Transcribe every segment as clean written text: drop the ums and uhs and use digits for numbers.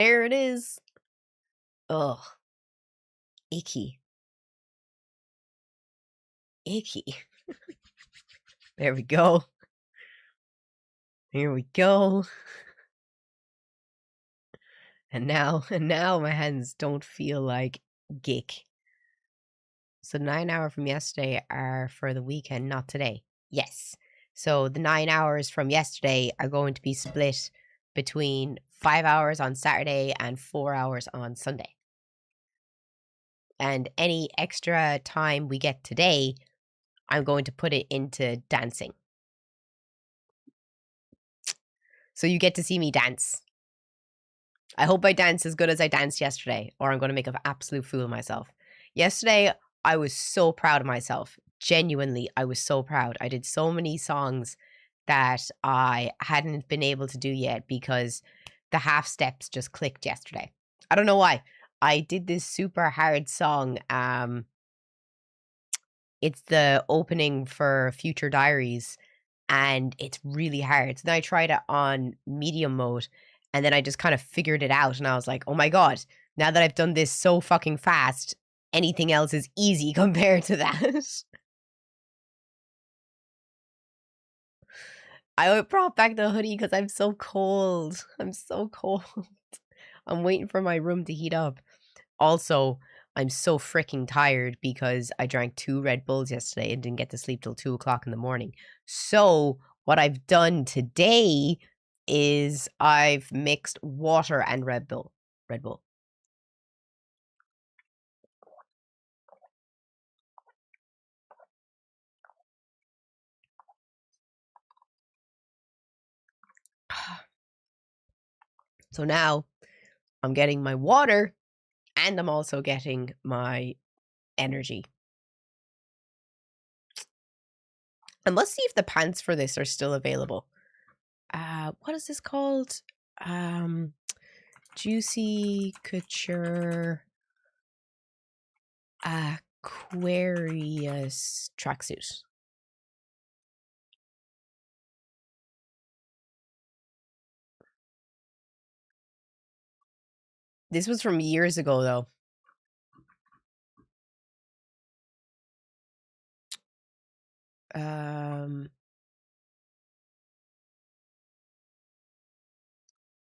There it is. Ugh. Icky. Icky. There we go. Here we go. And now my hands don't feel like gick. So 9 hours from yesterday are for the weekend, not today. Yes. So the 9 hours from yesterday are going to be split between 5 hours on Saturday and 4 hours on Sunday. And any extra time we get today, I'm going to put it into dancing. So you get to see me dance. I hope I dance as good as I danced yesterday, or I'm going to make an absolute fool of myself. Yesterday, I was so proud of myself. Genuinely, I was so proud. I did so many songs that I hadn't been able to do yet because the half steps just clicked yesterday. I don't know why. I did this super hard song. It's the opening for Future Diaries, and it's really hard. So then I tried it on medium mode, and then I just kind of figured it out, and I was like, oh my god, now that I've done this so fucking fast, anything else is easy compared to that. I brought back the hoodie because I'm so cold. I'm so cold. I'm waiting for my room to heat up. Also, I'm so freaking tired because I drank 2 Red Bulls yesterday and didn't get to sleep till 2 o'clock in the morning. So what I've done today is I've mixed water and Red Bull. So now I'm getting my water and I'm also getting my energy. I must see if the pants for this are still available. What is this called? Juicy Couture Aquarius tracksuit. This was from years ago, though.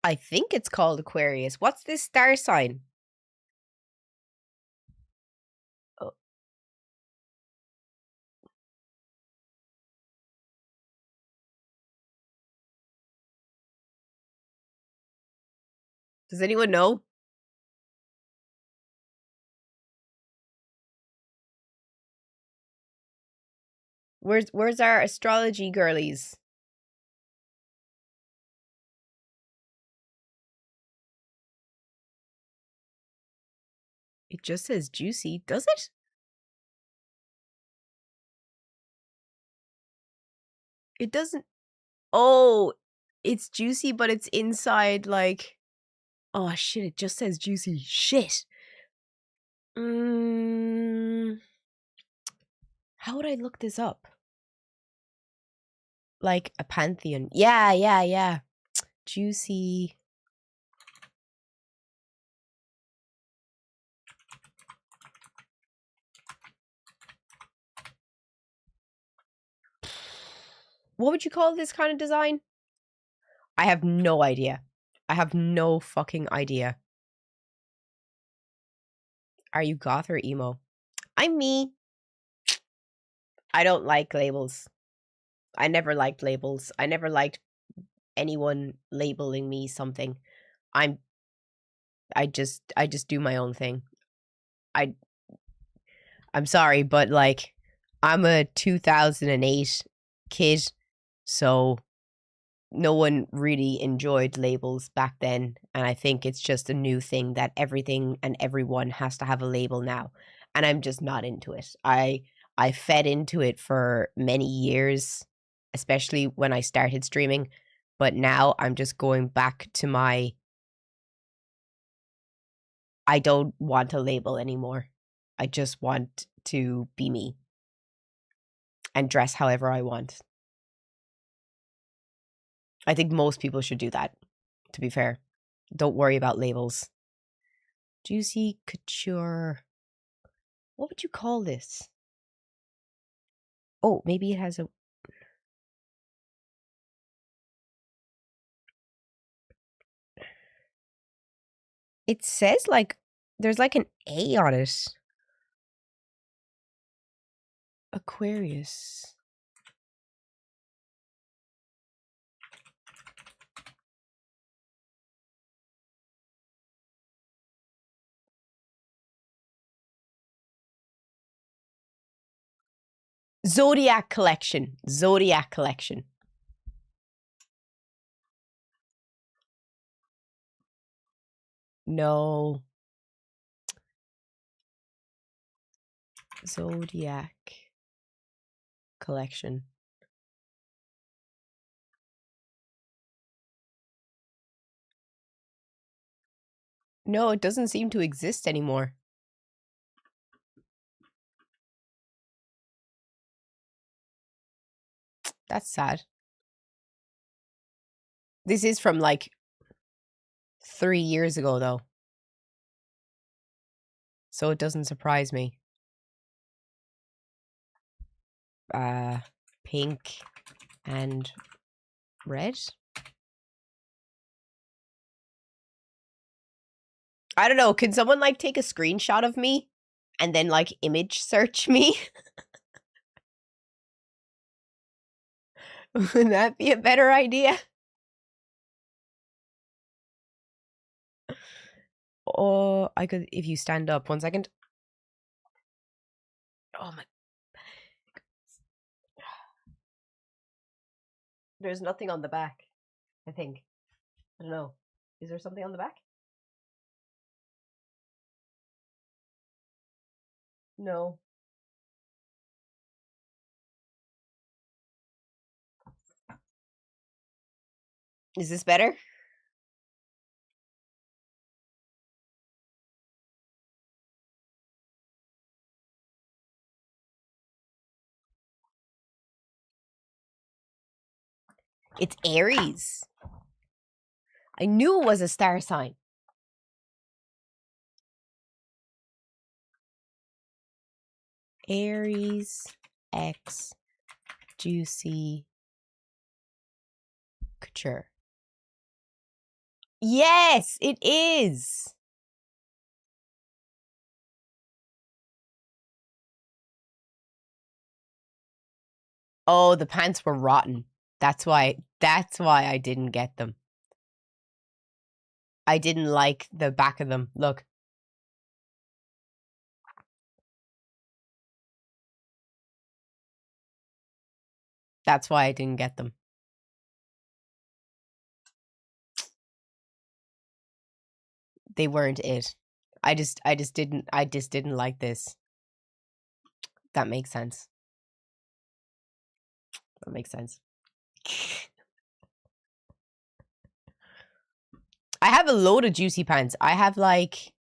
I think it's called Aquarius. What's this star sign? Oh. Does anyone know? Where's our astrology girlies? It just says juicy, does it? It doesn't. Oh, it's juicy, but it's inside like. Oh shit! It just says juicy. Shit. How would I look this up? Like a pantheon. Yeah. Juicy. What would you call this kind of design? I have no idea. I have no fucking idea. Are you goth or emo? I'm me. I don't like labels. I never liked labels. I never liked anyone labeling me something. I just do my own thing. I'm sorry, but like I'm a 2008 kid, so no one really enjoyed labels back then, and I think it's just a new thing that everything and everyone has to have a label now, and I'm just not into it. I fed into it for many years, especially when I started streaming, but now I'm just going back to my I don't want a label anymore. I just want to be me and dress however I want. I think most people should do that, to be fair. Don't worry about labels. Juicy couture. What would you call this? Oh, maybe it has a... It says like, there's like an A on it. Aquarius. Zodiac collection. Zodiac collection. No. Zodiac collection. No, it doesn't seem to exist anymore. That's sad. This is from like 3 years ago, though. So it doesn't surprise me. Pink and red? I don't know. Can someone like take a screenshot of me and then like image search me? Would that be a better idea? Or I could, if you stand up. 1 second. Oh my. There's nothing on the back, I think. I don't know. Is there something on the back? No. Is this better? It's Aries. I knew it was a star sign. Aries X Juicy Couture. Yes, it is. Oh, the pants were rotten. That's why I didn't get them. I didn't like the back of them. Look. That's why I didn't get them. They weren't it. I just didn't like this. That makes sense. That makes sense. I have a load of juicy pants. I have like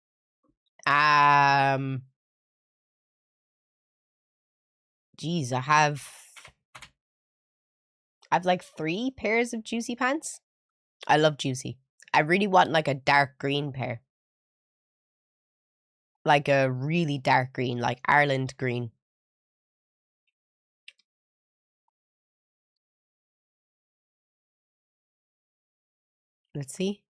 geez, I have like 3 pairs of juicy pants. I love juicy. I really want like a dark green pair. Like a really dark green, like Ireland green. Let's see.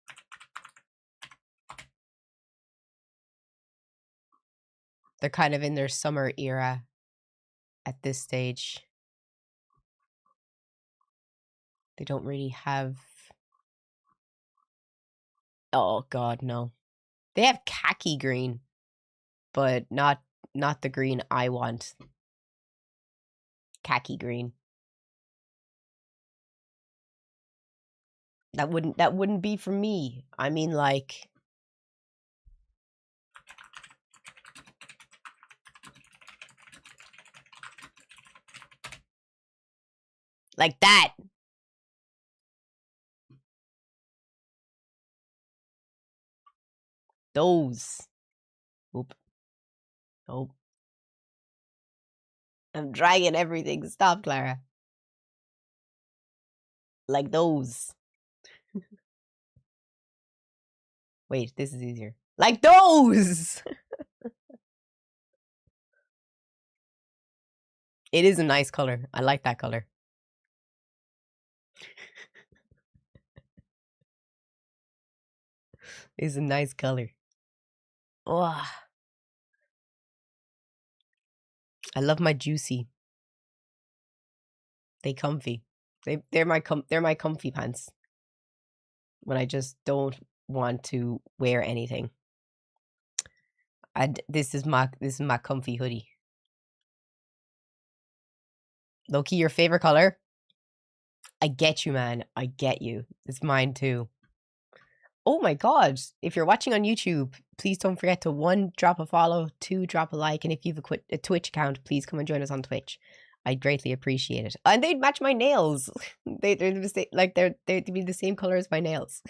They're kind of in their summer era at this stage. They don't really have... Oh god, no. They have khaki green, but not the green I want. Khaki green. That wouldn't be for me. I mean, like... Like that. Those. Oop. Oh. I'm dragging everything. Stop, Clara. Like those. Wait, this is easier. Like those! It is a nice color. I like that color. It's a nice color. Oh, I love my juicy. They comfy. They're my comfy pants. When I just don't want to wear anything. This is my comfy hoodie. Loki, your favorite color? I get you, man. I get you. It's mine too. Oh my god. If you're watching on YouTube, please don't forget to 1, drop a follow, 2, drop a like, and if you have a Twitch account, please come and join us on Twitch. I'd greatly appreciate it. And they'd match my nails. They're the same, like they'd be the same color as my nails.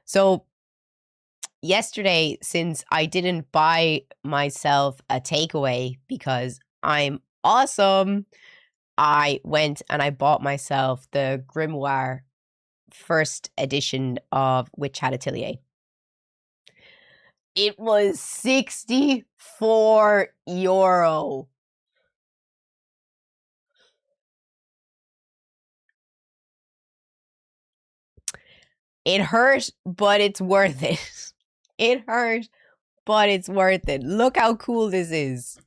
So yesterday, since I didn't buy myself a takeaway because I'm awesome, I went and I bought myself the Grimoire first edition of Witch Hat Atelier. It was €64. It hurt, but it's worth it. It hurt, but it's worth it. Look how cool this is.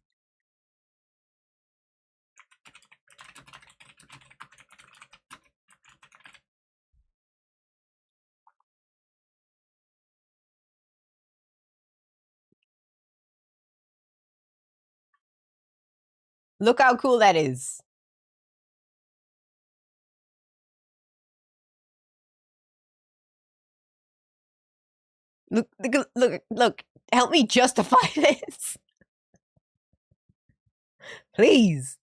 Look how cool that is. Look. Help me justify this. Please.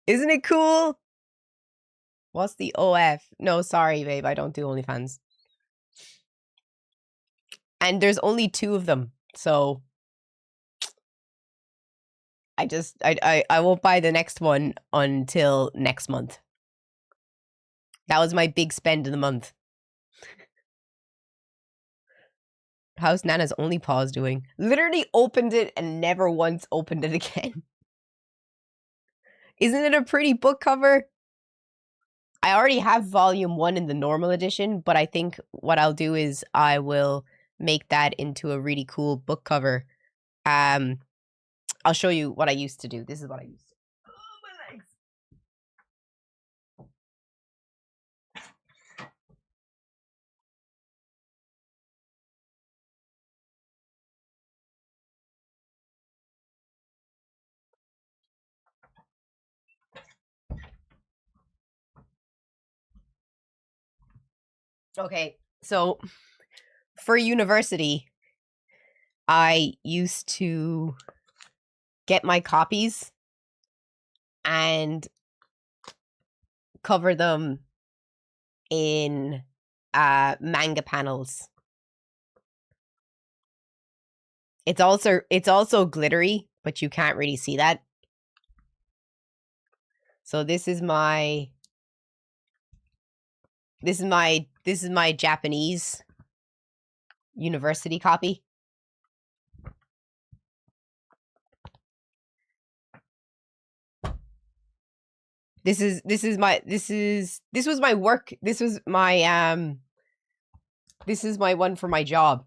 Isn't it cool? What's the OF? No, sorry, babe. I don't do OnlyFans. And there's only 2 of them. So I won't buy the next one until next month. That was my big spend of the month. How's Nana's only pause doing? Literally opened it and never once opened it again. Isn't it a pretty book cover? I already have volume 1 in the normal edition, but I think what I'll do is I will make that into a really cool book cover. I'll show you what I used to do. This is what I used to do. Oh, my legs. Okay, so for university, I used to get my copies and cover them in manga panels. It's also glittery, but you can't really see that. So this is my Japanese university copy. This was my work. This was my this is my one for my job.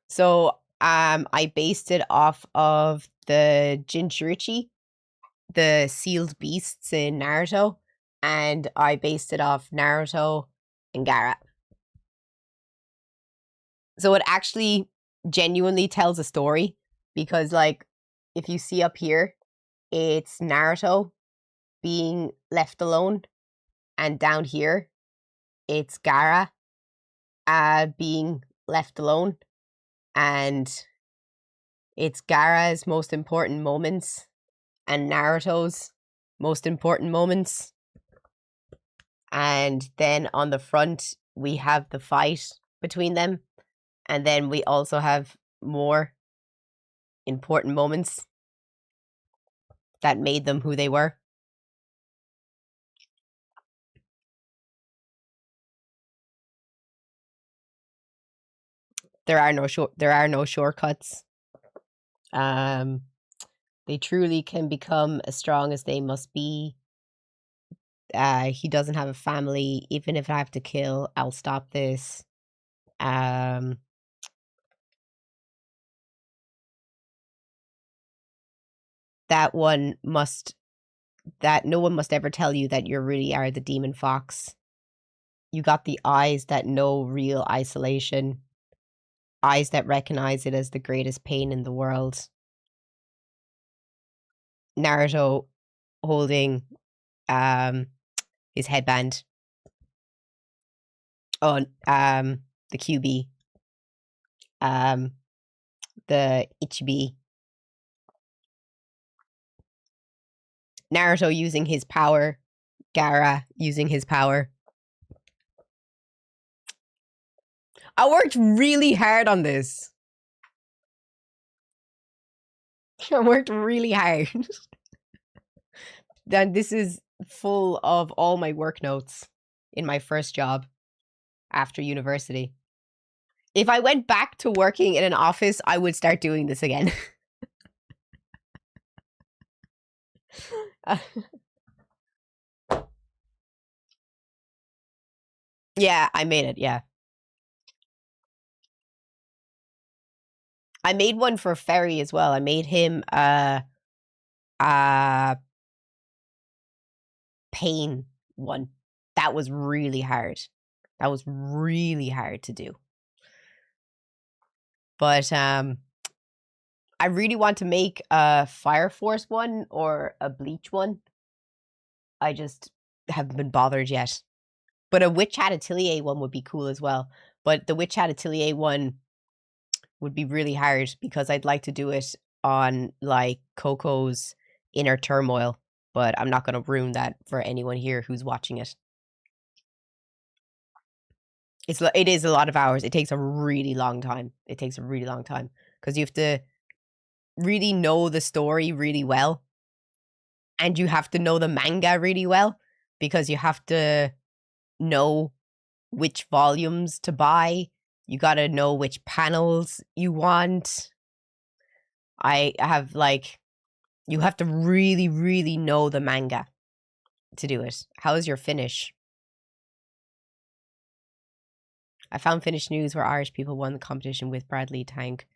So I based it off of the Jinchurichi, the sealed beasts in Naruto, and I based it off Naruto and Gaara. So it actually genuinely tells a story because, like, if you see up here, it's Naruto being left alone, and down here, it's Gaara being left alone, and it's Gaara's most important moments and Naruto's most important moments. And then on the front, we have the fight between them. And then we also have more important moments that made them who they were. There are no shortcuts. They truly can become as strong as they must be. He doesn't have a family. Even if I have to kill, I'll stop this. That no one must ever tell you that you really are the demon fox. You got the eyes that know real isolation. Eyes that recognize it as the greatest pain in the world. Naruto holding his headband. Oh, the QB. The Ichibi. Naruto using his power. Gaara using his power. I worked really hard on this. I worked really hard. Then this is full of all my work notes in my first job after university. If I went back to working in an office, I would start doing this again. Yeah, I made it, yeah. I made one for Ferry as well. I made him pain one. That was really hard. That was really hard to do. But I really want to make a Fire Force one or a Bleach one. I just haven't been bothered yet. But a Witch Hat Atelier one would be cool as well. But the Witch Hat Atelier one would be really hard because I'd like to do it on like Coco's Inner Turmoil. But I'm not going to ruin that for anyone here who's watching it. It is a lot of hours. It takes a really long time. It takes a really long time because you have to really know the story really well. And you have to know the manga really well because you have to know which volumes to buy. You got to know which panels you want. I have like, you have to really, really know the manga to do it. How is your Finnish? I found Finnish news where Irish people won the competition with Bradley Tank,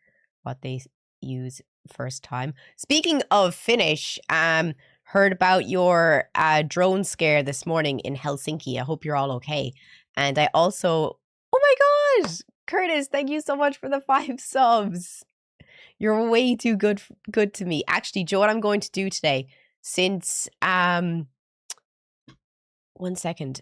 what they use first time. Speaking of Finnish, heard about your drone scare this morning in Helsinki. I hope you're all okay. And I also, oh my god, Curtis, thank you so much for the 5 subs. You're way too good to me. Actually, Joe, what I'm going to do today, since 1 second.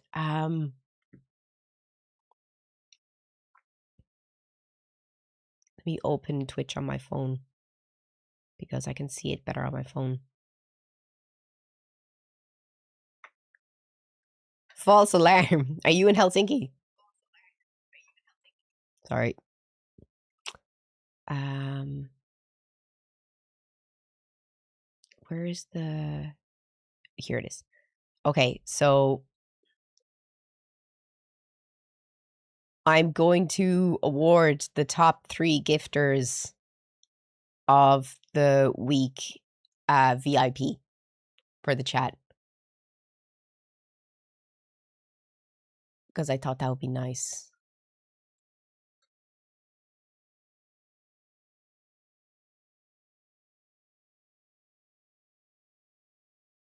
Let me open Twitch on my phone because I can see it better on my phone. False alarm. Are you in Helsinki? Sorry. Where is the... Here it is. Okay, so I'm going to award the top 3 gifters of the week VIP for the chat. Because I thought that would be nice.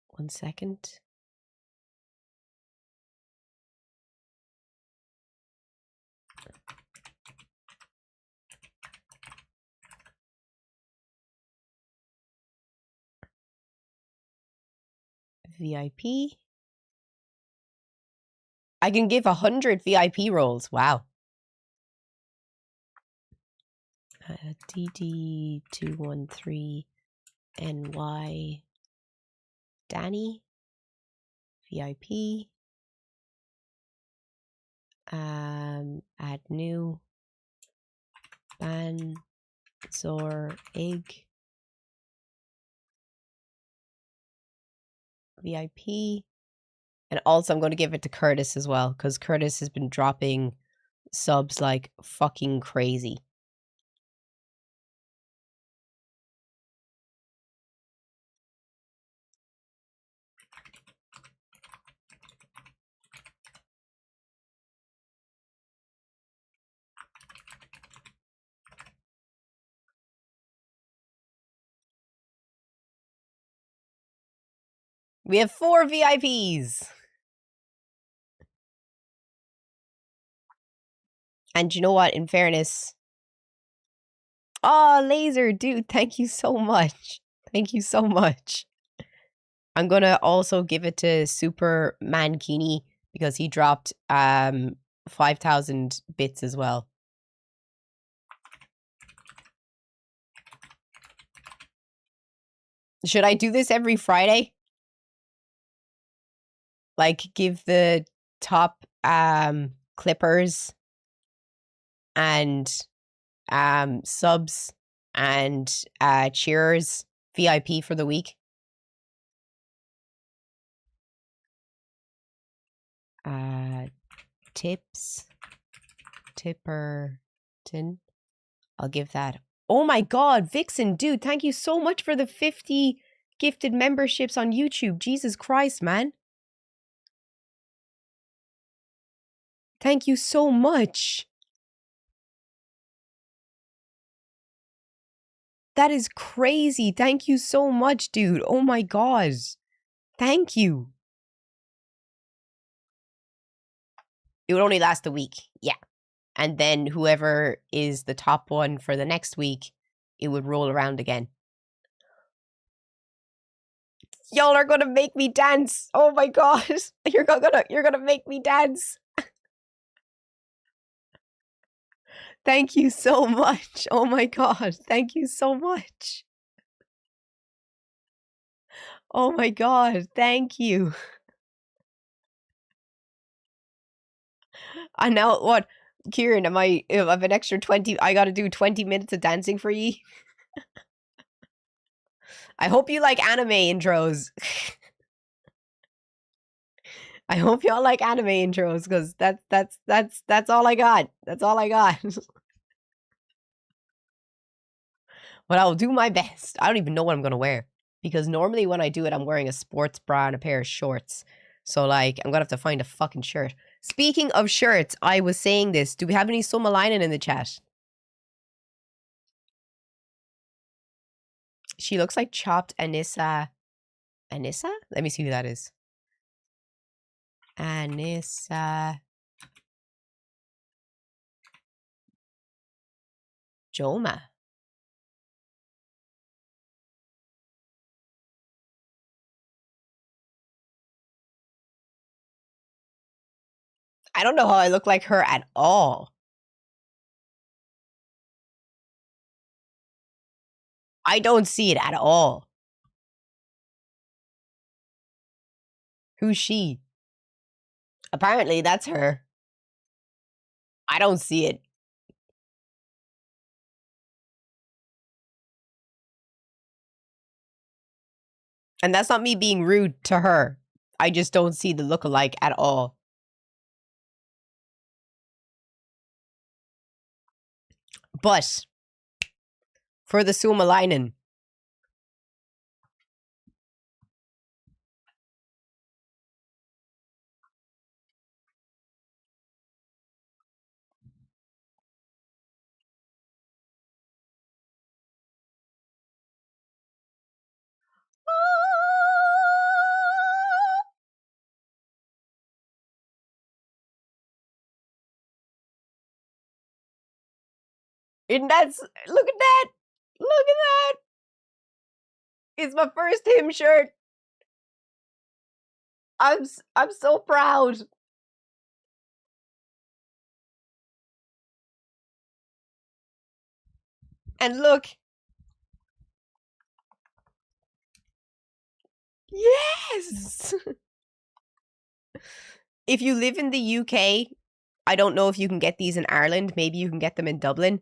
One second. VIP. I can give 100 VIP rolls. Wow. DD213NY Danny. VIP. Add new. Banzor Egg. VIP. And also I'm going to give it to Curtis as well, because Curtis has been dropping subs like fucking crazy. We have 4 VIPs. And you know what? In fairness... Oh, Laser, dude, thank you so much. Thank you so much. I'm gonna also give it to Super Mankini because he dropped 5,000 bits as well. Should I do this every Friday? Like, give the top clippers and subs and cheers VIP for the week? Tips Tipperton. I'll give that. Oh my god, Vixen, dude, thank you so much for the 50 gifted memberships on YouTube. Jesus Christ, man. Thank you so much. That is crazy. Thank you so much, dude. Oh my god. Thank you. It would only last a week. Yeah. And then whoever is the top one for the next week, it would roll around again. Y'all are gonna make me dance. Oh my god. You're gonna make me dance. Thank you so much. Oh my god. Thank you so much. Oh my god. Thank you. And now what? Kieran, if I have an extra 20, I gotta do 20 minutes of dancing for you. I hope you like anime intros. I hope y'all like anime intros, because that's all I got. That's all I got. But I'll do my best. I don't even know what I'm gonna wear, because normally when I do it, I'm wearing a sports bra and a pair of shorts. So like, I'm gonna have to find a fucking shirt. Speaking of shirts, I was saying this. Do we have any Summa Lining in the chat? She looks like chopped Anissa. Anissa? Let me see who that is. Anissa Joma. I don't know how I look like her at all. I don't see it at all. Who's she? Apparently, that's her. I don't see it. And that's not me being rude to her. I just don't see the lookalike at all. But for the Summa Lining, and that's, look at that. Look at that. It's my first hymn shirt. I'm so proud. And look. Yes. If you live in the UK, I don't know if you can get these in Ireland. Maybe you can get them in Dublin.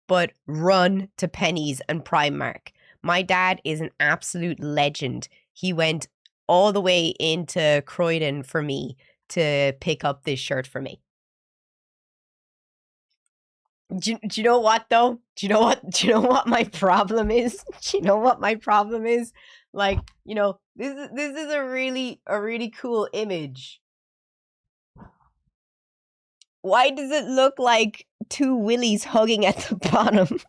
But run to Penneys and Primark. My dad is an absolute legend. He went all the way into Croydon for me to pick up this shirt for me. Do you know what though? Do you know what my problem is? Do you know what my problem is? Like, you know, this is a really cool image. Why does it look like two willies hugging at the bottom?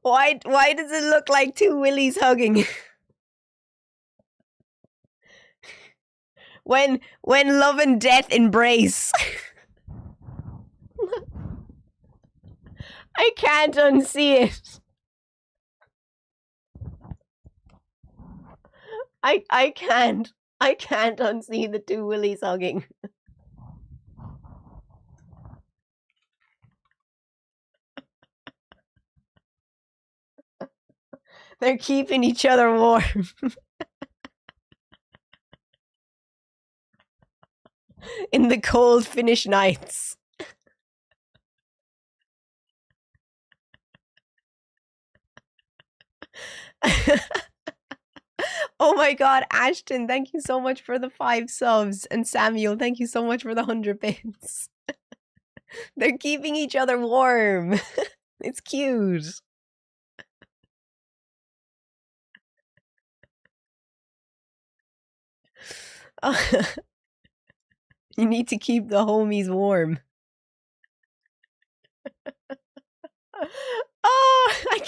Why does it look like two willies hugging? when love and death embrace. I can't unsee it. I can't. I can't unsee the two willies hugging. They're keeping each other warm. In the cold Finnish nights. Oh my god, Ashton, thank you so much for the 5 subs. And Samuel, thank you so much for the 100 bits. They're keeping each other warm. It's cute. You need to keep the homies warm. Oh, I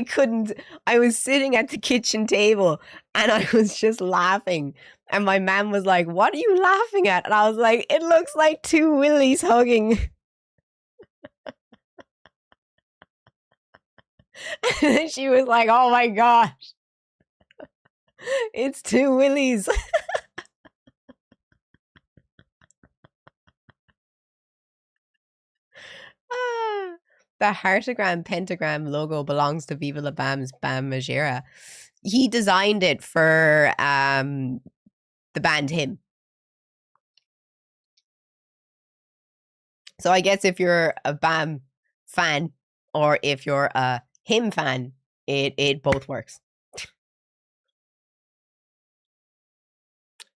couldn't. I was sitting at the kitchen table and I was just laughing. And my mom was like, "What are you laughing at?" And I was like, "It looks like two willies hugging." And she was like, "Oh my gosh. It's two willies." The heartogram pentagram logo belongs to Viva La Bam's Bam Margera. He designed it for the band Him. So I guess if you're a Bam fan or if you're a Him fan, it both works.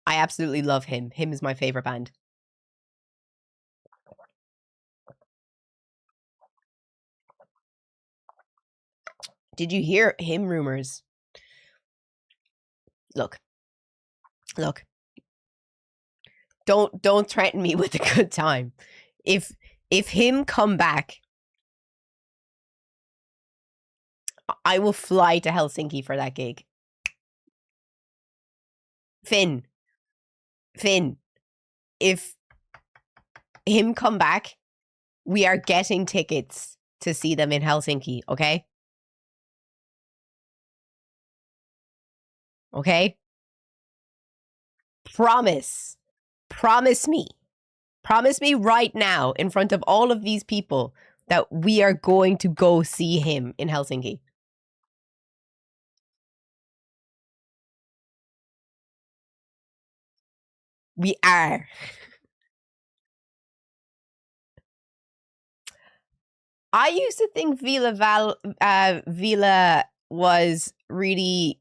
I absolutely love Him. Him is my favorite band. Did you hear Him rumors? Look. Don't threaten me with a good time. If Him come back, I will fly to Helsinki for that gig. Finn, if Him come back, we are getting tickets to see them in Helsinki, okay? Okay? Promise me. Promise me right now in front of all of these people that we are going to go see him in Helsinki. We are. I used to think Vila was really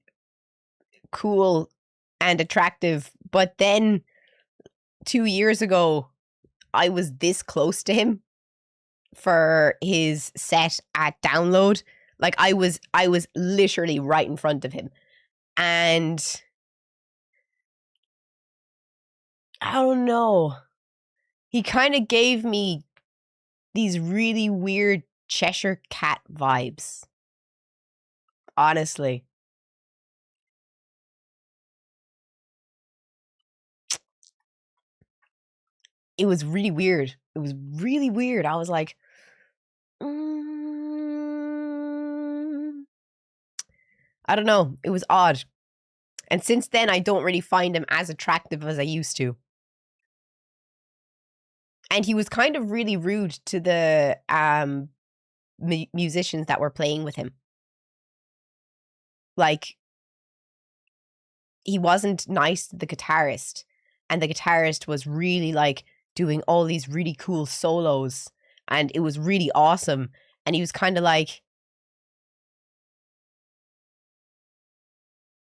cool and attractive, but then 2 years ago, I was this close to him for his set at Download. Like I was literally right in front of him. And I don't know. He kind of gave me these really weird Cheshire Cat vibes. Honestly. It was really weird. It was really weird. I was like, I don't know. It was odd. And since then, I don't really find him as attractive as I used to. And he was kind of really rude to the musicians that were playing with him. Like, he wasn't nice to the guitarist. And the guitarist was really like doing all these really cool solos. And it was really awesome. And he was kind of like,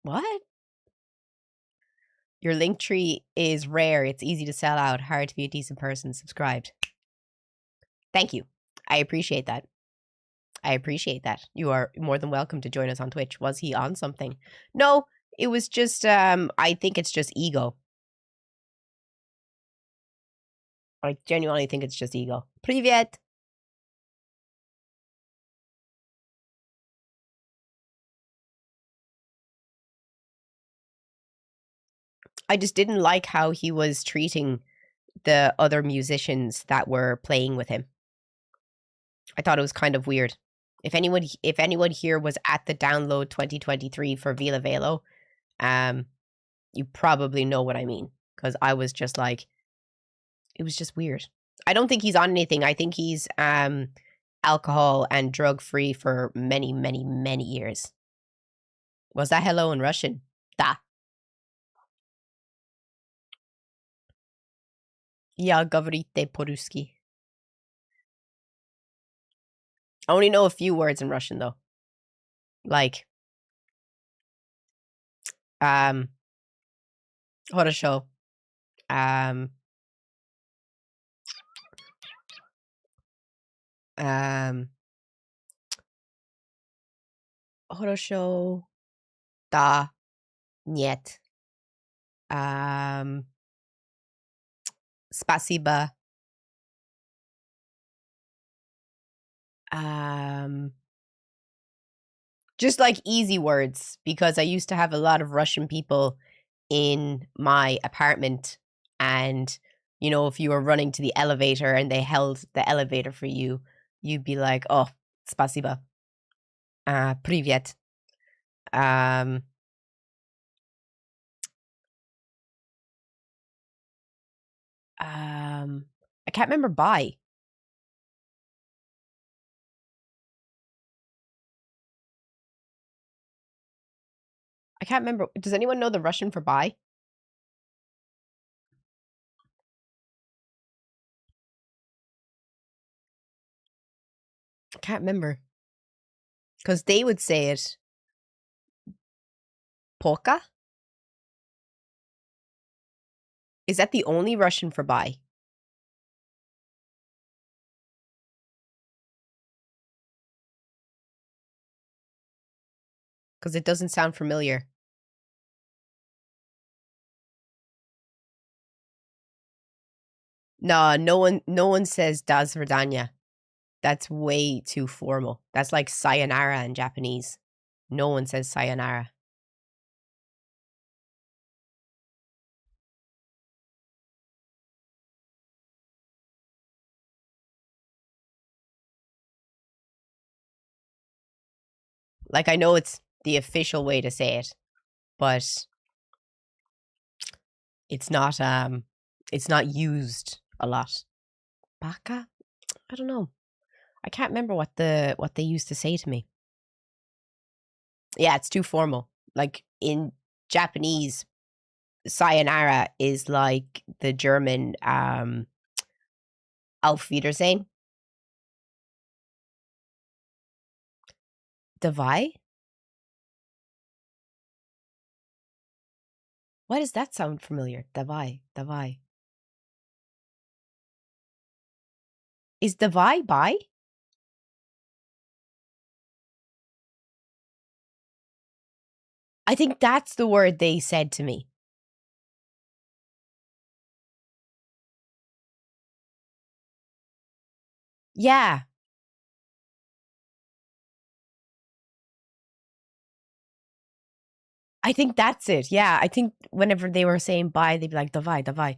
what? Your link tree is rare. It's easy to sell out. Hard to be a decent person. Subscribed. Thank you. I appreciate that. I appreciate that. You are more than welcome to join us on Twitch. Was he on something? No, it was just, I think it's just ego. I genuinely think it's just ego. Привет. I just didn't like how he was treating the other musicians that were playing with him. I thought it was kind of weird. If anyone here was at the download 2023 for Vila Velo, you probably know what I mean, because I was just like, it was just weird. I don't think he's on anything. I think he's alcohol and drug free for many, many, many years. Was that hello in Russian? Da. Я говорите по-русски. I only know a few words in Russian though. Like, хорошо. Хорошо. Да. Нет. Спасибо. Just like easy words, because I used to have a lot of Russian people in my apartment, and you know, if you were running to the elevator and they held the elevator for you, you'd be like, oh, spasiba. Привет. I can't remember bye. I can't remember. Does anyone know the Russian for bye? I can't remember. Because they would say it. Polka? Is that the only Russian for bye? Because it doesn't sound familiar. No one says das verdanya. That's way too formal. That's like sayonara in Japanese. No one says sayonara. Like, I know it's the official way to say it, but it's not used a lot. Baka? I don't know. I can't remember what they used to say to me. Yeah, it's too formal. Like in Japanese, sayonara is like the German Auf Wiedersehen. Davai? Why does that sound familiar? Davai, davai. Is davai bye? I think that's the word they said to me. Yeah. I think that's it. Yeah. I think whenever they were saying bye, they'd be like, davai, davai.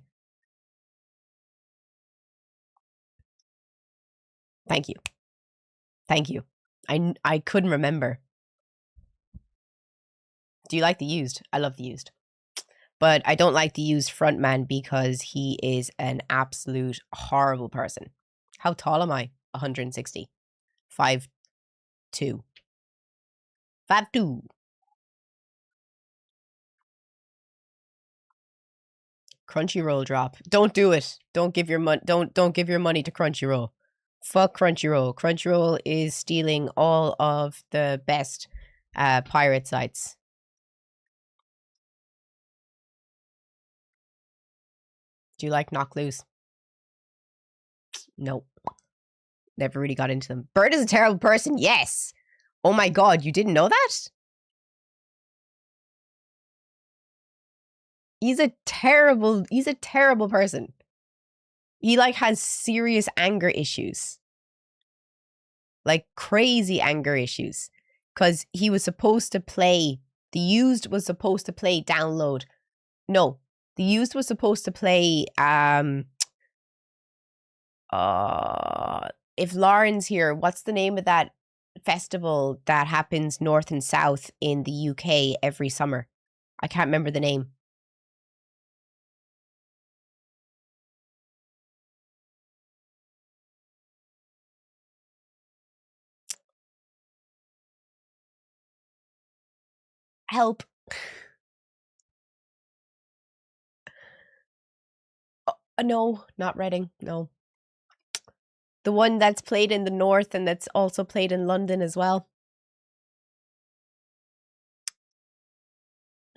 Thank you. Thank you. I couldn't remember. Do you like the used? I love the used. But I don't like the used frontman because he is an absolute horrible person. How tall am I? 160. 5'2". 5'2". Crunchyroll drop. Don't do it. Don't give your money. Don't give your money to Crunchyroll. Fuck Crunchyroll. Crunchyroll is stealing all of the best pirate sites. Do you like Knock Loose? Nope. Never really got into them. Bird is a terrible person. Yes. Oh my god, you didn't know that? He's a terrible person. He like has serious anger issues. Like crazy anger issues. Cause he was supposed to play, the used was supposed to play download. No, The Used was supposed to play if Lauren's here, what's the name of that festival that happens north and south in the UK every summer? I can't remember the name. Help. No, not Reading. No. The one that's played in the north and that's also played in London as well.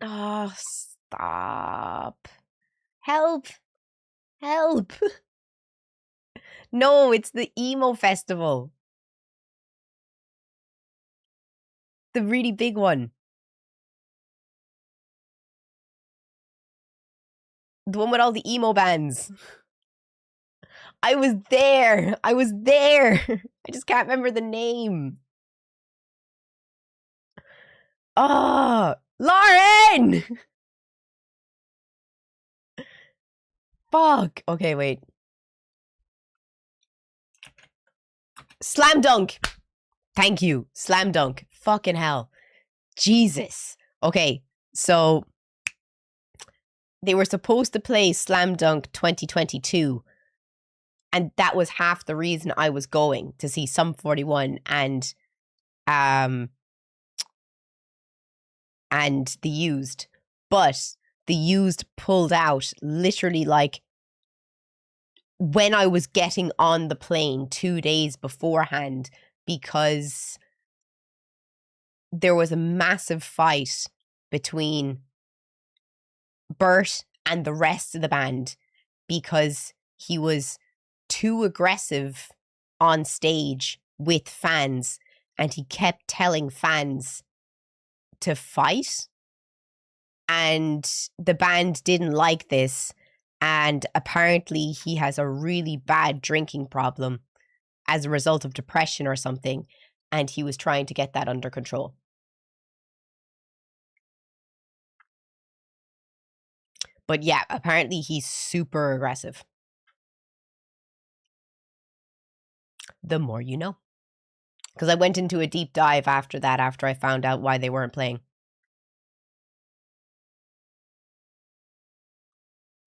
Oh, stop. Help. Help. No, it's the emo festival. The really big one. The one with all the emo bands. I was there. I was there. I just can't remember the name. Oh, Lauren! Fuck. Okay, wait. Slam dunk. Thank you. Slam dunk. Fucking hell. Jesus. Okay, so they were supposed to play Slam Dunk 2022. And that was half the reason I was going to see Sum 41 and The Used. But The Used pulled out literally like when I was getting on the plane 2 days beforehand, because there was a massive fight between Bert and the rest of the band because he was too aggressive on stage with fans and he kept telling fans to fight, and the band didn't like this, and apparently he has a really bad drinking problem as a result of depression or something, and he was trying to get that under control. But yeah, apparently he's super aggressive. The more you know. Because I went into a deep dive after that, after I found out why they weren't playing.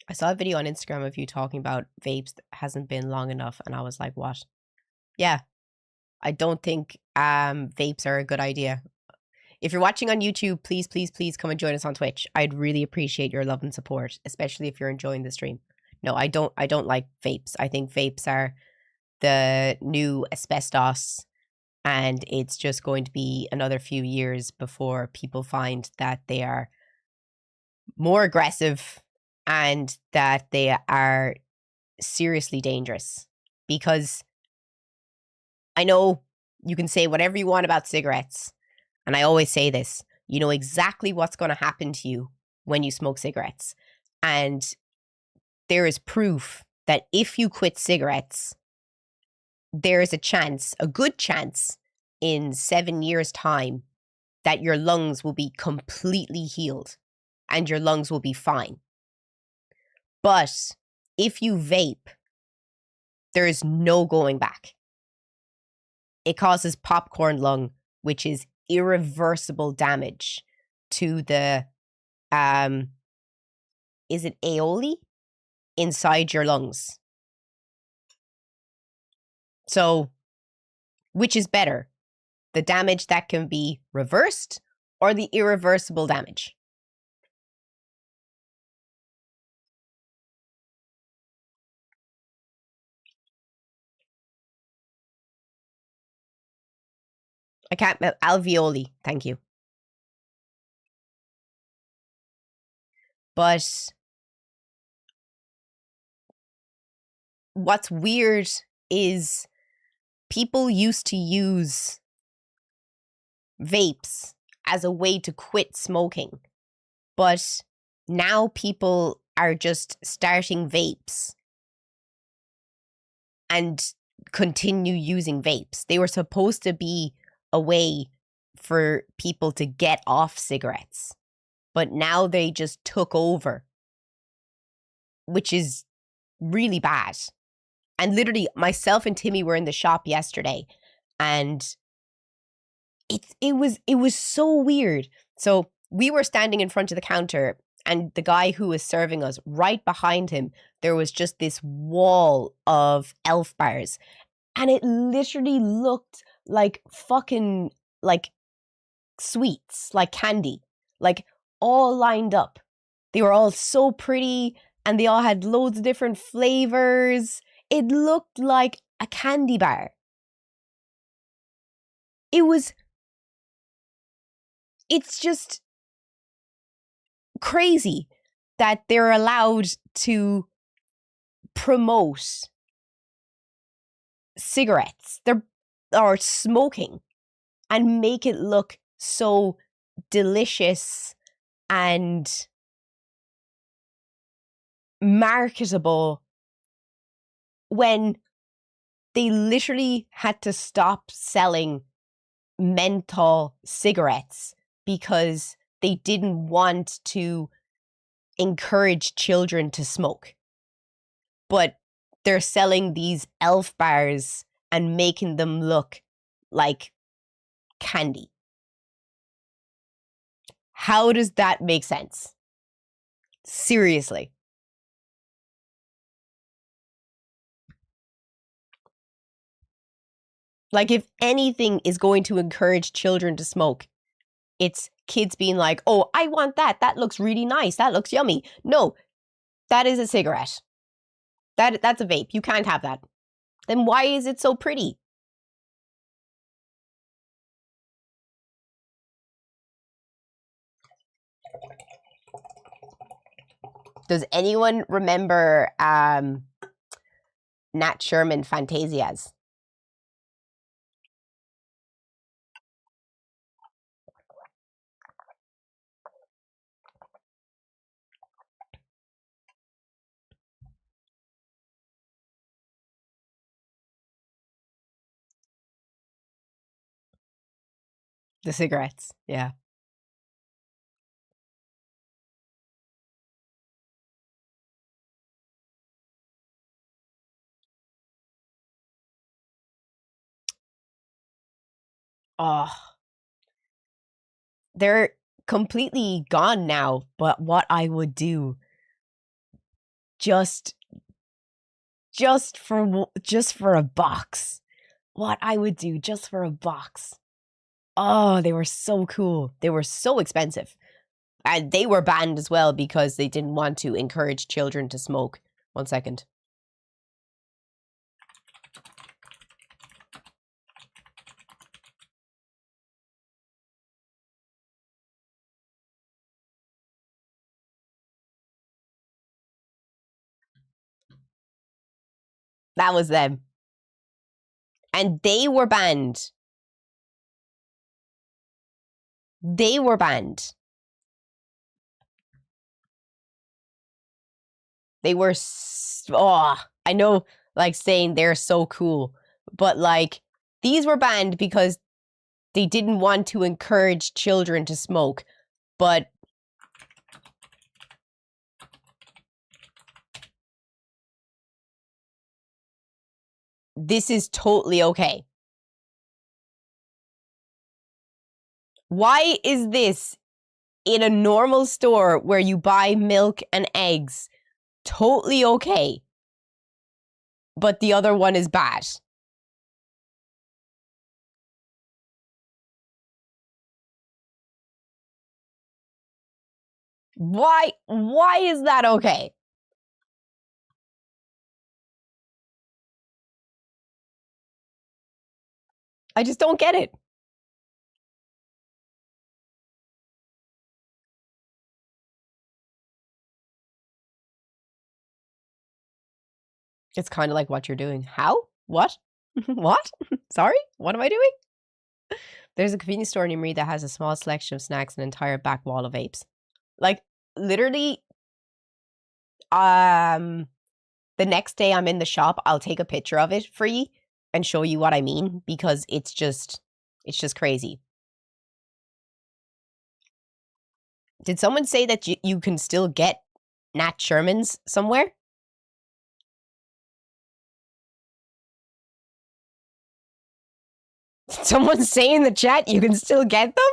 I saw a video on Instagram of you talking about vapes that hasn't been long enough, and I was like, what? Yeah. I don't think vapes are a good idea. If you're watching on YouTube, please, please, please come and join us on Twitch. I'd really appreciate your love and support, especially if you're enjoying the stream. No, I don't like vapes. I think vapes are the new asbestos, and it's just going to be another few years before people find that they are more aggressive and that they are seriously dangerous. Because I know you can say whatever you want about cigarettes, and I always say this, you know exactly what's going to happen to you when you smoke cigarettes. And there is proof that if you quit cigarettes, there is a chance, a good chance, in 7 years' time that your lungs will be completely healed and your lungs will be fine. But if you vape, there is no going back. It causes popcorn lung, which is irreversible damage to the, is it aioli? Inside your lungs. So, which is better? The damage that can be reversed or the irreversible damage? I can't, alveoli, thank you. But what's weird is people used to use vapes as a way to quit smoking. But now people are just starting vapes and continue using vapes. They were supposed to be a way for people to get off cigarettes, but now they just took over which is really bad. And literally, myself and Timmy were in the shop yesterday, and it was so weird. So we were standing in front of the counter, and the guy who was serving us, right behind him, there was just this wall of Elf bars, and it literally looked like fucking like sweets, like candy, like all lined up. They were all so pretty, and they all had loads of different flavors. It looked like a candy bar. It's just crazy that they're allowed to promote cigarettes or smoking and make it look so delicious and marketable when they literally had to stop selling menthol cigarettes because they didn't want to encourage children to smoke. But they're selling these Elf bars and making them look like candy. How does that make sense? Seriously. Like, if anything is going to encourage children to smoke, it's kids being like, oh, I want that. That looks really nice. That looks yummy. No, that is a cigarette. That's a vape. You can't have that. Then why is it so pretty? Does anyone remember Nat Sherman Fantasias? The cigarettes, yeah. Oh, they're completely gone now, but what I would do just for a box. What I would do just for a box. Oh, they were so cool. They were so expensive. And they were banned as well because they didn't want to encourage children to smoke. 1 second. That was them. And they were banned. They were banned. They were, I know, like, saying they're so cool, but like, these were banned because they didn't want to encourage children to smoke, but this is totally okay. Why is this in a normal store where you buy milk and eggs totally okay, but the other one is bad? Why is that okay? I just don't get it. It's kind of like what you're doing. How? What? What? Sorry? What am I doing? There's a convenience store near me that has a small selection of snacks and an entire back wall of vapes. Like, literally, the next day I'm in the shop, I'll take a picture of it for you and show you what I mean, because it's just crazy. Did someone say that you can still get Nat Sherman's somewhere? Someone's saying in the chat you can still get them?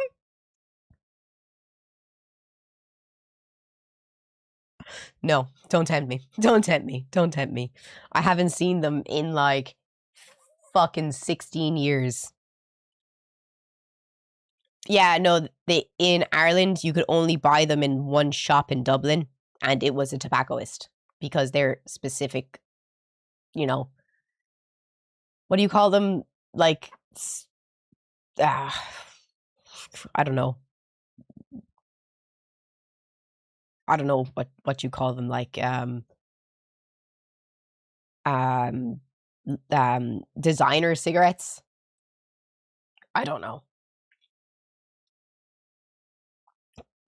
No, don't tempt me. Don't tempt me. Don't tempt me. I haven't seen them in like fucking 16 years. Yeah, no, in Ireland you could only buy them in one shop in Dublin, and it was a tobaccoist because they're specific, you know, what do you call them? Like, I don't know. I don't know what you call them, like designer cigarettes. I don't know.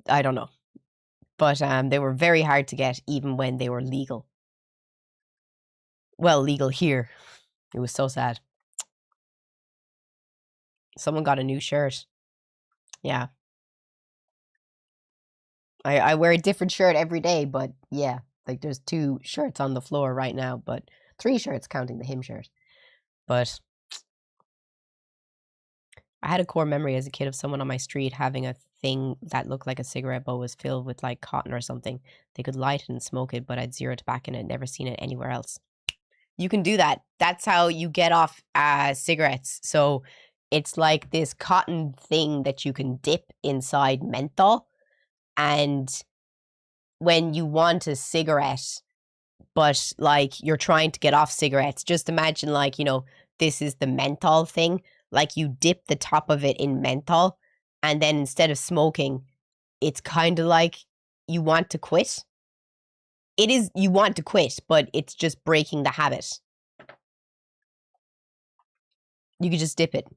I don't know. But they were very hard to get even when they were legal. Well, legal here. It was so sad. Someone got a new shirt. Yeah. I wear a different shirt every day, but yeah, like there's 2 shirts on the floor right now, but 3 shirts counting the him shirt. But I had a core memory as a kid of someone on my street having a thing that looked like a cigarette but was filled with like cotton or something. They could light it and smoke it, but I'd zero tobacco in it, never seen it anywhere else. You can do that. That's how you get off cigarettes. So it's like this cotton thing that you can dip inside menthol. And when you want a cigarette, but like you're trying to get off cigarettes, just imagine like, you know, this is the menthol thing. Like you dip the top of it in menthol, and then instead of smoking, it's kind of like you want to quit. It is, you want to quit, but it's just breaking the habit. You could just dip it.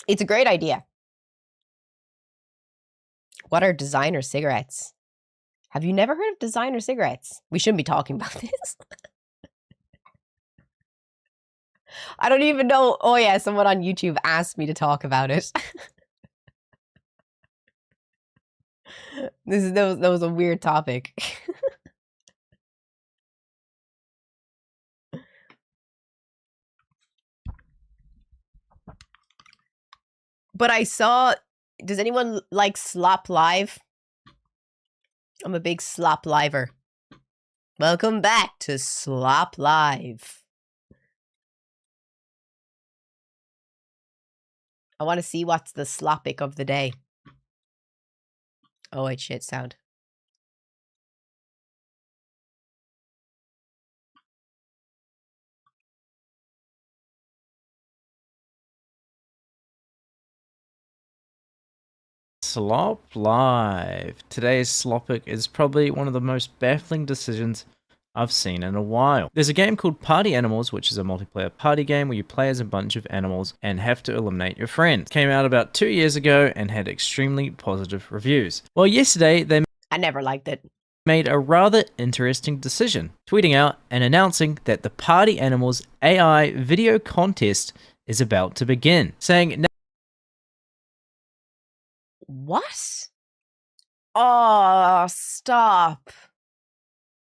It's a great idea. What are designer cigarettes? Have you never heard of designer cigarettes? We shouldn't be talking about this. I don't even know. Oh yeah, someone on YouTube asked me to talk about it. That was a weird topic. But I saw, does anyone like Slop Live? I'm a big Slop Liver. Welcome back to Slop Live. I want to see what's the slopic of the day. Oh, wait, shit, sound. Slop Live. Today's Slopic is probably one of the most baffling decisions I've seen in a while. There's a game called Party Animals, which is a multiplayer party game where you play as a bunch of animals and have to eliminate your friends. Came out about 2 years ago and had extremely positive reviews. Well, yesterday they I never liked it. Made a rather interesting decision, tweeting out and announcing that the Party Animals AI video contest is about to begin, saying, what? Oh, stop.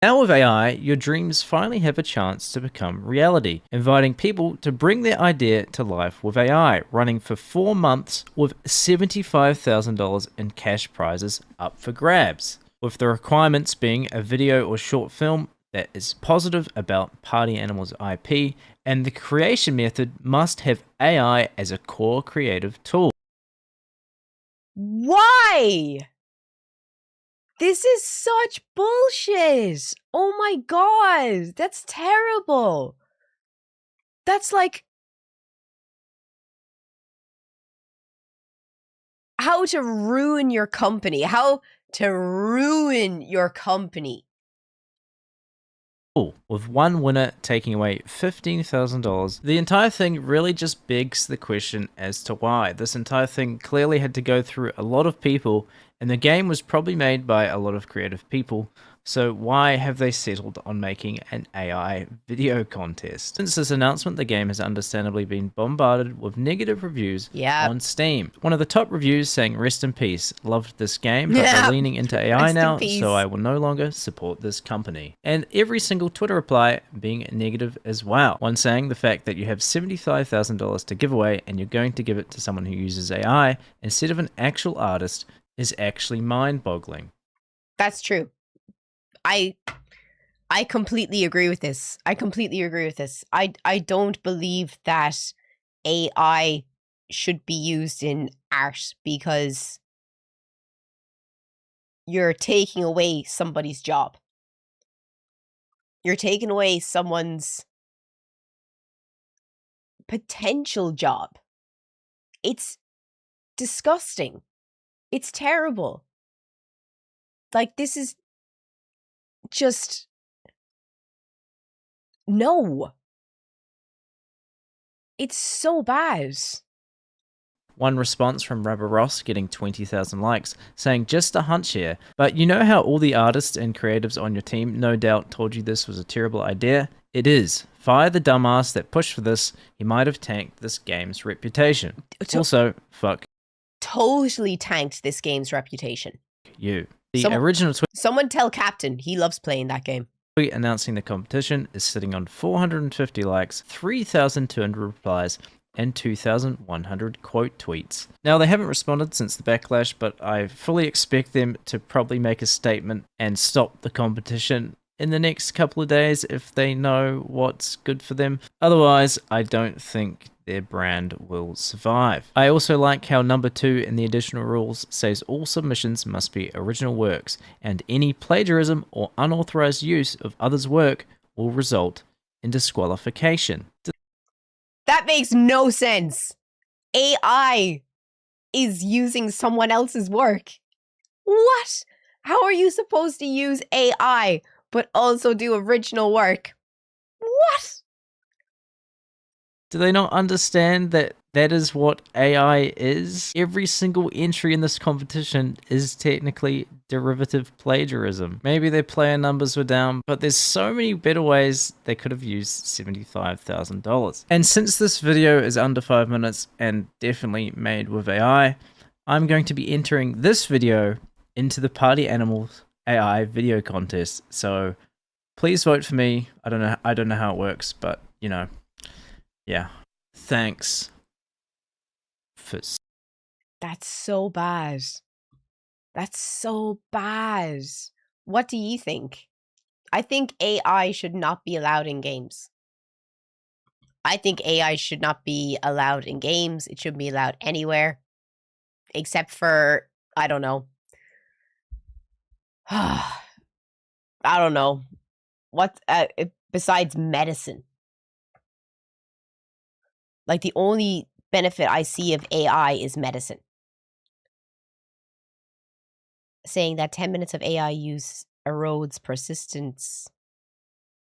now with AI, your dreams finally have a chance to become reality, inviting people to bring their idea to life with AI, running for 4 months with $75,000 in cash prizes up for grabs. With the requirements being a video or short film that is positive about Party Animals IP, and the creation method must have AI as a core creative tool. Why? This is such bullshit. Oh my god, that's terrible. That's like how to ruin your company. How to ruin your company. With one winner taking away $15,000. The entire thing really just begs the question as to why. This entire thing clearly had to go through a lot of people, and the game was probably made by a lot of creative people So why have they settled on making an AI video contest? Since this announcement, the game has understandably been bombarded with negative reviews Yeah. on Steam. One of the top reviews saying, "Rest in peace, loved this game, but Yeah. they're leaning into AI Rest in now, peace. so I will no longer support this company." And every single Twitter reply being negative as well. One saying the fact that you have $75,000 to give away and you're going to give it to someone who uses AI instead of an actual artist is actually mind-boggling. That's true. I completely agree with this. I don't believe that AI should be used in art because you're taking away somebody's job. You're taking away someone's potential job. It's disgusting. It's terrible. Like, this is just... No. It's so bad. One response from Rubber Ross getting 20,000 likes, saying, "Just a hunch here, but you know how all the artists and creatives on your team no doubt told you this was a terrible idea? It is. Fire the dumbass that pushed for this. He might have tanked this game's reputation. Also, fuck Totally tanked this game's reputation. you." The original tweet Someone tell Captain he loves playing that game. announcing the competition is sitting on 450 likes, 3,200 replies, and 2,100 quote tweets. Now, they haven't responded since the backlash, but I fully expect them to probably make a statement and stop the competition in the next couple of days if they know what's good for them. Otherwise, I don't think their brand will survive. I also like how number 2 in the additional rules says all submissions must be original works, and any plagiarism or unauthorized use of others' work will result in disqualification. That makes no sense. AI is using someone else's work. What? How are you supposed to use AI but also do original work? What? Do they not understand that that is what AI is? Every single entry in this competition is technically derivative plagiarism. Maybe their player numbers were down, but there's so many better ways they could have used $75,000. And since this video is under 5 minutes and definitely made with AI, I'm going to be entering this video into the Party Animals AI video contest. So please vote for me. I don't know how it works, but you know. Yeah. Thanks. That's so bad. That's so bad. What do you think? I think AI should not be allowed in games. I think AI should not be allowed in games. It shouldn't be allowed anywhere. Except for, I don't know. I don't know. What, besides medicine? Like, the only benefit I see of AI is medicine. Saying that 10 minutes of AI use erodes persistence,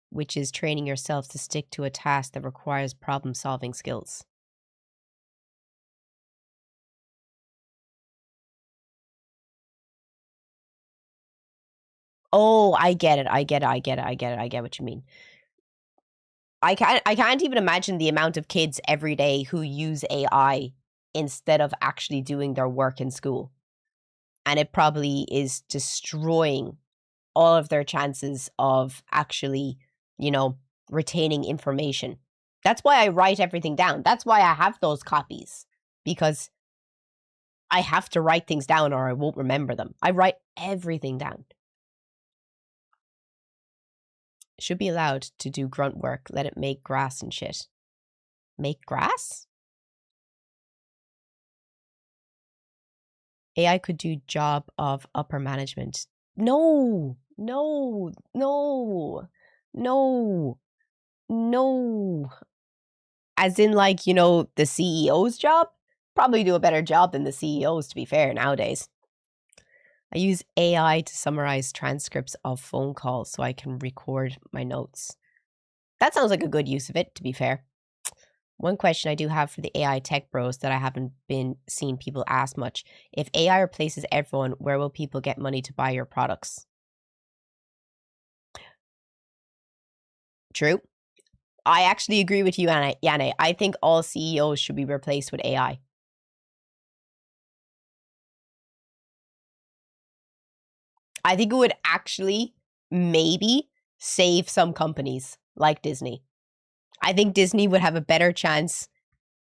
which is training yourself to stick to a task that requires problem-solving skills. Oh, I get it. I get what you mean. I can't even imagine the amount of kids every day who use AI instead of actually doing their work in school. And it probably is destroying all of their chances of actually, you know, retaining information. That's why I write everything down. That's why I have those copies, because I have to write things down or I won't remember them. I write everything down. Should be allowed to do grunt work. Let it make grass and shit. Make grass? AI could do job of upper management. No, no, no, no, no. As in, like, you know, the CEO's job? Probably do a better job than the CEOs, to be fair, nowadays. I use AI to summarize transcripts of phone calls so I can record my notes. That sounds like a good use of it, to be fair. One question I do have for the AI tech bros that I haven't been seeing people ask much. If AI replaces everyone, where will people get money to buy your products? True. I actually agree with you, Yanne. I think all CEOs should be replaced with AI. I think it would actually maybe save some companies like Disney. I think Disney would have a better chance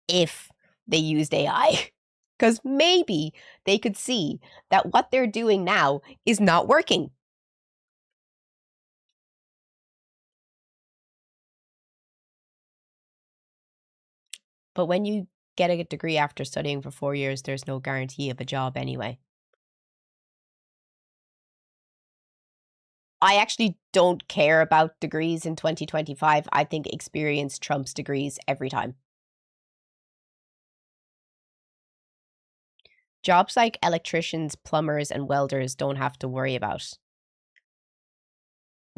if they used AI. Because maybe they could see that what they're doing now is not working. But when you get a degree after studying for 4 years, there's no guarantee of a job anyway. I actually don't care about degrees in 2025. I think experience trumps degrees every time. Jobs like electricians, plumbers, and welders don't have to worry about.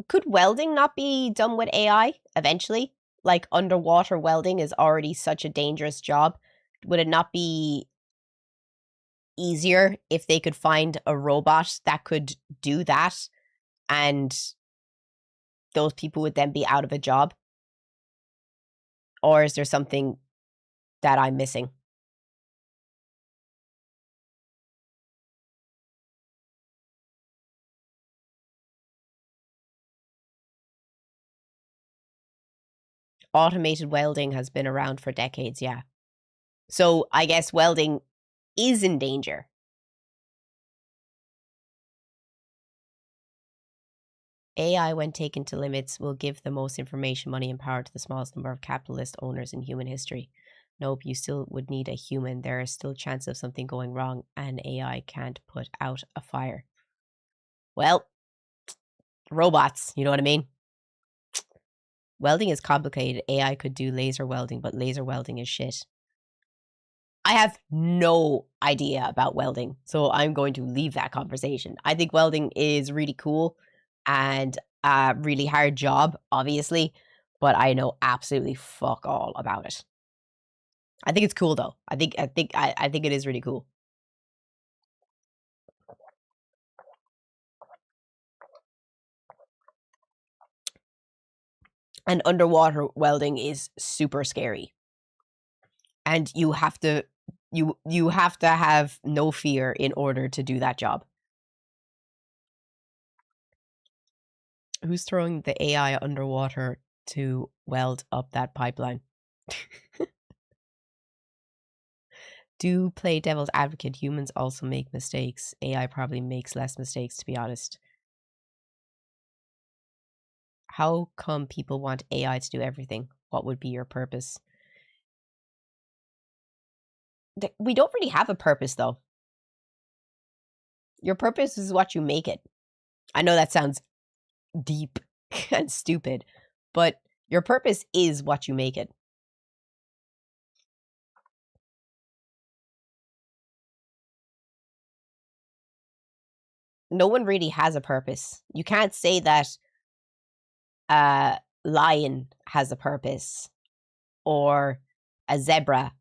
Could welding not be done with AI eventually? Like underwater welding is already such a dangerous job. Would it not be easier if they could find a robot that could do that and those people would then be out of a job? Or is there something that I'm missing? Automated welding has been around for decades, yeah. So I guess welding is in danger. AI, when taken to limits, will give the most information, money, and power to the smallest number of capitalist owners in human history. Nope, you still would need a human. There is still a chance of something going wrong, and AI can't put out a fire. Well, robots, you know what I mean? Welding is complicated. AI could do laser welding, but laser welding is shit. I have no idea about welding, so I'm going to leave that conversation. I think welding is really cool and a really hard job, obviously, but I know absolutely fuck all about it. I think it's cool though. I think it is really cool. And underwater welding is super scary. And you have to have no fear in order to do that job. Who's throwing the AI underwater to weld up that pipeline? Do play devil's advocate. Humans also make mistakes. AI probably makes less mistakes, to be honest. How come people want AI to do everything? What would be your purpose? We don't really have a purpose, though. Your purpose is what you make it. I know that sounds deep and stupid, but your purpose is what you make it. No one really has a purpose. You can't say that a lion has a purpose, or a zebra,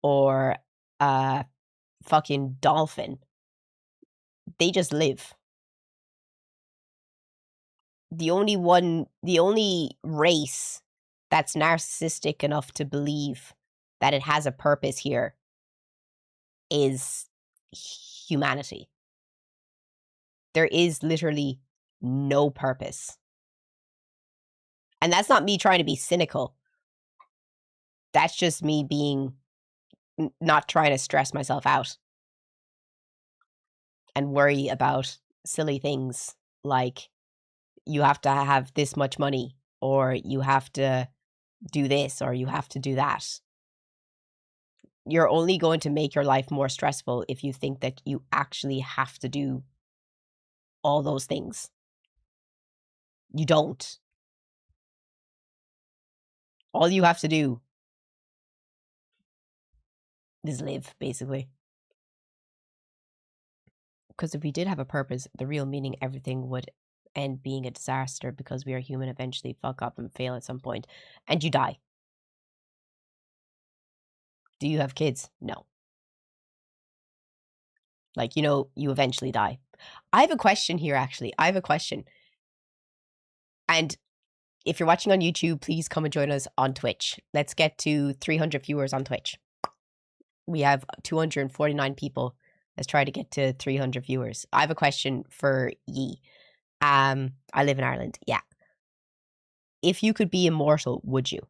or a fucking dolphin. They just live. The only race that's narcissistic enough to believe that it has a purpose here is humanity. There is literally no purpose. And that's not me trying to be cynical. That's just me being not trying to stress myself out and worry about silly things like you have to have this much money, or you have to do this, or you have to do that. You're only going to make your life more stressful if you think that you actually have to do all those things. You don't. All you have to do is live, basically. Because if we did have a purpose, the real meaning, everything would end being a disaster, because we are human, eventually fuck up and fail at some point, and you die. Do you have kids? No. Like, you eventually die. I have a question here, actually. I have a question. And If you're watching on YouTube, please come and join us on Twitch. Let's get to 300 viewers on Twitch. We have 249 people. Let's try to get to 300 viewers. I have a question for ye. I live in Ireland. Yeah. If you could be immortal, would you?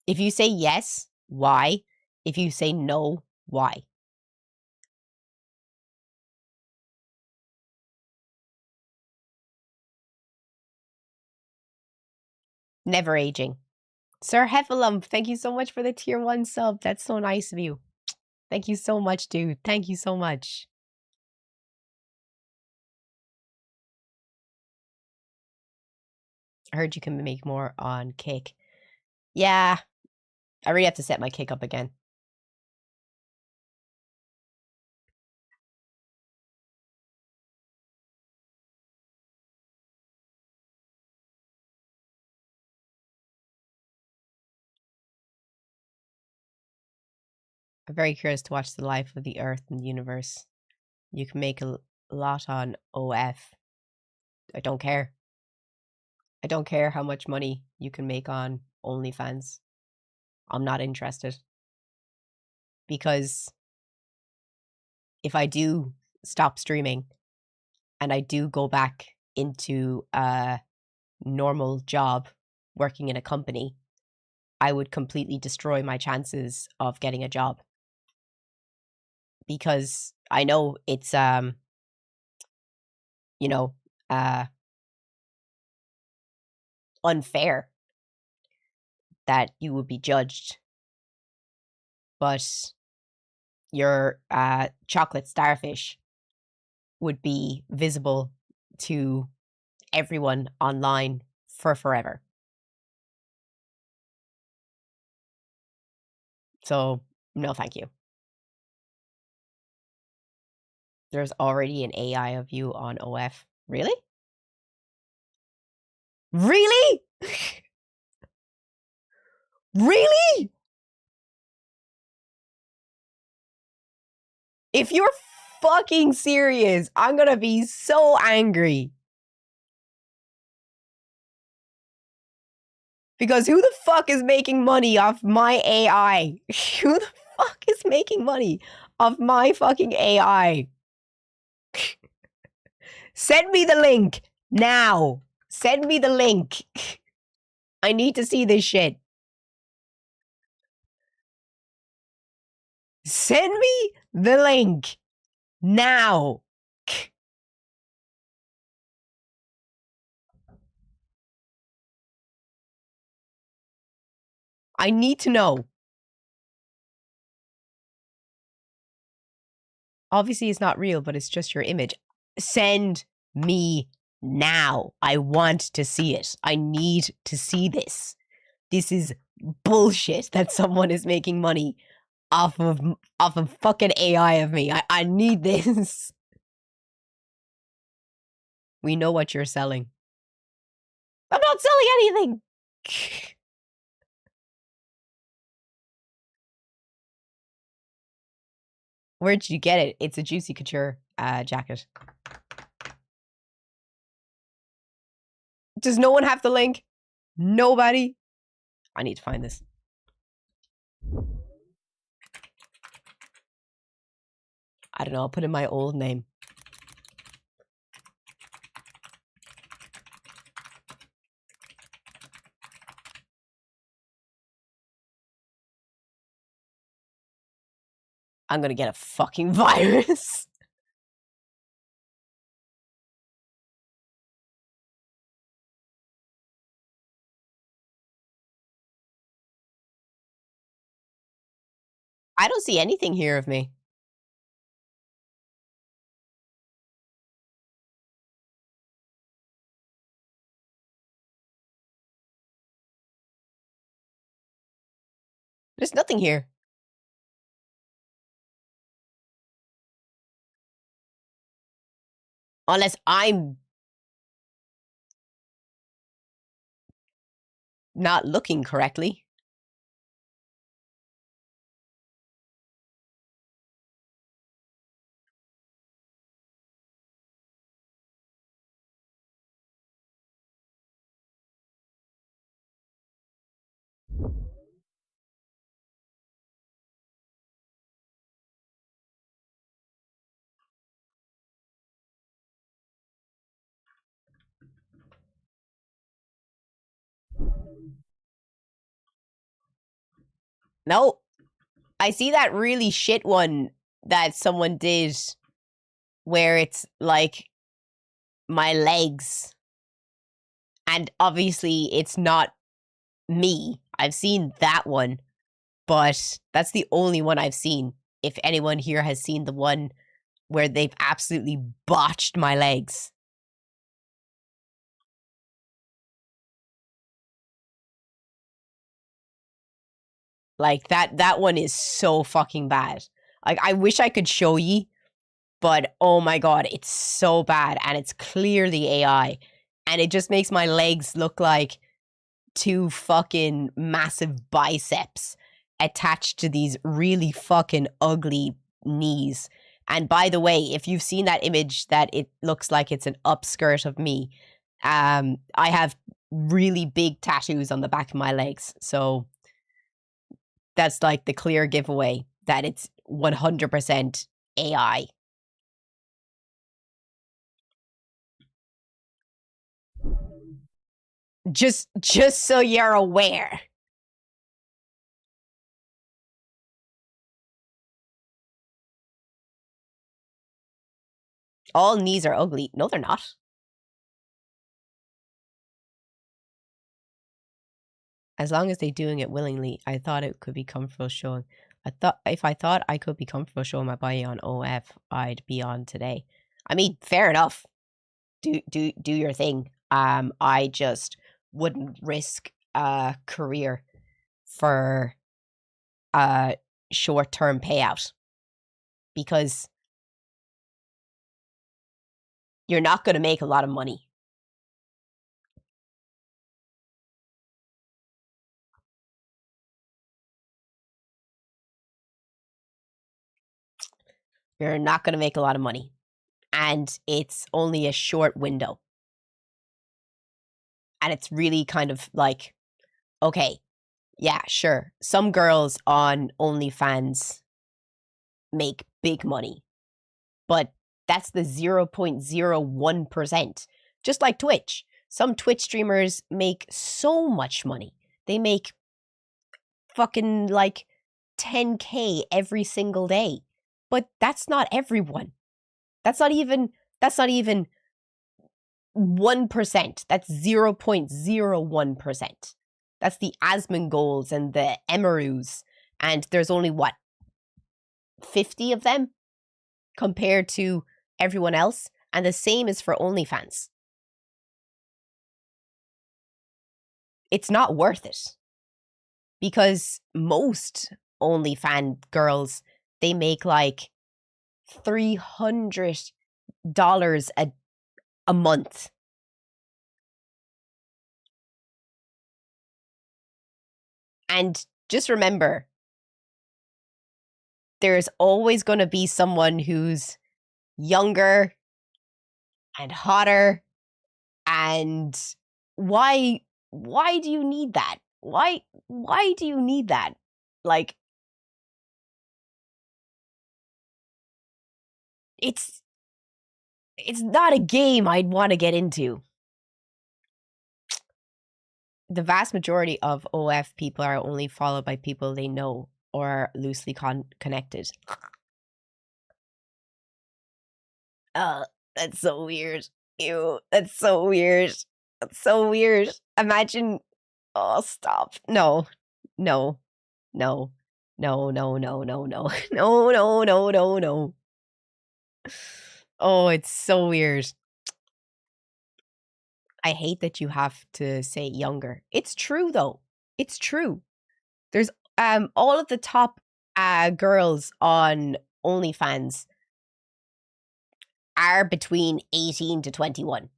If you say yes, why? If you say no, why? Never aging. Sir Heffalump, thank you so much for the tier 1 sub. That's so nice of you. Thank you so much, dude. Thank you so much. I heard you can make more on Kick. Yeah, I really have to set my Kick up again. I'm very curious to watch the life of the Earth and the universe. You can make a lot on OF. I don't care. I don't care how much money you can make on OnlyFans. I'm not interested. Because if I do stop streaming and I do go back into a normal job working in a company, I would completely destroy my chances of getting a job. Because I know it's you know, unfair that you would be judged, but your chocolate starfish would be visible to everyone online for forever. So, no thank you. There's already an AI of you on OF. Really? Really? Really? If you're fucking serious, I'm gonna be so angry. Because who the fuck is making money off my AI? Who the fuck is making money off my fucking AI? Send me the link now. Send me the link. I need to see this shit. Send me the link now. I need to know. Obviously, it's not real, but it's just your image. Send me now. I want to see it. I need to see this. This is bullshit that someone is making money off of fucking AI of me. I need this. We know what you're selling. I'm not selling anything. Where'd you get it? It's a Juicy Couture jacket. Does no one have the link? Nobody? I need to find this. I don't know. I'll put in my old name. I'm gonna get a fucking virus. I don't see anything here of me. There's nothing here. Unless I'm not looking correctly. No, I see that really shit one that someone did where it's like my legs. And obviously it's not me. I've seen that one, but that's the only one I've seen. If anyone here has seen the one where they've absolutely botched my legs. Like that one is so fucking bad. Like I wish I could show ye, but oh my god, it's so bad and it's clearly AI. And it just makes my legs look like two fucking massive biceps attached to these really fucking ugly knees. And by the way, if you've seen that image that it looks like it's an upskirt of me, I have really big tattoos on the back of my legs. So that's like the clear giveaway that it's 100% AI. Just so you're aware. All knees are ugly. No, they're not. As long as they're doing it willingly, I thought it could be comfortable showing. I thought if I thought I could be comfortable showing my body on OF, I'd be on today. I mean, fair enough. Do your thing. I just wouldn't risk a career for a short-term payout because you're not going to make a lot of money. You're not going to make a lot of money. And it's only a short window. And it's really kind of like, okay, yeah, sure. Some girls on OnlyFans make big money, but that's the 0.01%. Just like Twitch. Some Twitch streamers make so much money. They make fucking like 10K every single day. But that's not everyone. That's not even 1%. That's 0.01%. That's the Asmongols and the Emerus. And there's only what? 50 of them compared to everyone else. And the same is for OnlyFans. It's not worth it. Because most OnlyFans girls, they make like $300 a month. And just remember, there's always going to be someone who's younger and hotter. And why do you need that? Why do you need that? Like, it's not a game I'd want to get into. The vast majority of OF people are only followed by people they know or are loosely connected. That's so weird. Ew, that's so weird. That's so weird. Imagine. Oh, stop. No, no, no, no, no, no, no, no, no, no, no, no, no. Oh, it's so weird. I hate that you have to say younger. It's true though. It's true. There's all of the top girls on OnlyFans are between 18 to 21.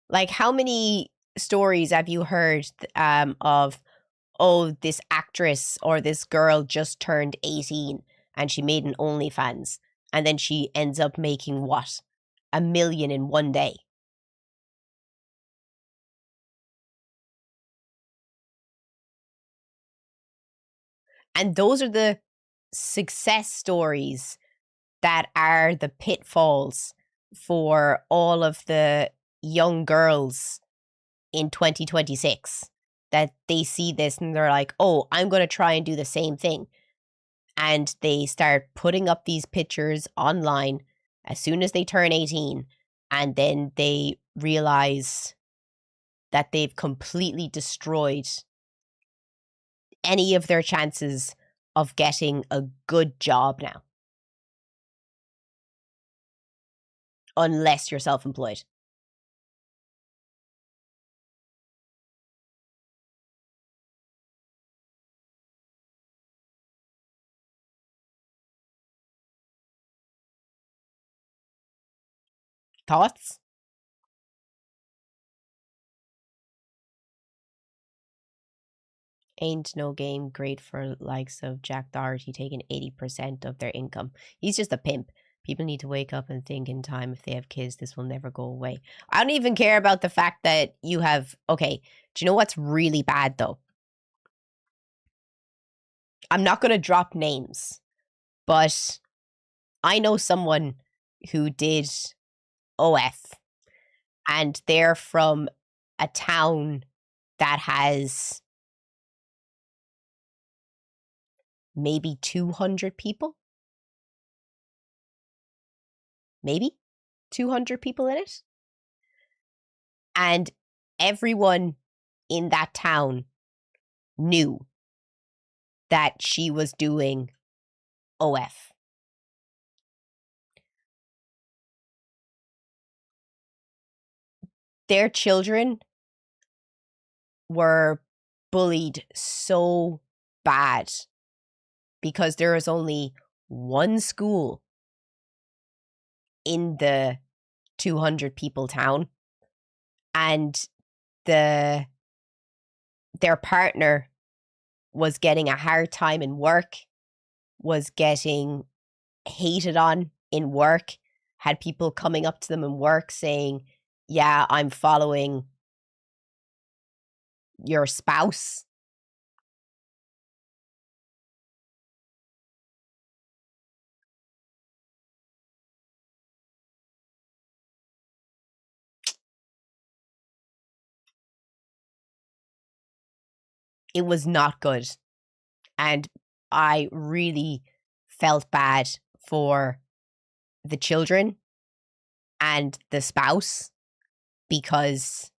Like, how many stories have you heard of, oh, this actress or this girl just turned 18 and she made an OnlyFans and then she ends up making what? 1 million in one day. And those are the success stories that are the pitfalls for all of the young girls in 2026, that they see this and they're like, oh, I'm going to try and do the same thing. And they start putting up these pictures online as soon as they turn 18. And then they realize that they've completely destroyed any of their chances of getting a good job now. Unless you're self-employed. Thoughts? Ain't no game great for likes of Jack Doherty taking 80% of their income. He's just a pimp. People need to wake up and think in time, if they have kids, this will never go away. I don't even care about the fact that you have, okay, do you know what's really bad though? I'm not going to drop names, but I know someone who did OF, and they're from a town that has maybe 200 people. Maybe 200 people in it. And everyone in that town knew that she was doing OF. Their children were bullied so bad because there was only one school in the 200 people town, and their partner was getting a hard time in work, was getting hated on in work, had people coming up to them in work saying, yeah, I'm following your spouse. It was not good. And I really felt bad for the children and the spouse, because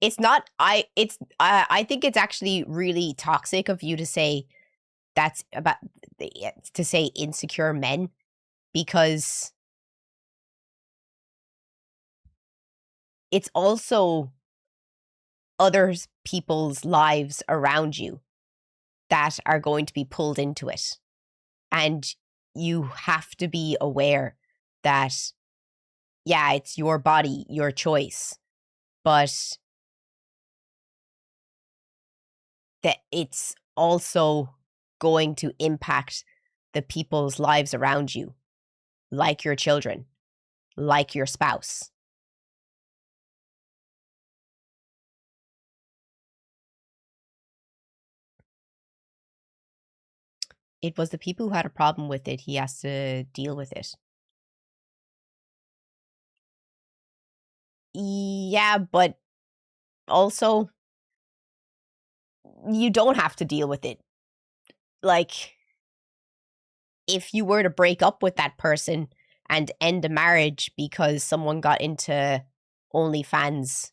it's not, I think it's actually really toxic of you to say that's about, to say insecure men, because it's also other people's lives around you that are going to be pulled into it. And you have to be aware that, yeah, it's your body, your choice, but that it's also going to impact the people's lives around you, like your children, like your spouse. It was the people who had a problem with it. He has to deal with it. Yeah, but also, you don't have to deal with it. Like, if you were to break up with that person and end a marriage because someone got into OnlyFans,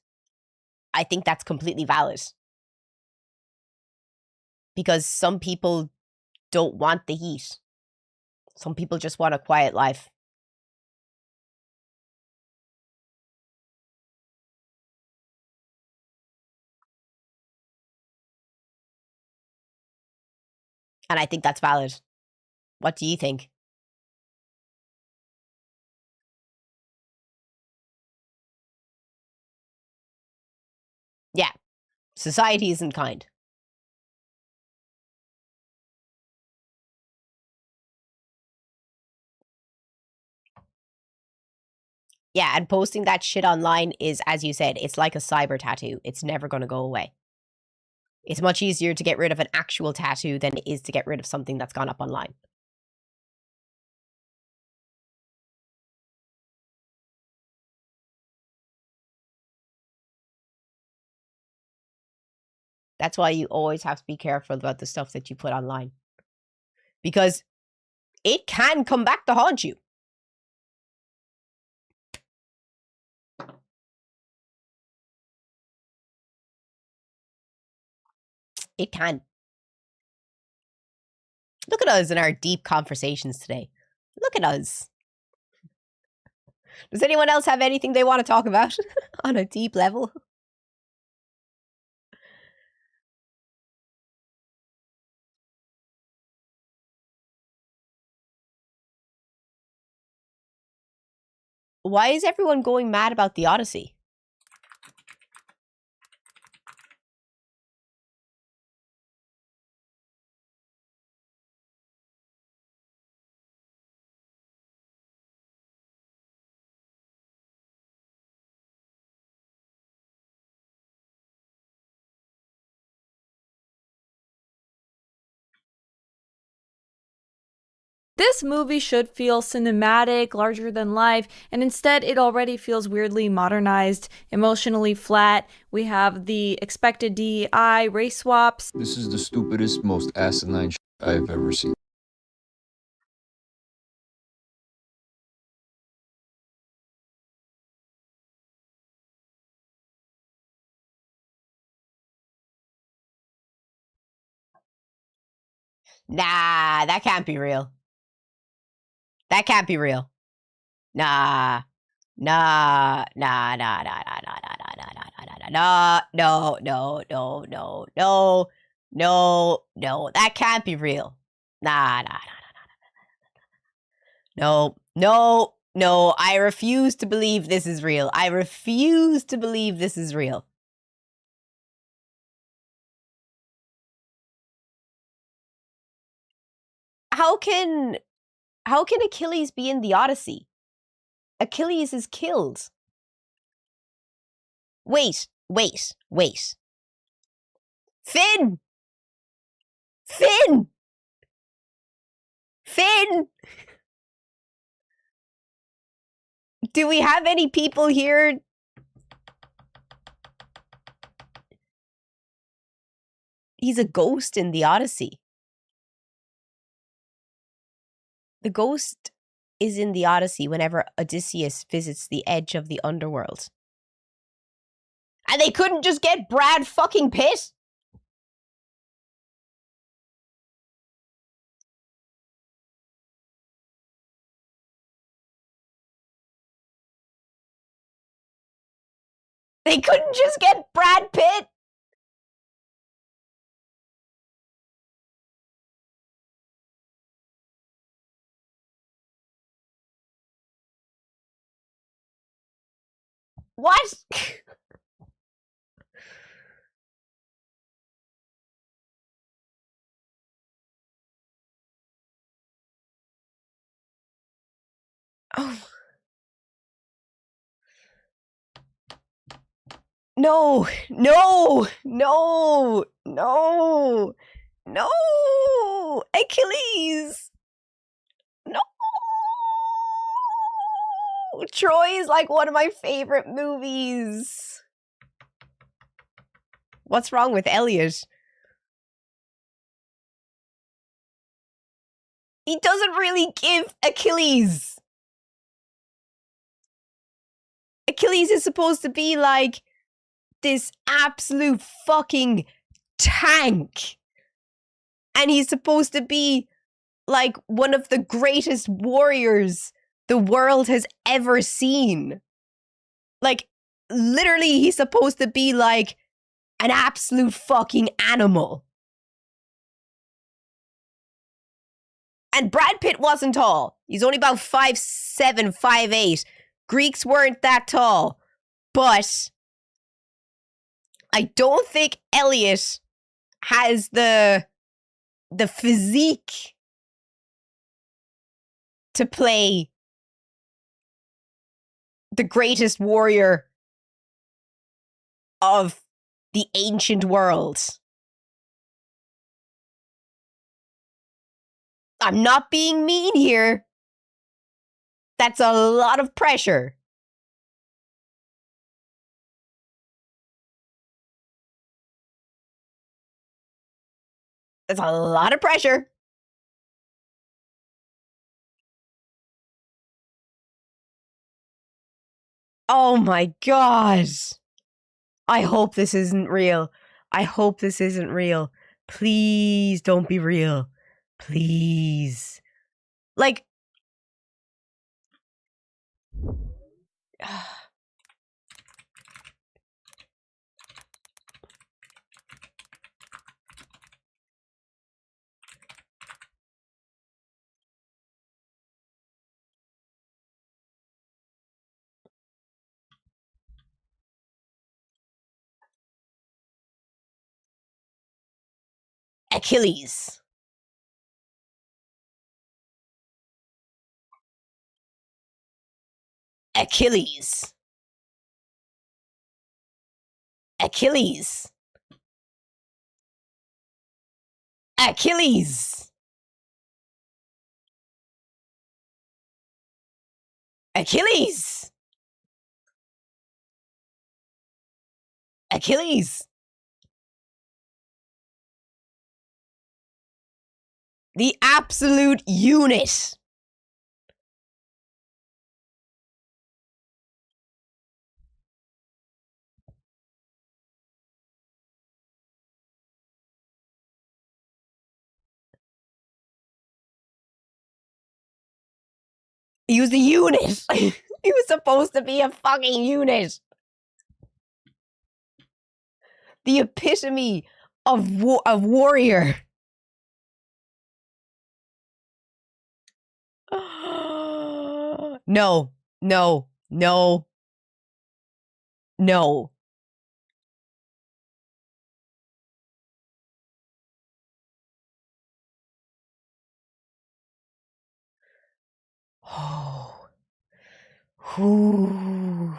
I think that's completely valid. Because some people don't want the heat. Some people just want a quiet life. And I think that's valid. What do you think? Yeah, society isn't kind. Yeah, and posting that shit online is, as you said, it's like a cyber tattoo. It's never going to go away. It's much easier to get rid of an actual tattoo than it is to get rid of something that's gone up online. That's why you always have to be careful about the stuff that you put online. Because it can come back to haunt you. It can. Look at us in our deep conversations today. Look at us. Does anyone else have anything they want to talk about on a deep level? Why is everyone going mad about the Odyssey? This movie should feel cinematic, larger than life, and instead it already feels weirdly modernized, emotionally flat. We have the expected DEI, race swaps. This is the stupidest, most asinine shit I've ever seen. Nah, that can't be real. That can't be real. Nah. Nah, nah, nah, nah, nah, nah, nah, nah, nah, nah, nah, nah, no, no, no, no, no, no, no, that can't be real. Nah, nah, nah, nah, no, no, no, I refuse to believe this is real. I refuse to believe this is real. How can Achilles be in the Odyssey? Achilles is killed. Wait. Finn! Finn! Finn! Do we have any people here? He's a ghost in the Odyssey. The ghost is in the Odyssey whenever Odysseus visits the edge of the underworld. And they couldn't just get Brad fucking Pitt? They couldn't just get Brad Pitt? What? Oh. No, no, no, no, no, Achilles. No. Troy is like one of my favorite movies. What's wrong with Elliot? He doesn't really give Achilles. Achilles is supposed to be like this absolute fucking tank. And he's supposed to be like one of the greatest warriors the world has ever seen. Like, literally, he's supposed to be like an absolute fucking animal. And Brad Pitt wasn't tall. He's only about 5'7", 5'8". Greeks weren't that tall. But I don't think Elliot has the physique to play the greatest warrior of the ancient world. I'm not being mean here. That's a lot of pressure. That's a lot of pressure. Oh my god. I hope this isn't real. I hope this isn't real. Please don't be real. Please. Like, Achilles. Achilles. Achilles. Achilles. Achilles. Achilles. The absolute unit. He was a unit. He was supposed to be a fucking unit. The epitome of warrior. No, no, no, no. Oh. Ooh.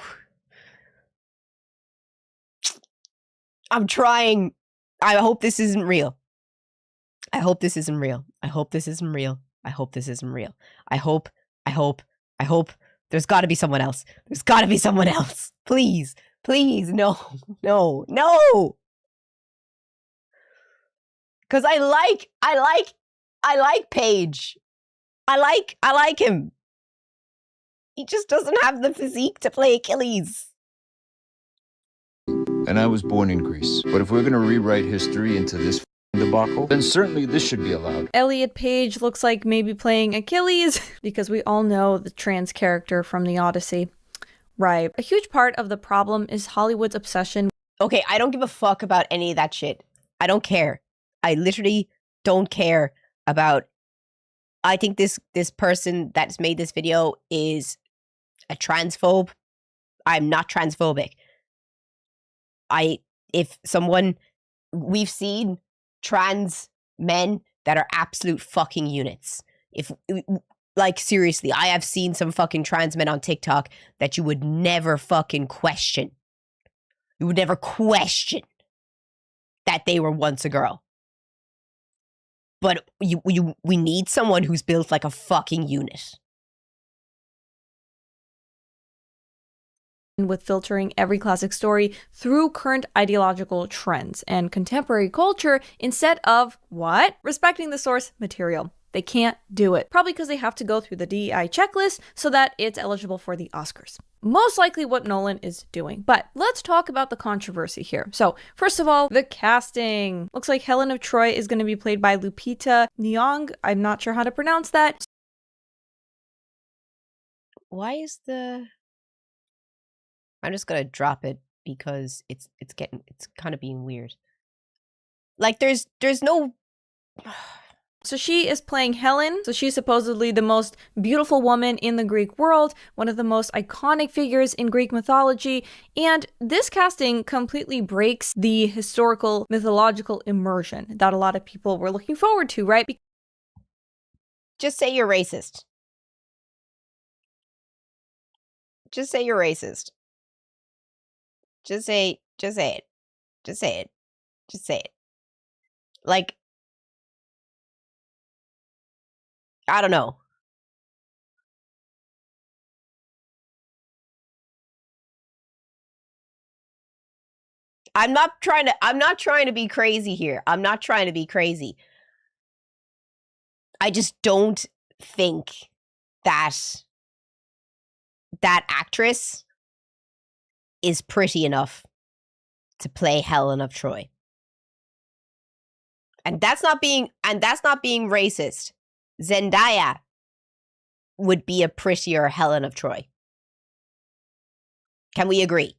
I'm trying. I hope this isn't real. I hope this isn't real. I hope this isn't real. I hope this isn't real. I hope. There's got to be someone else. There's got to be someone else. Please. Please. No. No. No. Because I like Paige. I like him. He just doesn't have the physique to play Achilles. And I was born in Greece. But if we're going to rewrite history into this debacle, then certainly this should be allowed. Elliot Page looks like maybe playing Achilles, because we all know the trans character from the Odyssey. Right. A huge part of the problem is Hollywood's obsession. Okay, I don't give a fuck about any of that shit. I don't care. I literally don't care about... I think this person that's made this video is a transphobe. I'm not transphobic. We've seen trans men that are absolute fucking units. Like, seriously, I have seen some fucking trans men on TikTok that you would never fucking question. You would never question that they were once a girl. But we need someone who's built like a fucking unit. With filtering every classic story through current ideological trends and contemporary culture instead of, what? Respecting the source material. They can't do it. Probably because they have to go through the DEI checklist so that it's eligible for the Oscars. Most likely what Nolan is doing. But let's talk about the controversy here. So, first of all, the casting. Looks like Helen of Troy is going to be played by Lupita Nyong. I'm not sure how to pronounce that. Why is the... I'm just gonna drop it because it's kind of being weird. Like there's no So she is playing Helen. So she's supposedly the most beautiful woman in the Greek world, one of the most iconic figures in Greek mythology. And this casting completely breaks the historical mythological immersion that a lot of people were looking forward to, right? Just say you're racist. Just say you're racist. Just say it. Just say it. Just say it. Like, I don't know. I'm not trying to be crazy here. I'm not trying to be crazy. I just don't think that that actress is pretty enough to play Helen of Troy. And that's not being racist. Zendaya would be a prettier Helen of Troy. Can we agree?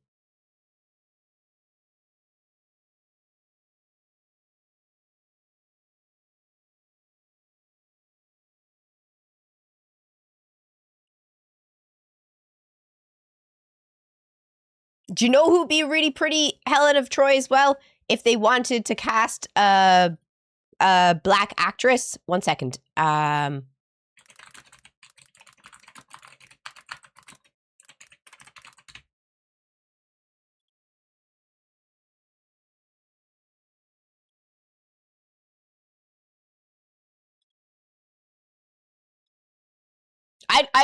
Do you know who'd be a really pretty Helen of Troy as well? If they wanted to cast a black actress. 1 second. I'd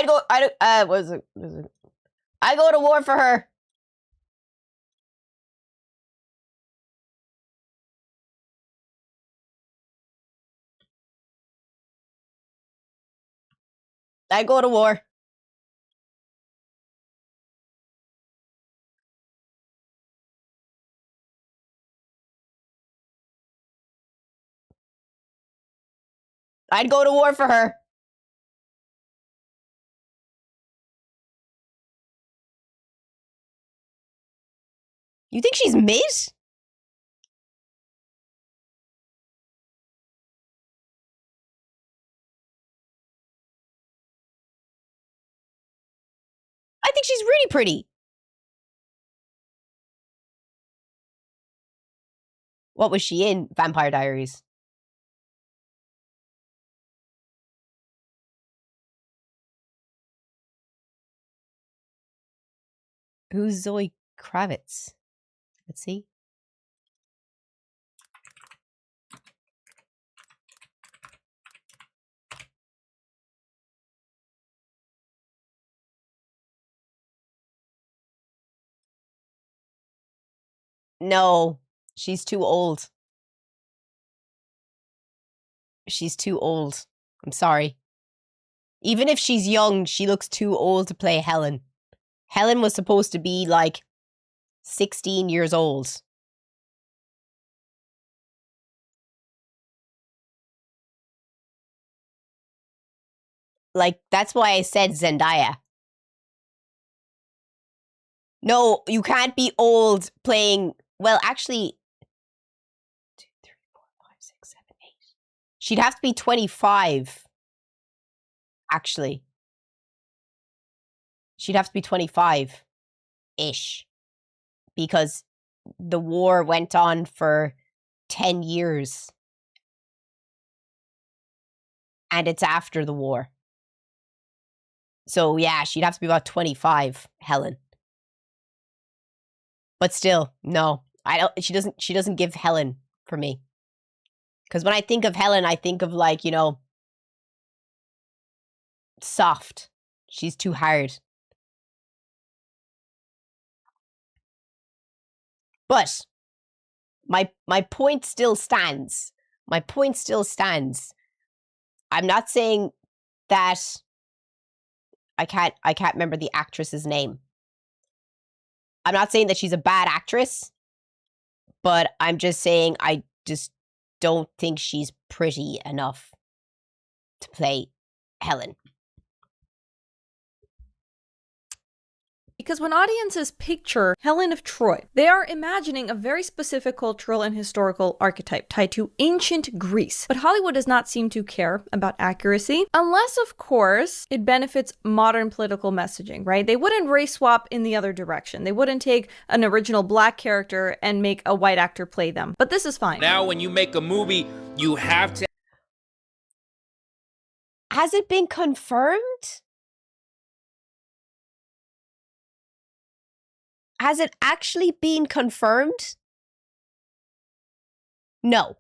go. I go to war for her. I go to war. I'd go to war for her. You think she's mid? I think she's really pretty. What was she in Vampire Diaries? Who's Zoe Kravitz? Let's see. No, she's too old. She's too old. I'm sorry. Even if she's young, she looks too old to play Helen. Helen was supposed to be like 16 years old. Like, that's why I said Zendaya. No, you can't be old playing. Well, actually, 2, 3, 4, 5, 6, 7, 8. She'd have to be 25. Actually, she'd have to be 25-ish, because the war went on for 10 years. And it's after the war. So yeah, she'd have to be about 25, Helen. But still, no. I don't she doesn't give Helen for me. Cuz when I think of Helen, I think of, like, you know, soft. She's too hard. But my point still stands. My point still stands. I'm not saying that I can't remember the actress's name. I'm not saying that she's a bad actress, but I'm just saying I just don't think she's pretty enough to play Helen. because when audiences picture Helen of Troy, they are imagining a very specific cultural and historical archetype tied to ancient Greece. But Hollywood does not seem to care about accuracy, unless, of course, it benefits modern political messaging, right? They wouldn't race swap in the other direction. They wouldn't take an original black character and make a white actor play them. But this is fine. Now, when you make a movie, you have to. Has it been confirmed? Has it actually been confirmed? No.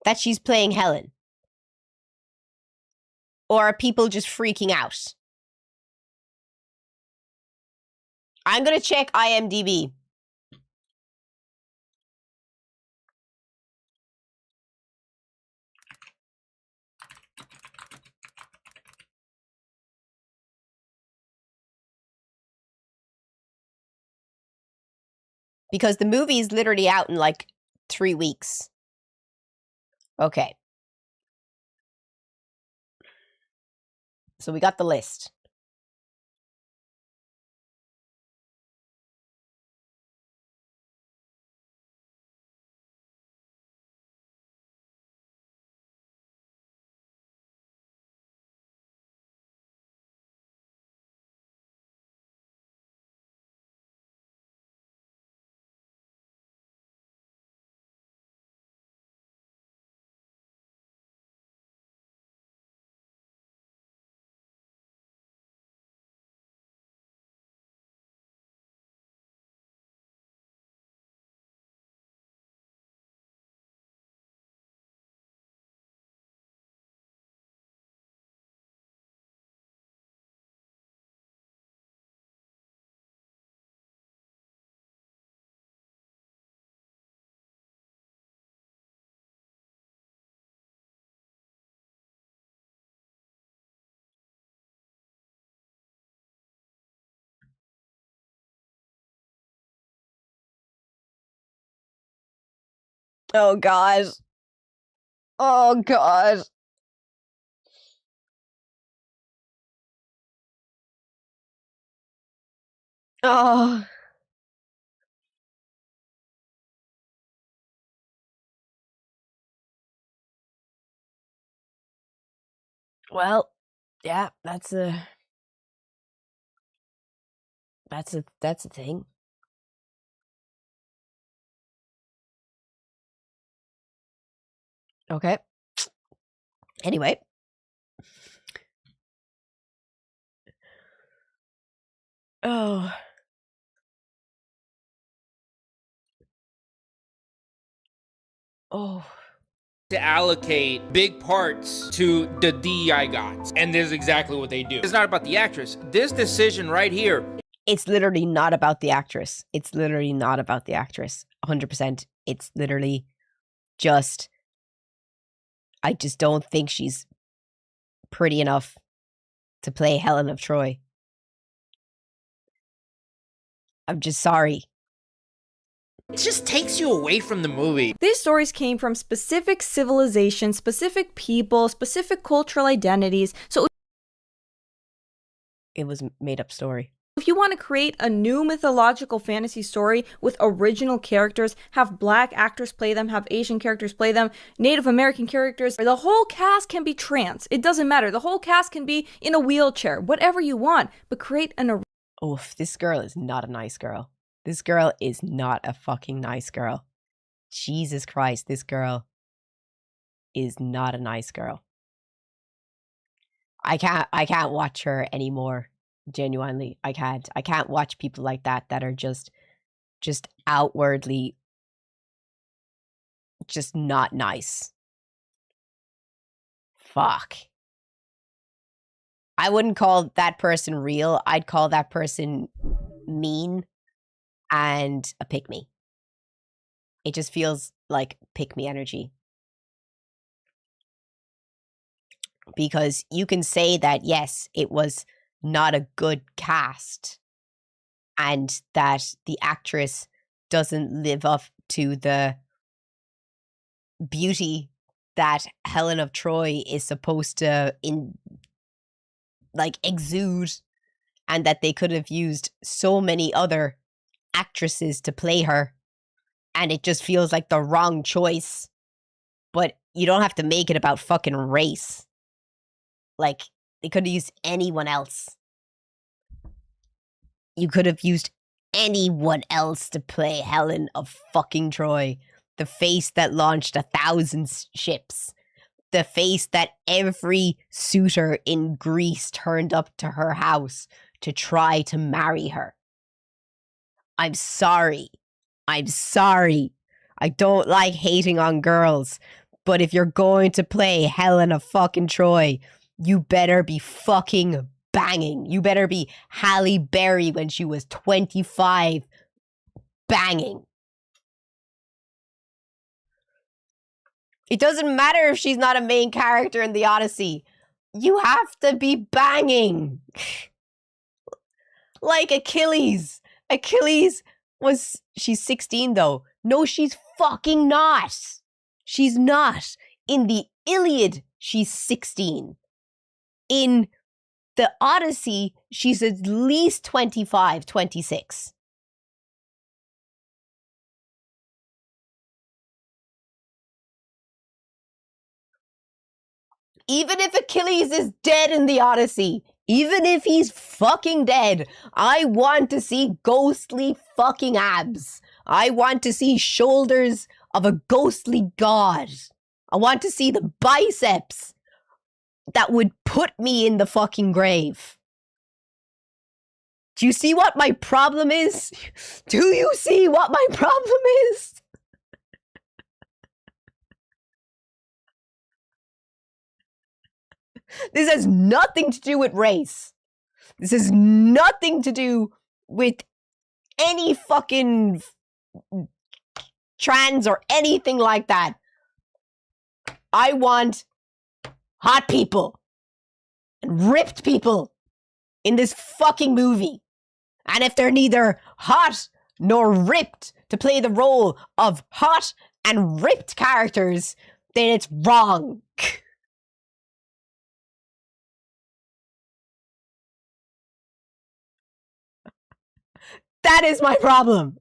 That she's playing Helen? Or are people just freaking out? I'm gonna check IMDb. Because the movie is literally out in like 3 weeks. Okay. So we got the list. Oh god. Oh god. Oh. Well, yeah, that's a thing. Okay. Anyway. Oh. Oh. To allocate big parts to the DEI gods. And this is exactly what they do. It's not about the actress. This decision right here. It's literally not about the actress. It's literally not about the actress. 100%. It's literally just, I just don't think she's pretty enough to play Helen of Troy. I'm just sorry. It just takes you away from the movie. These stories came from specific civilizations, specific people, specific cultural identities. So It was a made-up story. if you want to create a new mythological fantasy story with original characters, have black actors play them, have Asian characters play them, Native American characters, the whole cast can be trans. It doesn't matter. The whole cast can be in a wheelchair, whatever you want, but create an Oof, this girl is not a nice girl. This girl is not a fucking nice girl. Jesus Christ, this girl is not a nice girl. I can't watch her anymore. Genuinely, I can't watch people like that are just outwardly just not nice. Fuck. I wouldn't call that person real. I'd call that person mean and a pick-me. It just feels like pick-me energy. Because you can say that, yes, it was not a good cast and that the actress doesn't live up to the beauty that Helen of Troy is supposed to exude, and that they could have used so many other actresses to play her, and it just feels like the wrong choice. But you don't have to make it about fucking race. Like, they could have used anyone else. You could have used anyone else to play Helen of fucking Troy. The face that launched 1,000 ships. The face that every suitor in Greece turned up to her house to try to marry her. I'm sorry. I'm sorry. I don't like hating on girls, but if you're going to play Helen of fucking Troy, you better be fucking banging. You better be Halle Berry when she was 25, banging. It doesn't matter if she's not a main character in the Odyssey. You have to be banging. Like Achilles. Achilles she's 16 though. No, she's fucking not. She's not. In the Iliad, she's 16. In the Odyssey, she's at least 25, 26. Even if Achilles is dead in the Odyssey, even if he's fucking dead, I want to see ghostly fucking abs. I want to see shoulders of a ghostly god. I want to see the biceps that would put me in the fucking grave. Do you see what my problem is? Do you see what my problem is? This has nothing to do with race. This has nothing to do with any fucking trans or anything like that. I want hot people and ripped people in this fucking movie. And if they're neither hot nor ripped to play the role of hot and ripped characters, then it's wrong. That is my problem.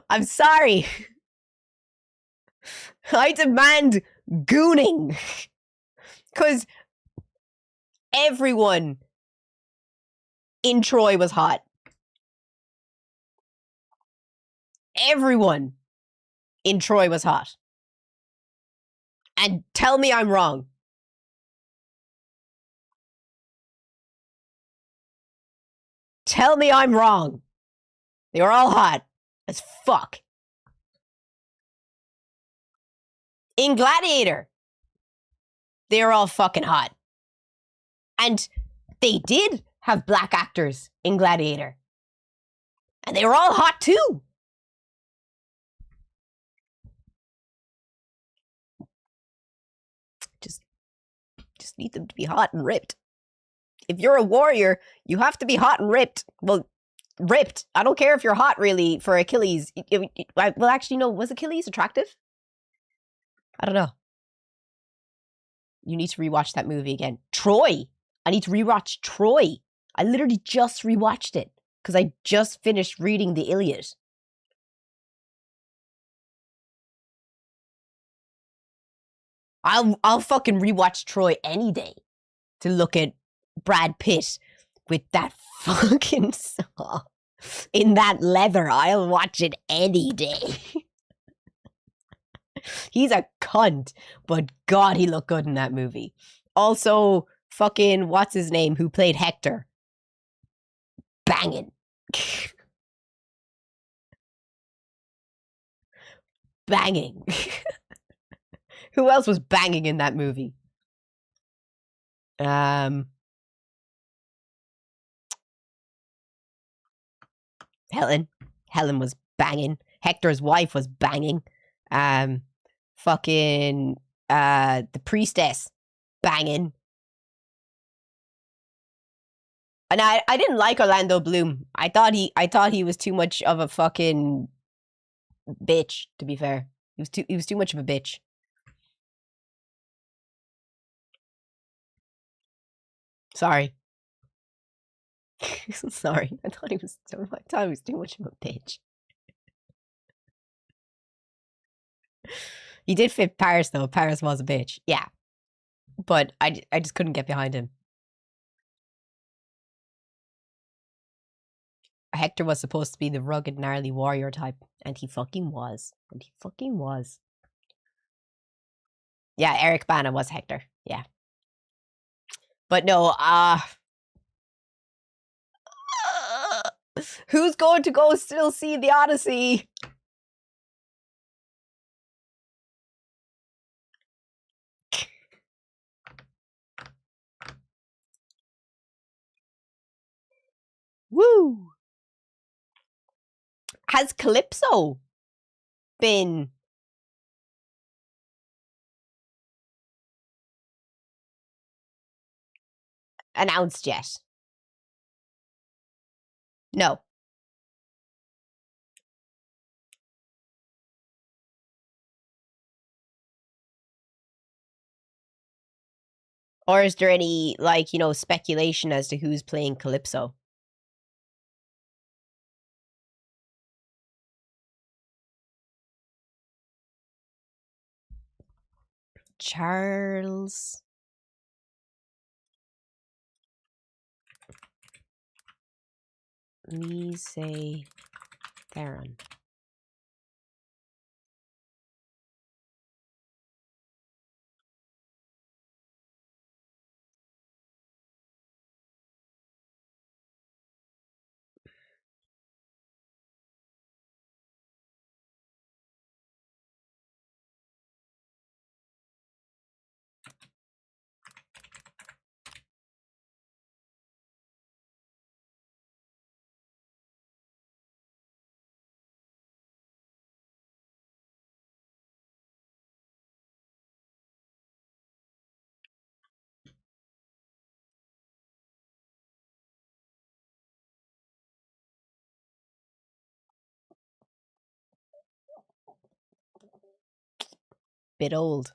I'm sorry. I demand gooning. Because everyone in Troy was hot. Everyone in Troy was hot. And tell me I'm wrong. Tell me I'm wrong. They were all hot as fuck. In Gladiator, they were all fucking hot. And they did have black actors in Gladiator. And they were all hot too. Just need them to be hot and ripped. If you're a warrior, you have to be hot and ripped. Well, ripped. I don't care if you're hot, really, for Achilles. Well, actually, no. Was Achilles attractive? I don't know. You need to rewatch that movie again. Troy. I need to rewatch Troy. I literally just rewatched it because I just finished reading the Iliad. I'll fucking rewatch Troy any day to look at Brad Pitt with that fucking song in that leather. I'll watch it any day. He's a cunt, but God, he looked good in that movie. Also, fucking, what's his name, who played Hector? Banging. Banging. Who else was banging in that movie? Helen. Helen was banging. Hector's wife was banging. Fucking the priestess banging. And I didn't like Orlando Bloom. I thought he was too much of a fucking bitch, to be fair. He was too much of a bitch. Sorry. Sorry. I thought he was too much of a bitch. He did fit Paris though. Paris was a bitch. Yeah. But I just couldn't get behind him. Hector was supposed to be the rugged, gnarly warrior type, and he fucking was. Yeah, Eric Bana was Hector. Yeah. But no, who's going to go still see the Odyssey? Woo! Has Calypso been announced yet? No. Or is there any, like, you know, speculation as to who's playing Calypso? Charles. Me say Theron. Bit old.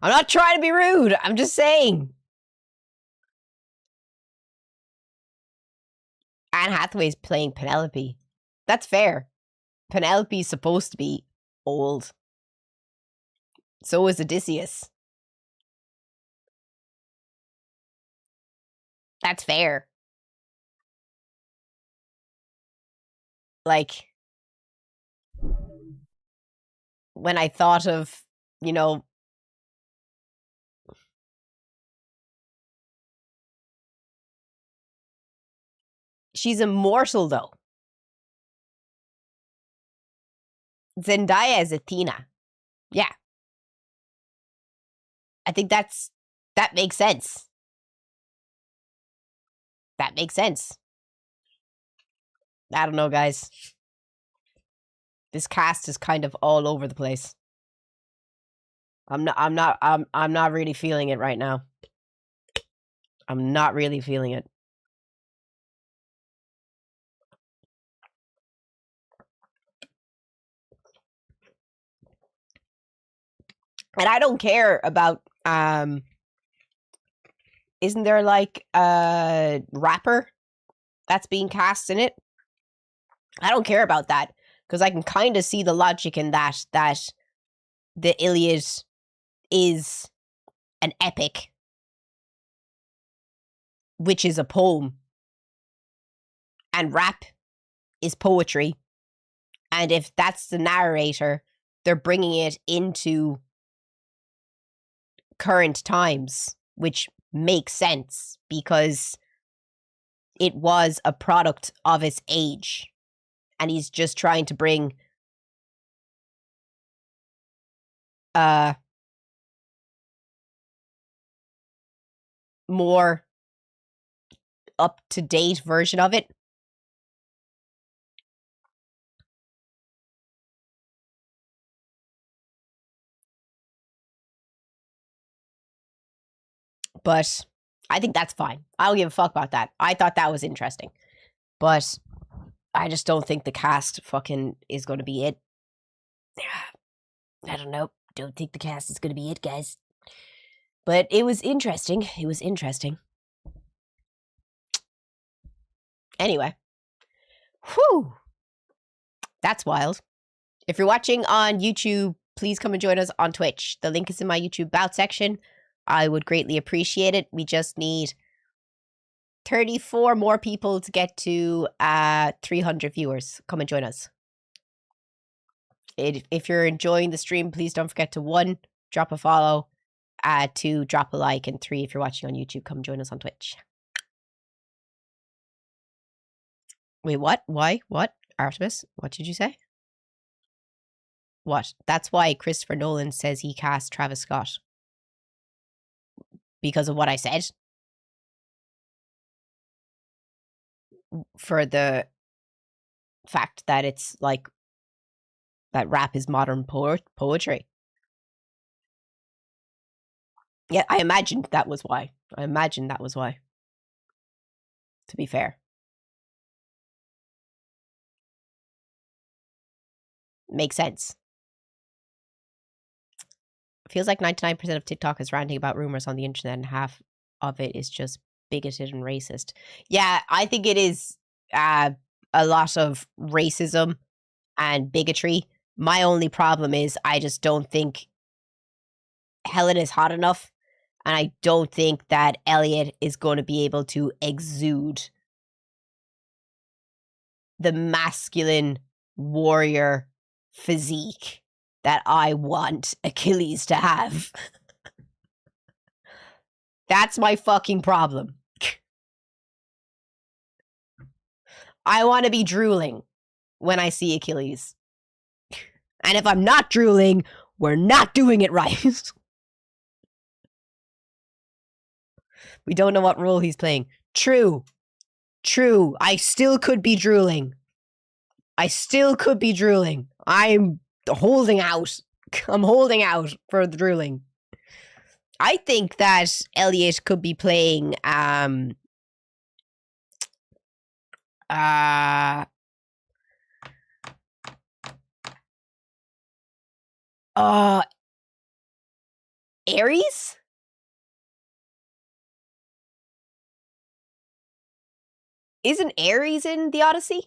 I'm not trying to be rude. I'm just saying. Anne Hathaway's playing Penelope. That's fair. Penelope's supposed to be old. So is Odysseus. That's fair. Like, when I thought of, you know, she's immortal though. Zendaya is Athena. Yeah. I think that makes sense. That makes sense. I don't know, guys. This cast is kind of all over the place. I'm not really feeling it right now. I'm not really feeling it. And I don't care about isn't there like a rapper that's being cast in it? I don't care about that because I can kind of see the logic in that the Iliad is an epic, which is a poem, and rap is poetry. And if that's the narrator, they're bringing it into current times, which makes sense because it was a product of its age. And he's just trying to bring more up-to-date version of it. But I think that's fine. I don't give a fuck about that. I thought that was interesting. But I just don't think the cast fucking is going to be it. I don't know. Don't think the cast is going to be it, guys. But it was interesting. It was interesting. Anyway. Whew. That's wild. If you're watching on YouTube, please come and join us on Twitch. The link is in my YouTube About section. I would greatly appreciate it. We just need 34 more people to get to 300 viewers. Come and join us. If you're enjoying the stream, please don't forget to 1, drop a follow, 2, drop a like, and 3, if you're watching on YouTube, come join us on Twitch. Wait, what? Why? What? Artemis, what did you say? What? That's why Christopher Nolan says he cast Travis Scott. Because of what I said? For the fact that it's like that rap is modern poetry. Yeah, I imagined that was why. To be fair. Makes sense. Feels like 99% of TikTok is ranting about rumors on the internet and half of it is just bigoted and racist. Yeah, I think it is a lot of racism and bigotry. My only problem is I just don't think Helen is hot enough, and I don't think that Elliot is going to be able to exude the masculine warrior physique that I want Achilles to have. That's my fucking problem. I want to be drooling when I see Achilles. And if I'm not drooling, we're not doing it right. We don't know what role he's playing. True. I still could be drooling. I'm holding out. I'm holding out for the drooling. I think that Elliot could be playing Ares? Isn't Ares in the Odyssey?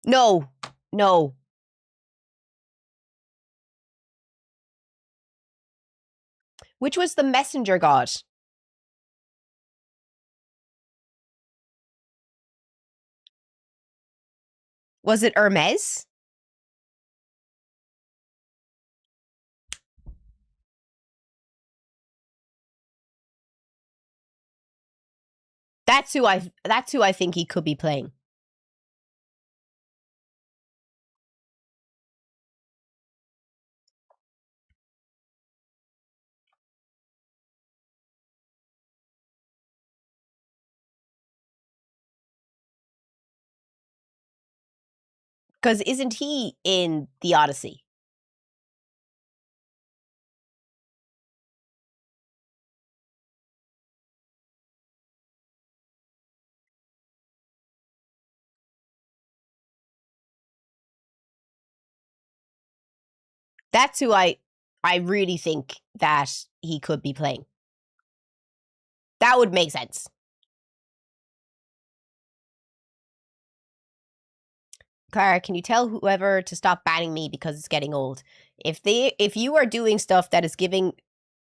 No. Which was the messenger god? Was it Hermes? That's who I think he could be playing. Because isn't he in the Odyssey? That's who I really think that he could be playing. That would make sense. Clara, can you tell whoever to stop banning me because it's getting old? If you are doing stuff that is giving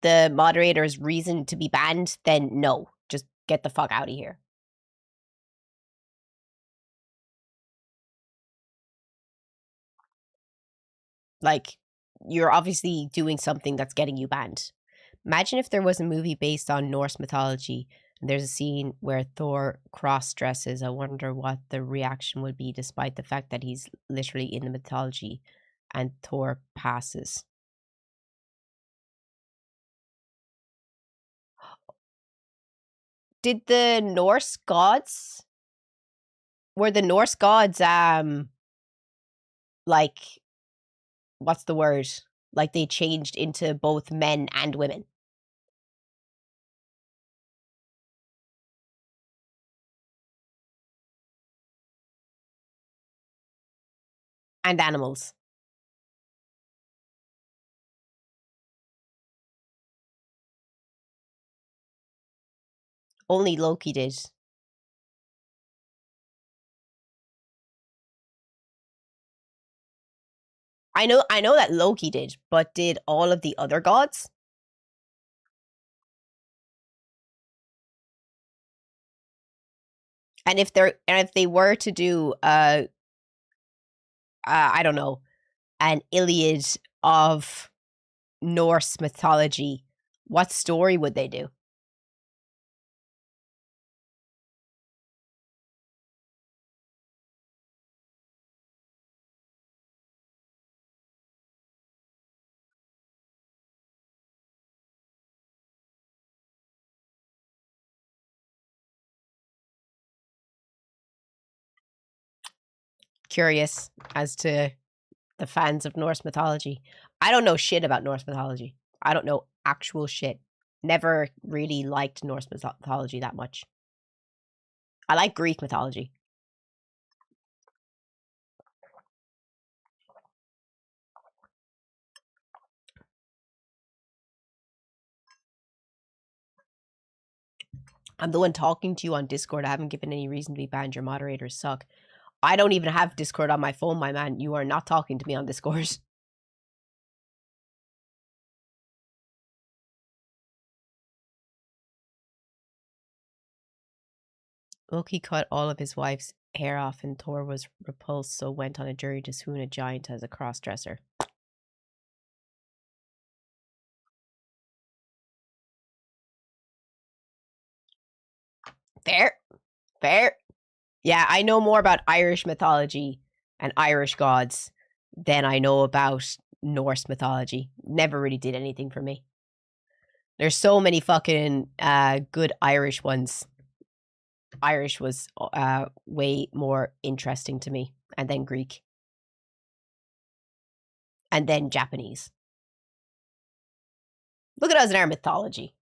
the moderators reason to be banned, then no. Just get the fuck out of here. Like, you're obviously doing something that's getting you banned. Imagine if there was a movie based on Norse mythology and there's a scene where Thor cross-dresses. I wonder what the reaction would be despite the fact that he's literally in the mythology and Thor passes. Did the Norse gods... Were the Norse gods, like, what's the word? Like they changed into both men and women? And animals. Only Loki did. I know that Loki did, but did all of the other gods? And if they were to do I don't know, an Iliad of Norse mythology, what story would they do? Curious as to the fans of Norse mythology. I don't know shit about Norse mythology. I don't know actual shit. Never really liked Norse mythology that much. I like Greek mythology. I'm the one talking to you on Discord. I haven't given any reason to be banned. Your moderators suck. I don't even have Discord on my phone, my man. You are not talking to me on Discord. Loki cut all of his wife's hair off and Thor was repulsed, so went on a journey to swoon a giant as a crossdresser. Fair. Fair. Yeah, I know more about Irish mythology and Irish gods than I know about Norse mythology. Never really did anything for me. There's so many fucking good Irish ones. Irish was way more interesting to me. And then Greek. And then Japanese. Look at us in our mythology.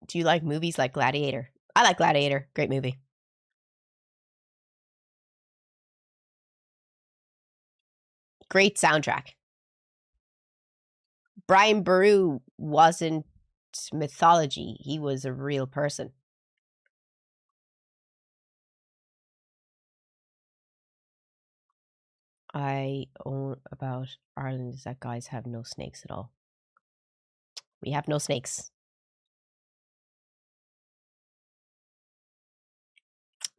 Do you like movies like Gladiator? I like Gladiator. Great movie. Great soundtrack. Brian Boru wasn't mythology. He was a real person. I own about Ireland is that guys have no snakes at all. We have no snakes.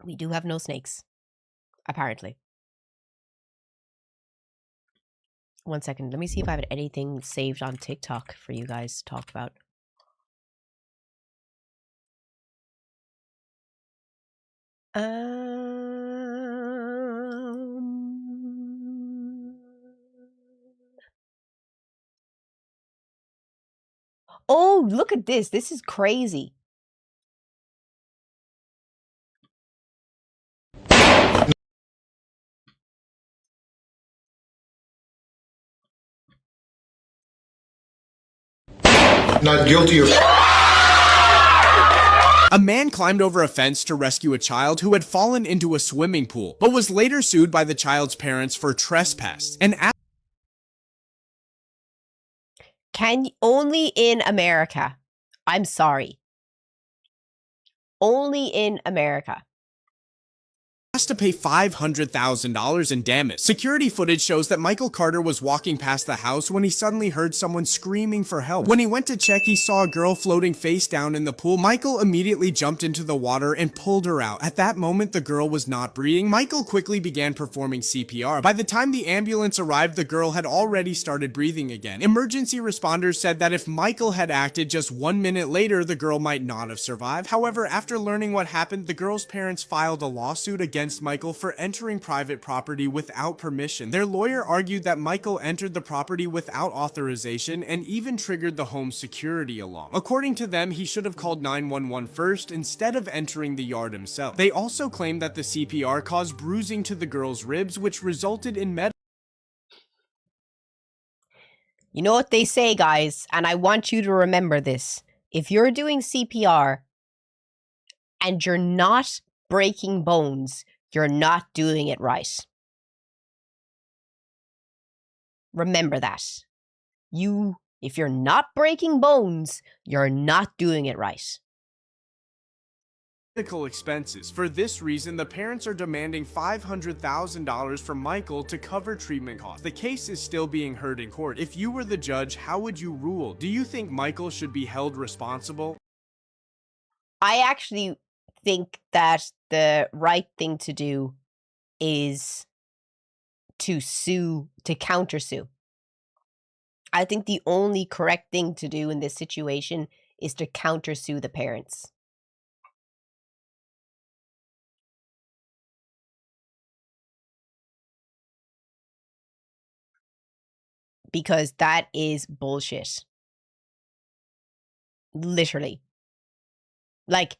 We do have no snakes. Apparently. 1 second. Let me see if I have anything saved on TikTok for you guys to talk about. Oh, look at this. This is crazy. Not guilty of... A man climbed over a fence to rescue a child who had fallen into a swimming pool, but was later sued by the child's parents for trespass. And only in America. I'm sorry. Only in America. has to pay $500,000 in damage. Security footage shows that Michael Carter was walking past the house when he suddenly heard someone screaming for help. When he went to check, he saw a girl floating face down in the pool. Michael immediately jumped into the water and pulled her out. At that moment, the girl was not breathing. Michael quickly began performing CPR. By the time the ambulance arrived, the girl had already started breathing again. Emergency responders said that if Michael had acted just 1 minute later, the girl might not have survived. However, after learning what happened, the girl's parents filed a lawsuit against Michael for entering private property without permission. Their lawyer argued that Michael entered the property without authorization and even triggered the home security alarm. According to them, he should have called 911 first instead of entering the yard himself. They also claimed that the CPR caused bruising to the girl's ribs, which resulted in medical. You know what they say, guys, and I want you to remember this. If you're doing CPR and you're not breaking bones, you're not doing it right. Remember that. If you're not breaking bones, you're not doing it right. Medical expenses. For this reason, the parents are demanding $500,000 from Michael to cover treatment costs. The case is still being heard in court. If you were the judge, how would you rule? Do you think Michael should be held responsible? I actually think that the right thing to do is to countersue. I think the only correct thing to do in this situation is to countersue the parents. Because that is bullshit. Literally. Like,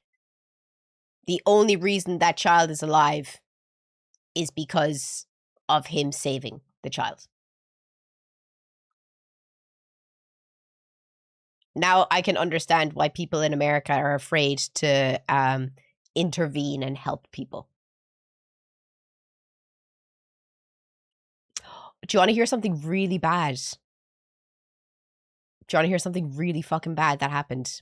the only reason that child is alive is because of him saving the child. Now I can understand why people in America are afraid to intervene and help people. Do you want to hear something really bad? Do you want to hear something really fucking bad that happened?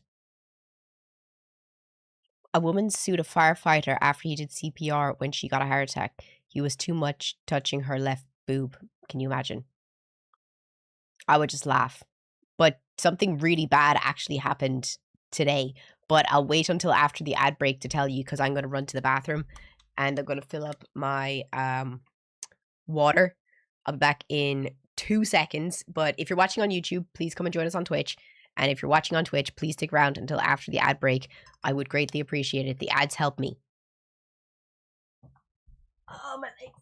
A woman sued a firefighter after he did CPR when she got a heart attack. He was too much touching her left boob. Can you imagine? I would just laugh. But something really bad actually happened today. But I'll wait until after the ad break to tell you, because I'm going to run to the bathroom and I'm going to fill up my water. I'll be back in 2 seconds. But if you're watching on YouTube, please come and join us on Twitch. And if you're watching on Twitch, please stick around until after the ad break. I would greatly appreciate it. The ads help me. Oh, my legs.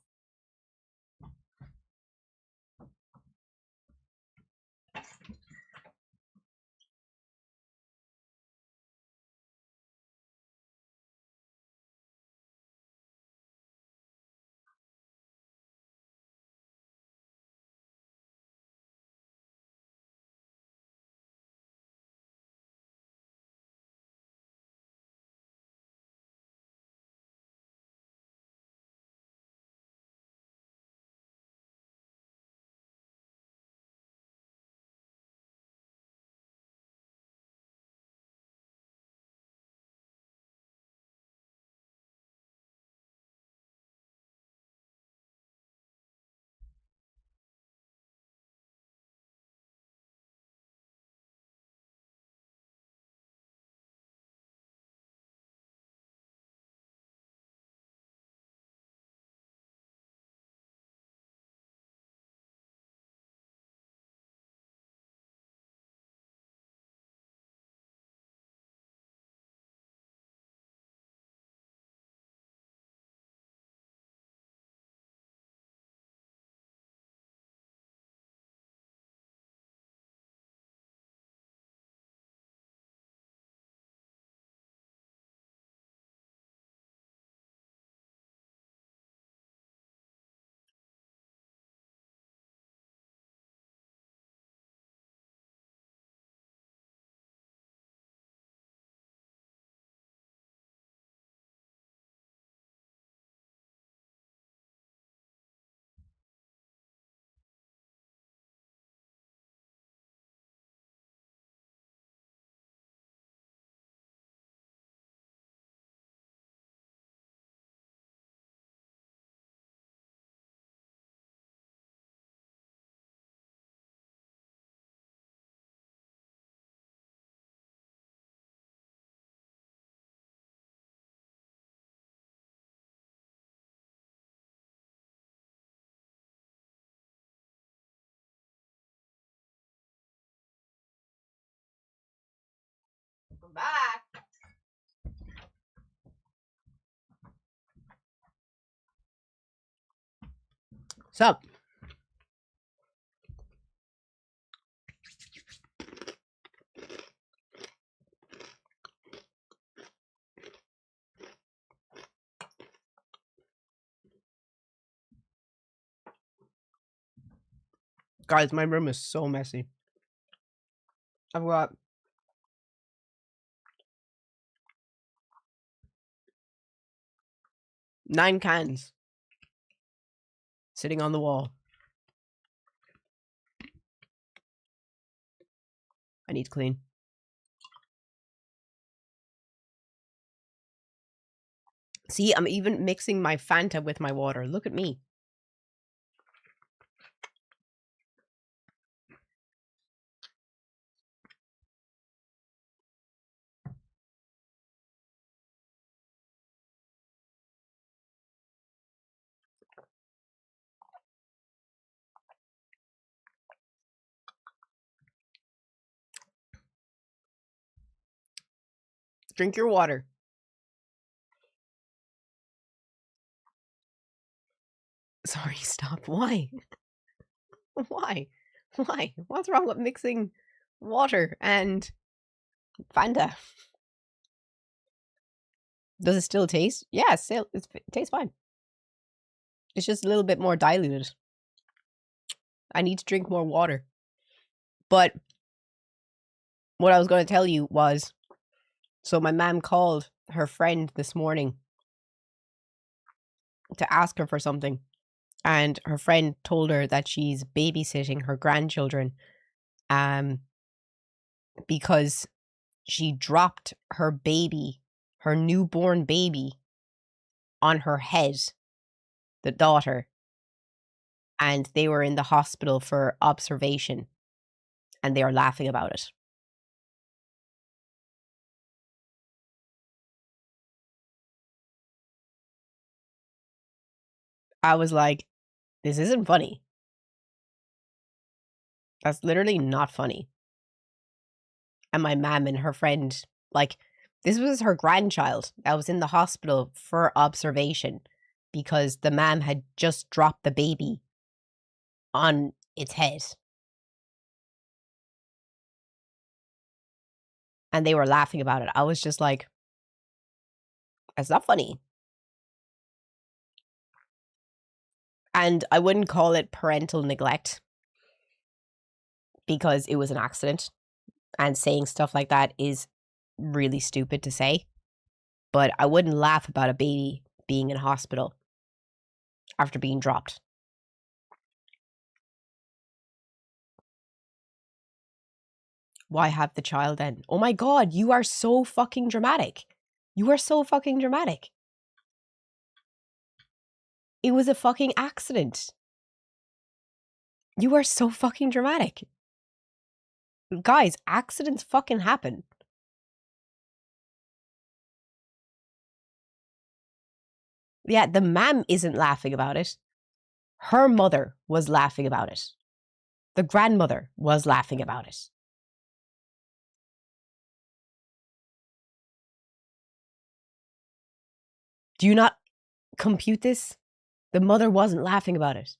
I'm back. So, guys, my room is so messy. I've got nine cans sitting on the wall. I need to clean. See, I'm even mixing my Fanta with my water. Look at me. Drink your water. Sorry, stop. Why? Why? Why? What's wrong with mixing water and Fanta? Does it still taste? Yeah, it tastes fine. It's just a little bit more diluted. I need to drink more water. But what I was going to tell you was, so my mom called her friend this morning to ask her for something. And her friend told her that she's babysitting her grandchildren because she dropped her baby, her newborn baby, on her head, the daughter, and they were in the hospital for observation, and they are laughing about it. I was like, this isn't funny. That's literally not funny. And my mom and her friend, like, this was her grandchild that was in the hospital for observation because the mom had just dropped the baby on its head. And they were laughing about it. I was just like, that's not funny. And I wouldn't call it parental neglect because it was an accident. And saying stuff like that is really stupid to say. But I wouldn't laugh about a baby being in hospital after being dropped. Why have the child then? Oh my god, you are so fucking dramatic. You are so fucking dramatic. It was a fucking accident. You are so fucking dramatic. Guys, accidents fucking happen. Yeah, the mom isn't laughing about it. Her mother was laughing about it. The grandmother was laughing about it. Do you not compute this? The mother wasn't laughing about it.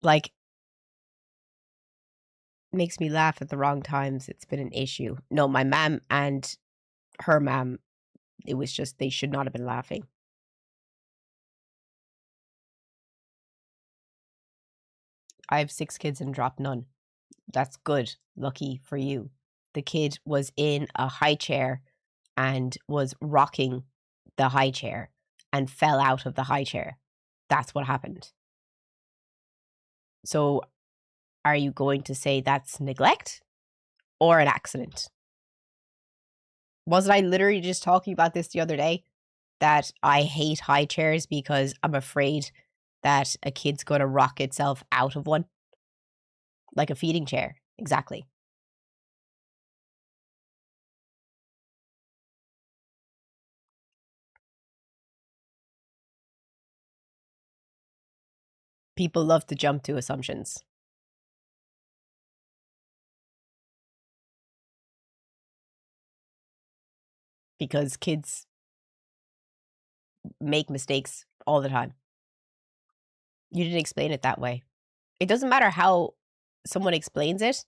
Like, makes me laugh at the wrong times. It's been an issue. No, my mom and her mom, it was just, they should not have been laughing. I have 6 kids and dropped none. That's good. Lucky for you. The kid was in a high chair and was rocking the high chair and fell out of the high chair. That's what happened. So, are you going to say that's neglect or an accident? Wasn't I literally just talking about this the other day? That I hate high chairs because I'm afraid that a kid's going to rock itself out of one. Like a feeding chair. Exactly. People love to jump to assumptions. Because kids make mistakes all the time. You didn't explain it that way. It doesn't matter how someone explains it.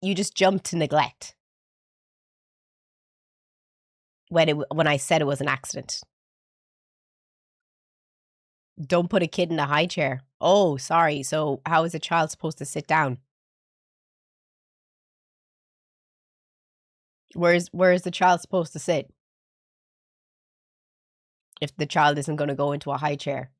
You just jump to neglect when I said it was an accident. Don't put a kid in a high chair. Oh, sorry. So how is a child supposed to sit down? Where is the child supposed to sit? If the child isn't going to go into a high chair.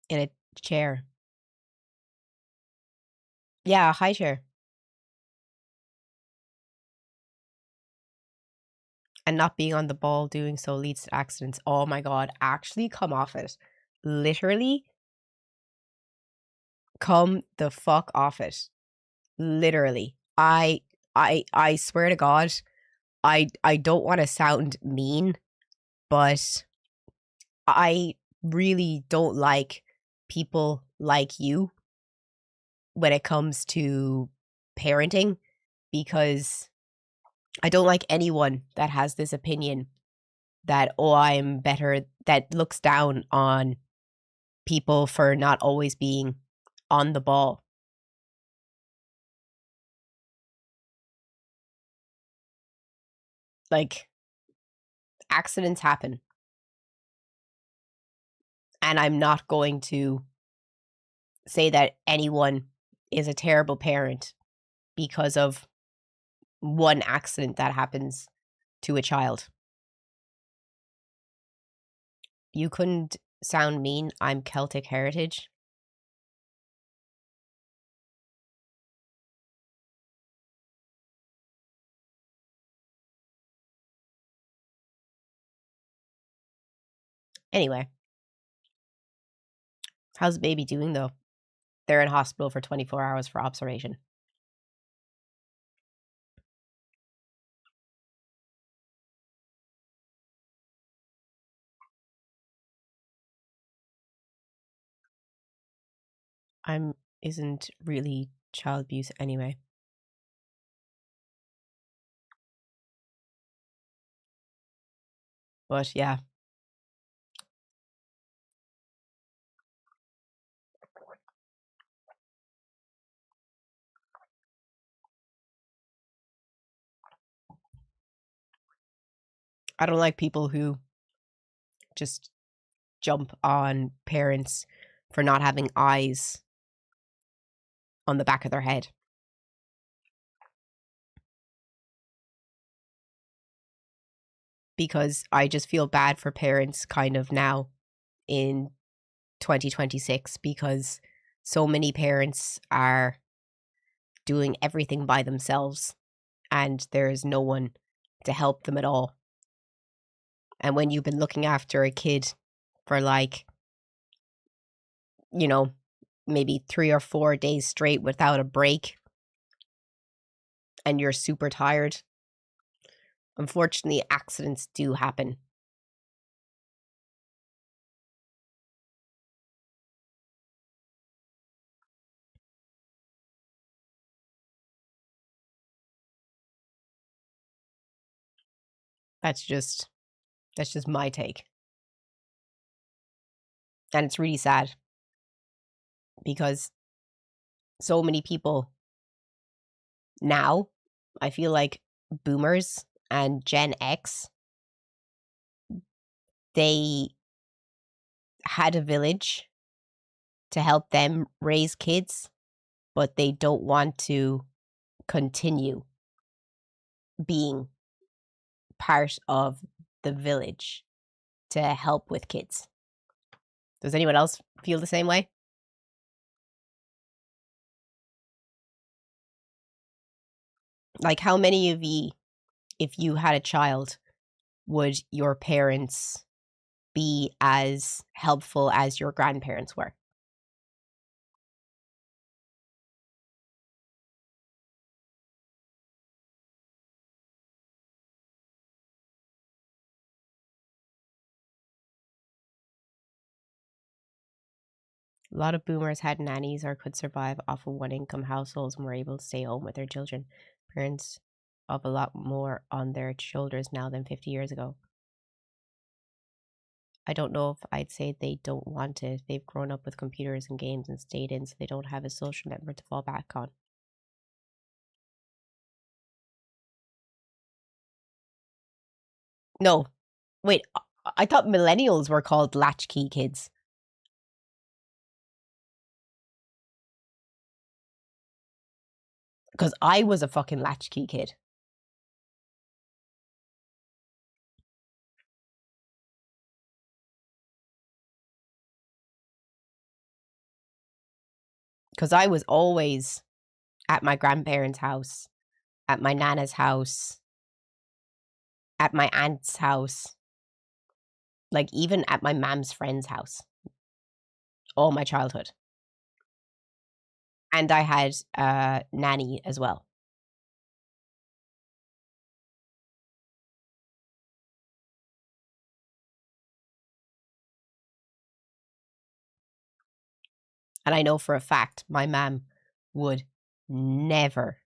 In a chair. Yeah, a high chair. And not being on the ball doing so leads to accidents. Oh my god, actually come off it. Literally come the fuck off it. Literally. I swear to God, I don't want to sound mean, but I really don't like people like you when it comes to parenting, because I don't like anyone that has this opinion that, oh, I'm better, that looks down on people for not always being on the ball. Like, accidents happen. And I'm not going to say that anyone is a terrible parent because of one accident that happens to a child. You couldn't sound mean. I'm Celtic heritage. Anyway. How's the baby doing, though? They're in hospital for 24 hours for observation. Isn't really child abuse anyway. But yeah. I don't like people who just jump on parents for not having eyes on the back of their head. Because I just feel bad for parents kind of now in 2026, because so many parents are doing everything by themselves and there's no one to help them at all. And when you've been looking after a kid for like, you know, maybe 3 or 4 days straight without a break, and you're super tired, unfortunately, accidents do happen. That's just my take. And it's really sad because so many people now, I feel like boomers and Gen X, they had a village to help them raise kids, but they don't want to continue being part of the village to help with kids. Does anyone else feel the same way? Like, how many of you, if you had a child, would your parents be as helpful as your grandparents were. A lot of boomers had nannies or could survive off of one-income households and were able to stay home with their children. Parents have a lot more on their shoulders now than 50 years ago. I don't know if I'd say they don't want it. They've grown up with computers and games and stayed in, so they don't have a social network to fall back on. No. Wait, I thought millennials were called latchkey kids. Because I was a fucking latchkey kid. Because I was always at my grandparents' house, at my nana's house, at my aunt's house, like even at my mom's friend's house, all my childhood. And I had a nanny as well. And I know for a fact my mom would never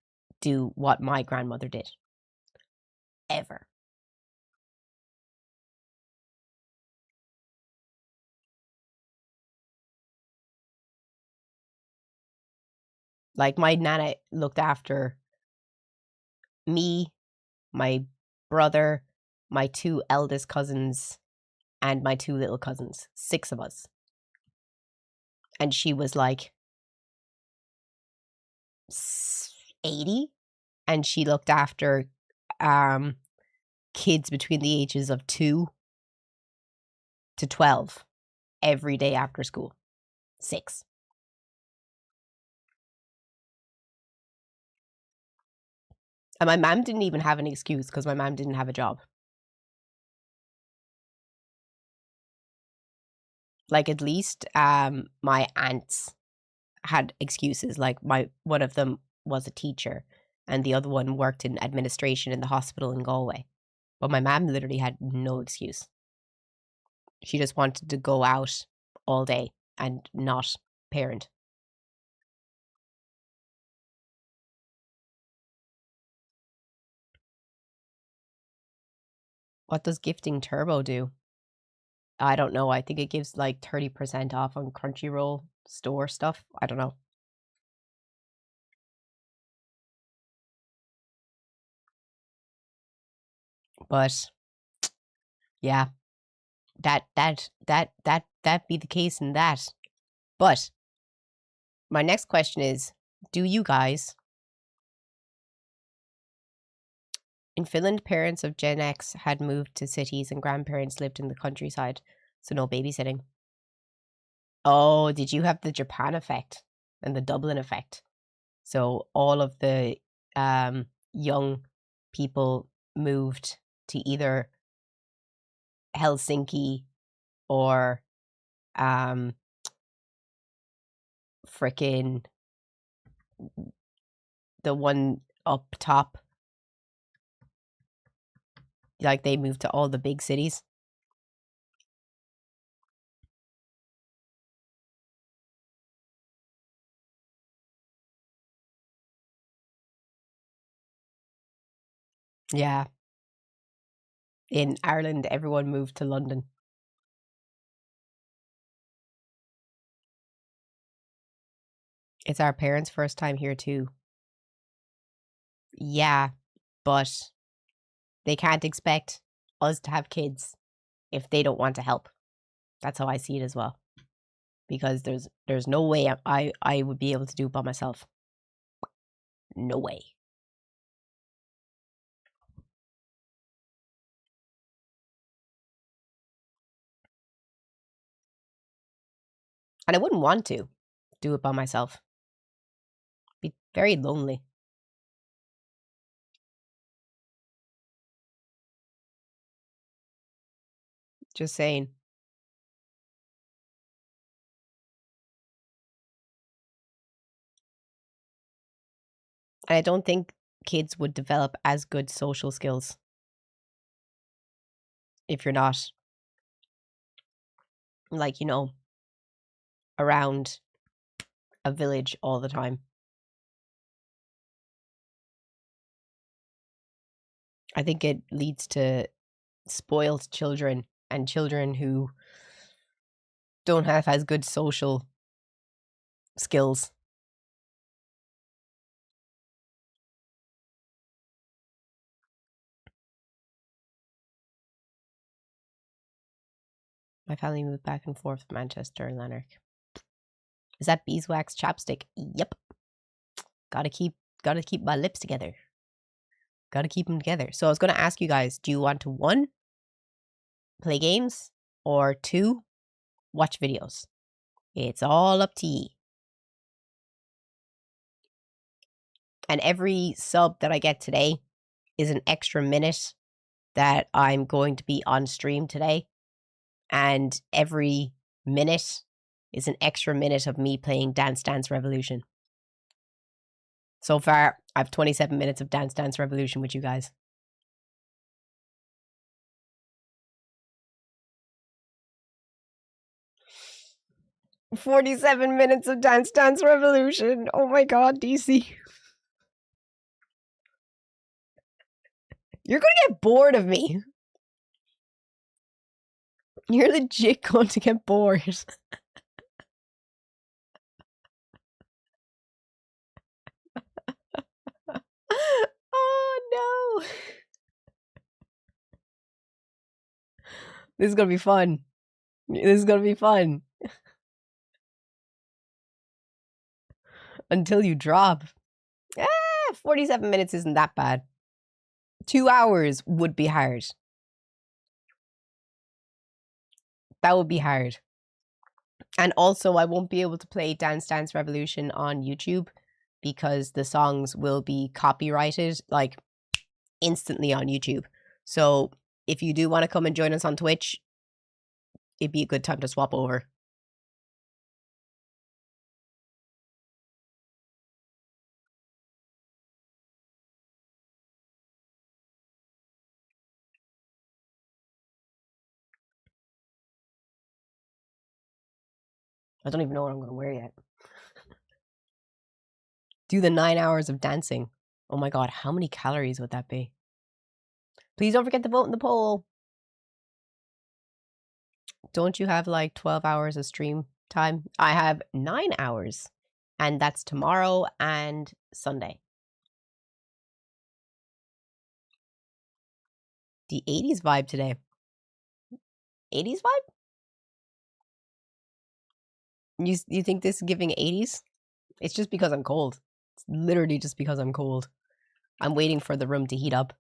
do what my grandmother did. Ever. Like my nana looked after me, my brother, my 2 eldest cousins, and my 2 little cousins. 6 of us. And she was like 80, and she looked after kids between the ages of 2 to 12 every day after school. 6. And my mom didn't even have an excuse because my mom didn't have a job. Like at least my aunts had excuses. Like one of them was a teacher and the other one worked in administration in the hospital in Galway. But my mom literally had no excuse. She just wanted to go out all day and not parent. What does Gifting Turbo do? I don't know. I think it gives like 30% off on Crunchyroll store stuff. I don't know. But yeah, that be the case in that. But my next question is, do you guys in Finland, parents of Gen X had moved to cities and grandparents lived in the countryside, so no babysitting. Oh, did you have the Japan effect and the Dublin effect? So all of the young people moved to either Helsinki or frickin' the one up top. Like they moved to all the big cities. Yeah. In Ireland, everyone moved to London. It's our parents' first time here too. Yeah, but they can't expect us to have kids if they don't want to help. That's how I see it as well. Because there's no way I would be able to do it by myself. No way. And I wouldn't want to do it by myself. Be very lonely. Just saying. And I don't think kids would develop as good social skills if you're not, like, you know, around a village all the time. I think it leads to spoiled children and children who don't have as good social skills. My family moved back and forth from Manchester and Lanark. Is that beeswax chapstick? Yep. Gotta keep my lips together. Gotta keep them together. So I was gonna ask you guys, do you want to 1, play games, or 2, watch videos? It's all up to ye. And every sub that I get today is an extra minute that I'm going to be on stream today. And every minute is an extra minute of me playing Dance Dance Revolution. So far, I have 27 minutes of Dance Dance Revolution with you guys. "47 minutes of Dance Dance Revolution." Oh my god, DC. You're gonna get bored of me. You're legit going to get bored. Oh no. This is gonna be fun. This is gonna be fun. Until you drop. 47 minutes isn't that bad. 2 hours would be hard. That would be hard. And also, I won't be able to play Dance Dance Revolution on YouTube because the songs will be copyrighted, like, instantly on YouTube. So, if you do want to come and join us on Twitch, it'd be a good time to swap over. I don't even know what I'm going to wear yet. Do the 9 hours of dancing. Oh my god, how many calories would that be? Please don't forget to vote in the poll. Don't you have like 12 hours of stream time? I have 9 hours. And that's tomorrow and Sunday. The 80s vibe today. 80s vibe? You think this is giving 80s? It's just because I'm cold. It's literally just because I'm cold. I'm waiting for the room to heat up.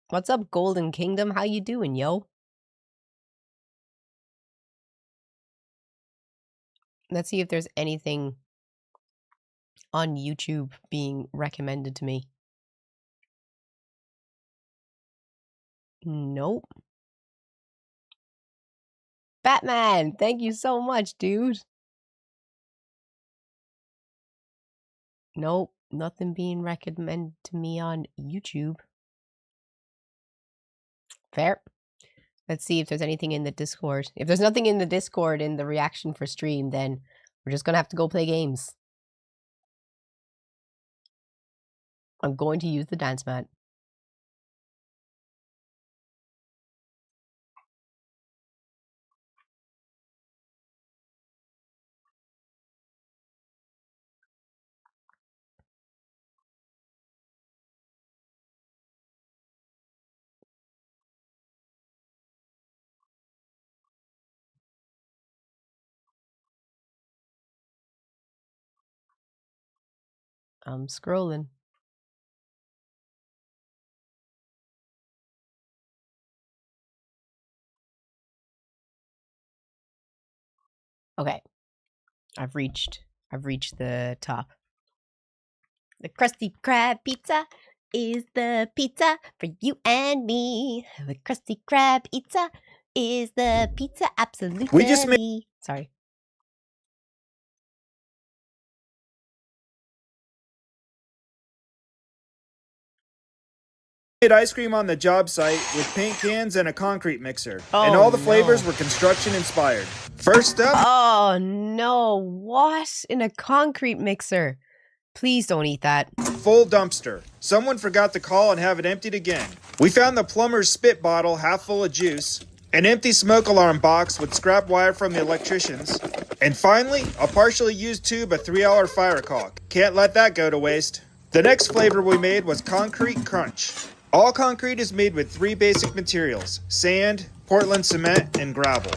What's up, Golden Kingdom? How you doing, yo? Let's see if there's anything on YouTube being recommended to me. Nope. Batman, thank you so much, dude. Nope, nothing being recommended to me on YouTube. Fair. Let's see if there's anything in the Discord. If there's nothing in the Discord in the reaction for stream, then we're just gonna have to go play games. I'm going to use the dance mat. I'm scrolling. Okay. I've reached the top. The Krusty Krab pizza is the pizza for you and me. The Krusty Krab pizza is the pizza absolutely. We just made- Sorry. Made ice cream on the job site with paint cans and a concrete mixer. And Oh, all the flavors no. were construction inspired. First up, Oh no, what? In a concrete mixer. Please don't eat that. full dumpster. Someone forgot to call and have it emptied again. We found the plumber's spit bottle half full of juice, an empty smoke alarm box with scrap wire from the electricians, and finally, a partially used tube of $3 fire caulk. Can't let that go to waste. The next flavor we made was Concrete Crunch. All concrete is made with 3 basic materials: sand, Portland cement, and gravel.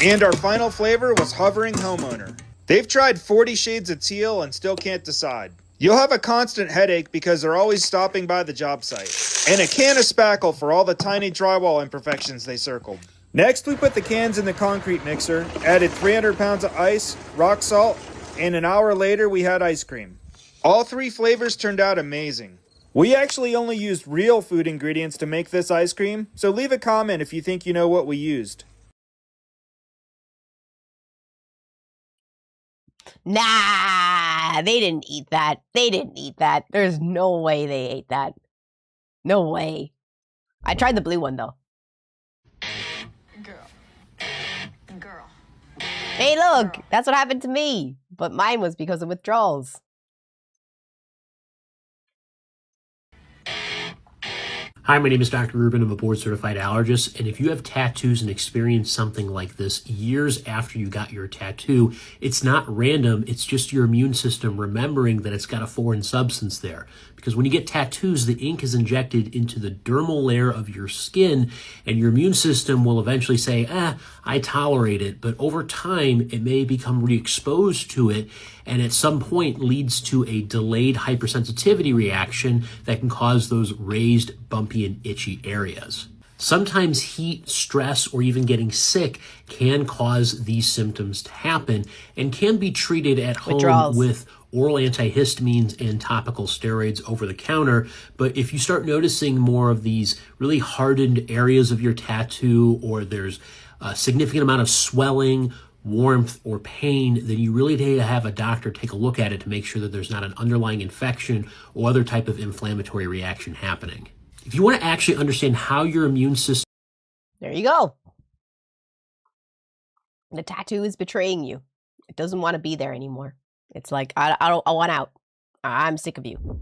And our final flavor was Hovering Homeowner. They've tried 40 shades of teal and still can't decide. You'll have a constant headache because they're always stopping by the job site. And a can of spackle for all the tiny drywall imperfections they circled. Next, we put the cans in the concrete mixer, added 300 pounds of ice, rock salt, and an hour later we had ice cream. All 3 flavors turned out amazing. We actually only used real food ingredients to make this ice cream, so leave a comment if you think you know what we used. Nah, they didn't eat that. They didn't eat that. There's no way they ate that. No way. I tried the blue one though. Girl. Hey, look, that's what happened to me. But mine was because of withdrawals. Hi, my name is Dr. Rubin. I'm a board-certified allergist, and if you have tattoos and experience something like this years after you got your tattoo, it's not random, it's just your immune system remembering that it's got a foreign substance there. Because when you get tattoos, the ink is injected into the dermal layer of your skin, and your immune system will eventually say, I tolerate it, but over time, it may become re-exposed to it, and at some point leads to a delayed hypersensitivity reaction that can cause those raised, bumpy, and itchy areas. Sometimes heat, stress, or even getting sick can cause these symptoms to happen and can be treated at home Withdrawals. with oral antihistamines and topical steroids over the counter. But if you start noticing more of these really hardened areas of your tattoo, or there's a significant amount of swelling, warmth, or pain, then you really need to have a doctor take a look at it to make sure that there's not an underlying infection or other type of inflammatory reaction happening. If you want to actually understand how your immune system... There you go. The tattoo is betraying you. It doesn't want to be there anymore. It's like, I want out. I'm sick of you.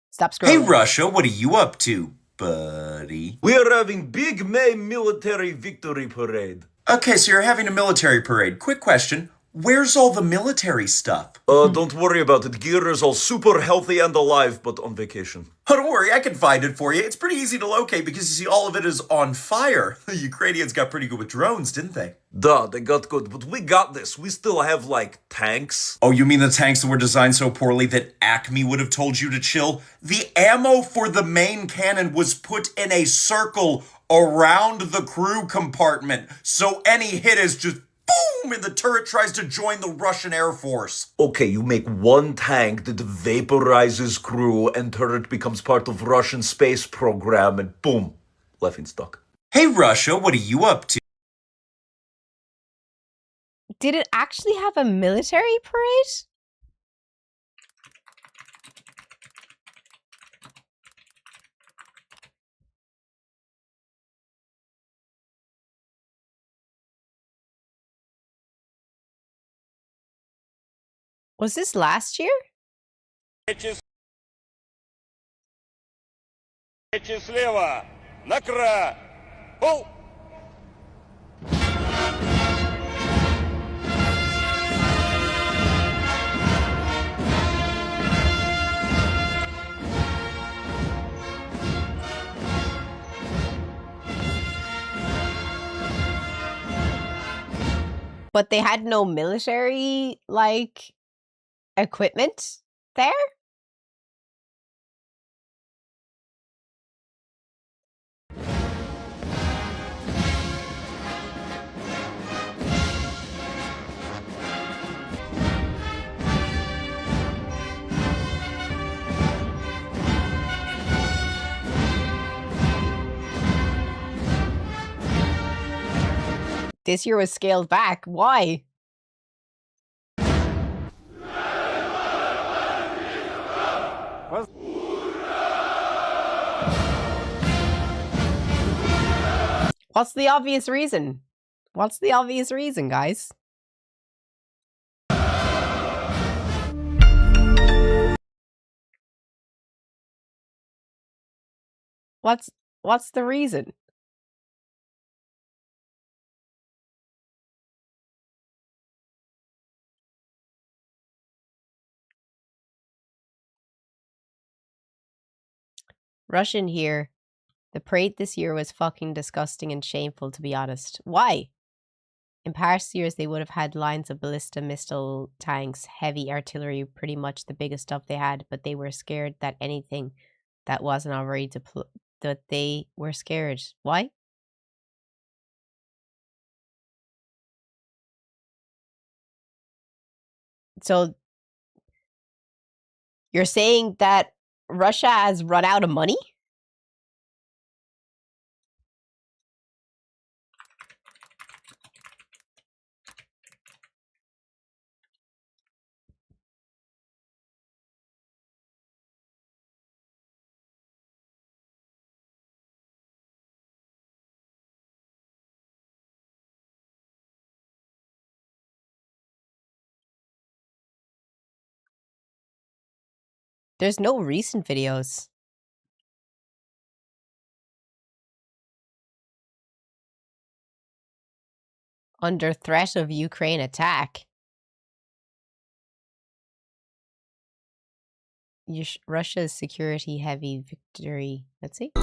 Stop scrolling. Hey Russia, what are you up to, buddy? We are having big May military victory parade. Okay, so you're having a military parade. Quick question. Where's all the military stuff? Don't worry about it. Gear is all super healthy and alive, but on vacation. Oh, don't worry, I can find it for you. It's pretty easy to locate because you see all of it is on fire. The Ukrainians got pretty good with drones, didn't they? Duh, they got good, but we got this. We still have, like, tanks. Oh, you mean the tanks that were designed so poorly that Acme would have told you to chill? The ammo for the main cannon was put in a circle around the crew compartment, so any hit is just boom, and the turret tries to join the Russian Air Force. Okay, you make one tank that vaporizes crew and turret becomes part of Russian space program and boom, laughing stock. Hey Russia, what are you up to? Did it actually have a military parade? Was this last year? Слева, накра, пол. But they had no military, like, equipment there? This year was scaled back. Why? What's the obvious reason? What's the obvious reason, guys? What's the reason? Russian here. The parade this year was fucking disgusting and shameful, to be honest. Why? In past years, they would have had lines of ballista missile tanks, heavy artillery, pretty much the biggest stuff they had, but they were scared that anything that wasn't already deployed, that they were scared. Why? So, you're saying that Russia has run out of money? There's no recent videos. Under threat of Ukraine attack. Russia's security heavy victory. Let's see.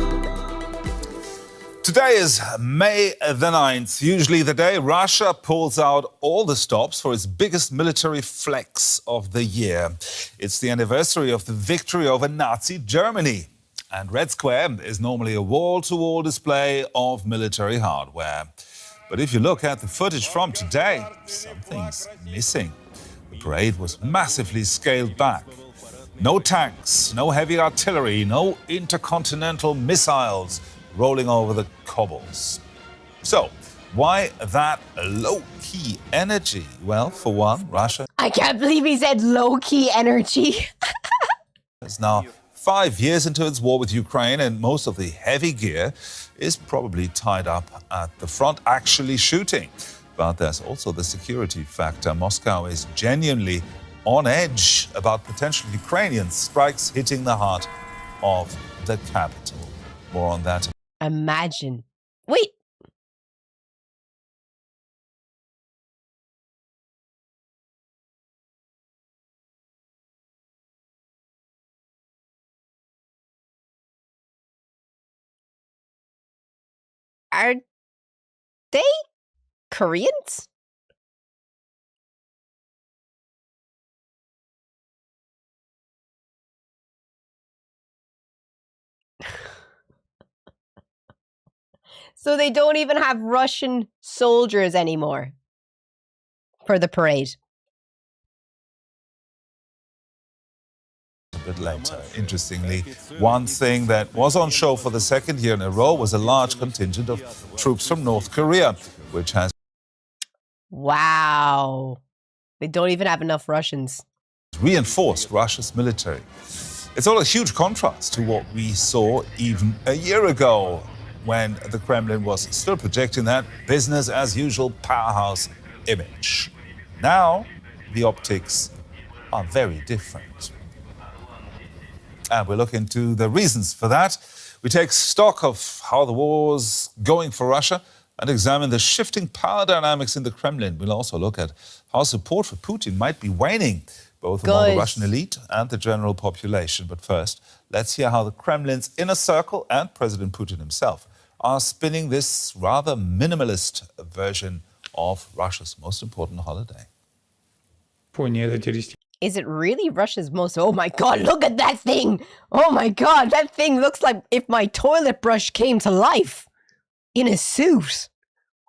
Today is May the 9th, usually the day Russia pulls out all the stops for its biggest military flex of the year. It's the anniversary of the victory over Nazi Germany. And Red Square is normally a wall-to-wall display of military hardware. But if you look at the footage from today, something's missing. The parade was massively scaled back. No tanks, no heavy artillery, no intercontinental missiles rolling over the cobbles. So, why that low-key energy? Well, for one, Russia... I can't believe he said low-key energy. ...is now 5 years into its war with Ukraine, and most of the heavy gear is probably tied up at the front, actually shooting. But there's also the security factor. Moscow is genuinely on edge about potential Ukrainian strikes hitting the heart of the capital. More on that. Imagine. Wait. Are they Koreans? So they don't even have Russian soldiers anymore for the parade. A bit later. Interestingly, one thing that was on show for the second year in a row was a large contingent of troops from North Korea, which has... Wow. They don't even have enough Russians. ...reinforced Russia's military. It's all a huge contrast to what we saw even a year ago, when the Kremlin was still projecting that business-as-usual powerhouse image. Now, the optics are very different. And we'll look into the reasons for that. We take stock of how the war's going for Russia and examine the shifting power dynamics in the Kremlin. We'll also look at how support for Putin might be waning, both among the Russian elite and the general population. But first, let's hear how the Kremlin's inner circle and President Putin himself are spinning this rather minimalist version of Russia's most important holiday. Is it really Russia's most... Oh my god, look at that thing! Oh my god, that thing looks like if my toilet brush came to life in a suit.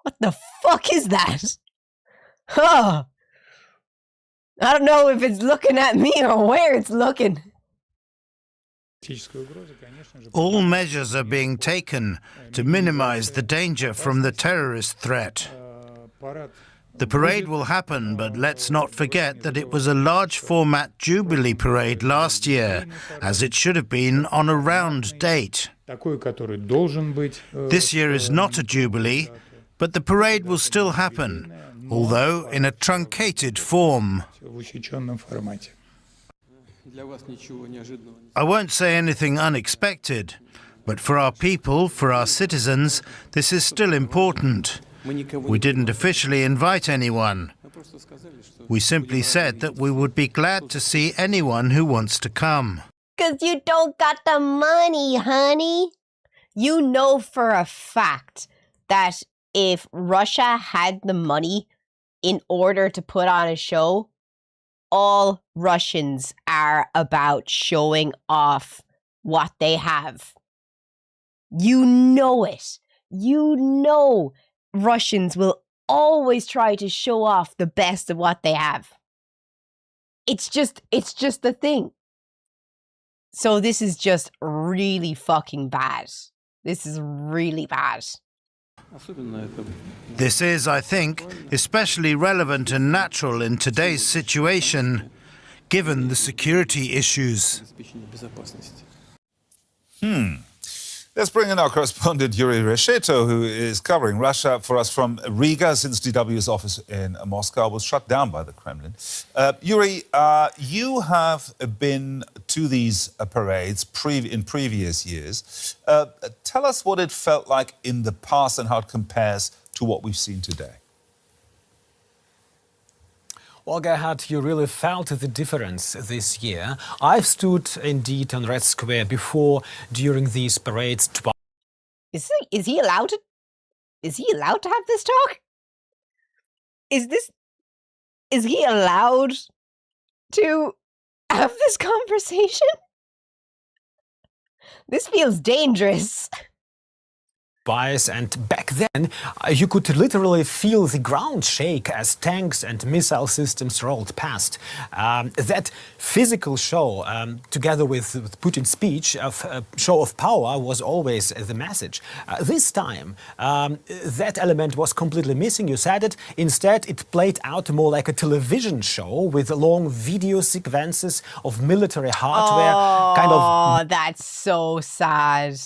What the fuck is that? Huh. I don't know if it's looking at me or where it's looking. All measures are being taken to minimize the danger from the terrorist threat. The parade will happen, but let's not forget that it was a large format Jubilee parade last year, as it should have been on a round date. This year is not a jubilee, but the parade will still happen, although in a truncated form. I won't say anything unexpected, but for our people, for our citizens, this is still important. We didn't officially invite anyone. We simply said that we would be glad to see anyone who wants to come. 'Cause you don't got the money, honey. You know for a fact that if Russia had the money in order to put on a show, all Russians are about showing off what they have. You know it. You know Russians will always try to show off the best of what they have. It's just the thing. So this is just really fucking bad. This is really bad. This is, I think, especially relevant and natural in today's situation, given the security issues. Let's bring in our correspondent Yuri Resheto, who is covering Russia for us from Riga, since DW's office in Moscow was shut down by the Kremlin. Yuri, you have been to these parades in previous years. Tell us what it felt like in the past and how it compares to what we've seen today. Well, Gerhard, you really felt the difference this year. I've stood indeed on Red Square before during these parades twice. Is he allowed to have this talk? Is he allowed to have this conversation? This feels dangerous. And back then, you could literally feel the ground shake as tanks and missile systems rolled past. That physical show, together with Putin's speech, of show of power, was always the message. This time, that element was completely missing, you said it. Instead, it played out more like a television show with long video sequences of military hardware. Oh, that's so sad.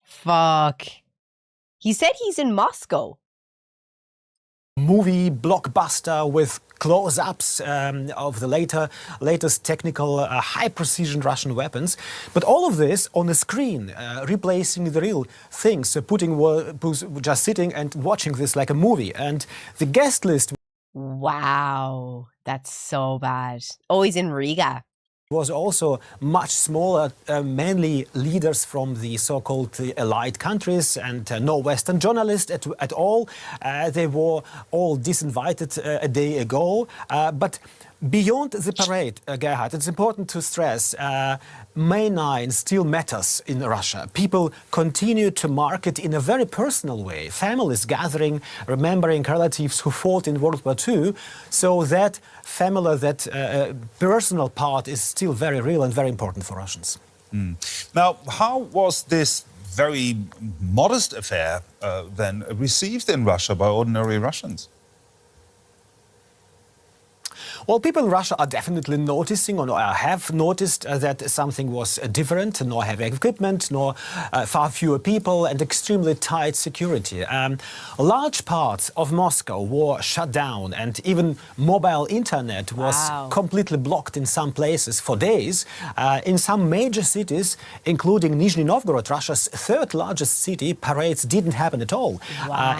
Fuck. He said he's in Moscow. Movie blockbuster with close-ups of the latest technical high-precision Russian weapons. But all of this on a screen, replacing the real things. So Putin was just sitting and watching this like a movie. And the guest list... Wow, that's so bad. Oh, he's in Riga. Was also much smaller, mainly leaders from the so-called allied countries, and no Western journalists at all. They were all disinvited a day ago. But beyond the parade, Gerhard, it's important to stress May 9 still matters in Russia. People continue to mark it in a very personal way. Families gathering, remembering relatives who fought in World War II. So that family, that personal part is still very real and very important for Russians. Now, how was this very modest affair then received in Russia by ordinary Russians? Well, people in Russia are definitely noticing, or have noticed, that something was different. No heavy equipment, no far fewer people, and extremely tight security. Large parts of Moscow were shut down, and even mobile internet was completely blocked in some places for days. In some major cities, including Nizhny Novgorod, Russia's third largest city, parades didn't happen at all.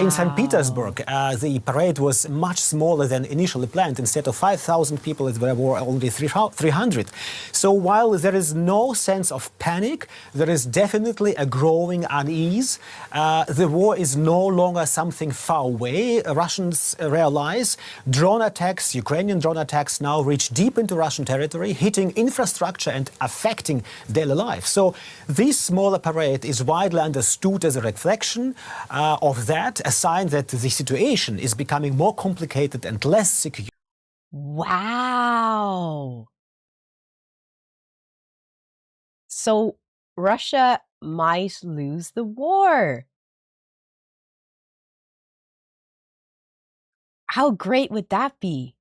In St. Petersburg, the parade was much smaller than initially planned. Instead of 5,000 people, there were only 300. So while there is no sense of panic, there is definitely a growing unease. The war is no longer something far away. Russians realize drone attacks, Ukrainian drone attacks, now reach deep into Russian territory, hitting infrastructure and affecting daily life. So this smaller parade is widely understood as a reflection of that, a sign that the situation is becoming more complicated and less secure. Wow. So Russia might lose the war. How great would that be?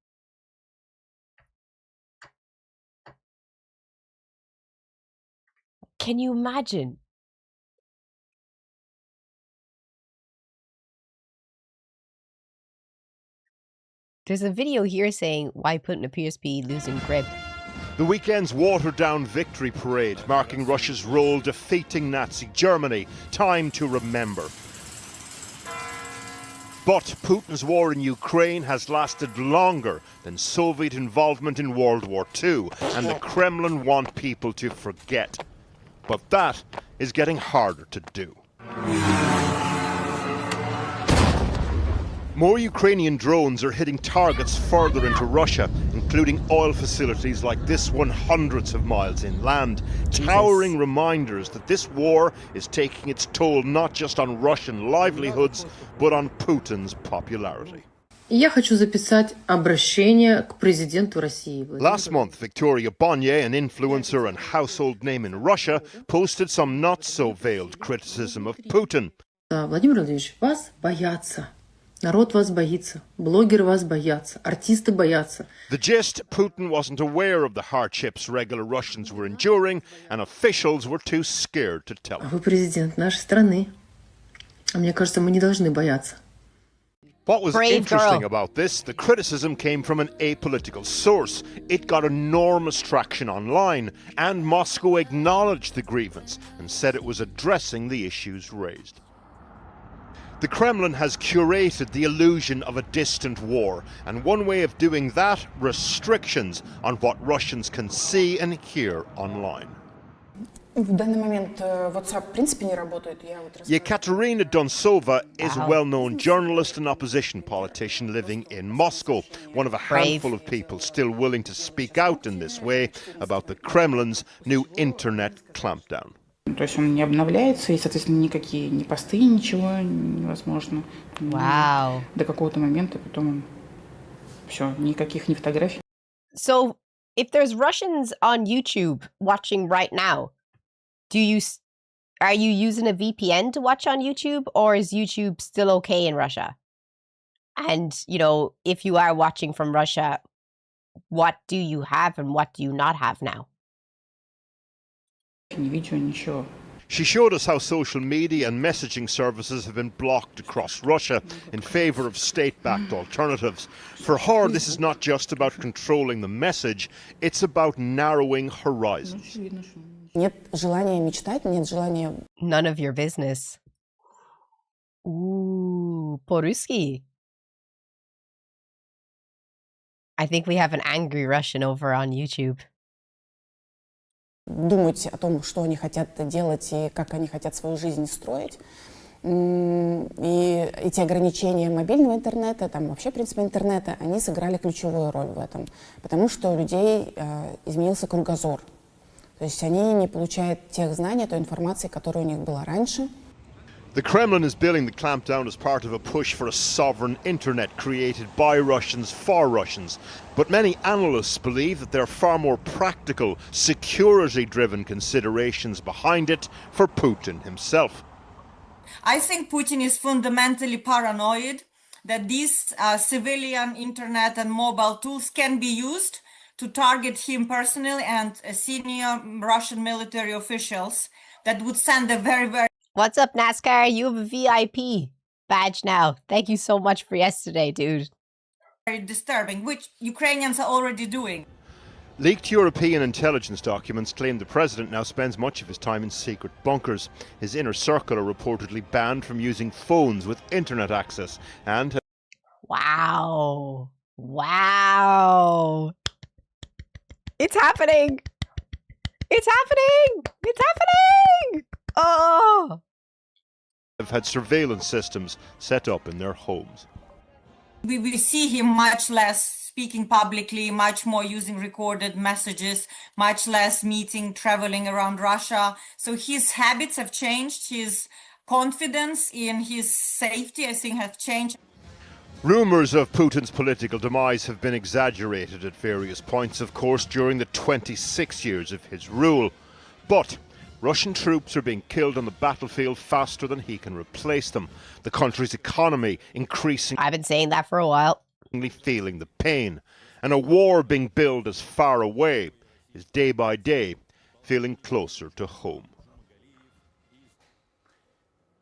Can you imagine? There's a video here saying why Putin appears to be losing grip. The weekend's watered-down victory parade marking Russia's role defeating Nazi Germany. Time to remember. But Putin's war in Ukraine has lasted longer than Soviet involvement in World War II, and the Kremlin want people to forget. But that is getting harder to do. More Ukrainian drones are hitting targets further into Russia, including oil facilities like this one hundreds of miles inland. Towering reminders that this war is taking its toll not just on Russian livelihoods, but on Putin's popularity. Я хочу записать обращение к президенту России. Last month, Victoria Bonnier, an influencer and household name in Russia, posted some not-so-veiled criticism of Putin. Владимир Владимирович, вас боятся. Народ вас боится. Блогеры вас боятся. Артисты боятся. The gist, Putin wasn't aware of the hardships regular Russians were enduring, and officials were too scared to tell him. Вы президент нашей страны. А мне кажется, мы не должны бояться. What was interesting about this, the criticism came from an apolitical source. It got enormous traction online, and Moscow acknowledged the grievance and said it was addressing the issues raised. The Kremlin has curated the illusion of a distant war, and one way of doing that, restrictions on what Russians can see and hear online. В данный момент WhatsApp в принципе не работает. Yekaterina Donsova is a well-known journalist and opposition politician living in Moscow, one of a handful of people still willing to speak out in this way about the Kremlin's new internet clampdown. То есть он не обновляется, и, соответственно, никакие ни посты, ничего невозможно. Wow. До какого-то момента, потом все, никаких ни фотографий. So, if there's Russians on YouTube watching right now, are you using a VPN to watch on YouTube, or is YouTube still okay in Russia? And, you know, if you are watching from Russia, what do you have and what do you not have now? She showed us how social media and messaging services have been blocked across Russia in favor of state-backed alternatives. For her, this is not just about controlling the message, it's about narrowing horizons. Нет желания мечтать, нет желания... None of your business. Ooh, по-русски. I think we have an angry Russian over on YouTube. Думать о том, что они хотят делать и как они хотят свою жизнь строить. И эти ограничения мобильного интернета, там вообще, в принципе, интернета, они сыграли ключевую роль в этом. Потому что у людей изменился кругозор. То есть они не получают тех знаний, той информации, которая у них была раньше. The Kremlin is billing the clampdown as part of a push for a sovereign internet created by Russians for Russians. But many analysts believe that there are far more practical, security-driven considerations behind it for Putin himself. I think Putin is fundamentally paranoid that these civilian internet and mobile tools can be used to target him personally and senior Russian military officials that would send a very... What's up, NASCAR? You have a VIP badge now. Thank you so much for yesterday, dude. Very disturbing, which Ukrainians are already doing. Leaked European intelligence documents claim the president now spends much of his time in secret bunkers. His inner circle are reportedly banned from using phones with internet access and... Wow. Wow. It's happening. It's happening. It's happening. Oh. Have had surveillance systems set up in their homes. We will see him much less speaking publicly, much more using recorded messages, much less meeting, traveling around Russia. So his habits have changed. His confidence in his safety, I think, have changed. Rumours of Putin's political demise have been exaggerated at various points, of course, during the 26 years of his rule. But Russian troops are being killed on the battlefield faster than he can replace them. The country's economy increasingly... I've been saying that for a while. ...feeling the pain. And a war being billed as far away is day by day feeling closer to home.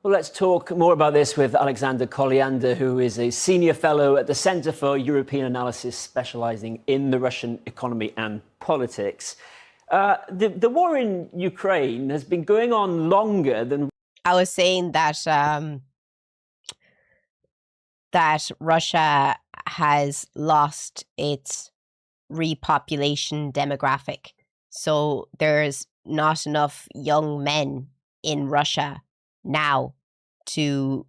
Well, let's talk more about this with Alexander Kolyander, who is a senior fellow at the Center for European Analysis, specializing in the Russian economy and politics. The war in Ukraine has been going on longer than... I was saying that that Russia has lost its repopulation demographic. So there's not enough young men in Russia now to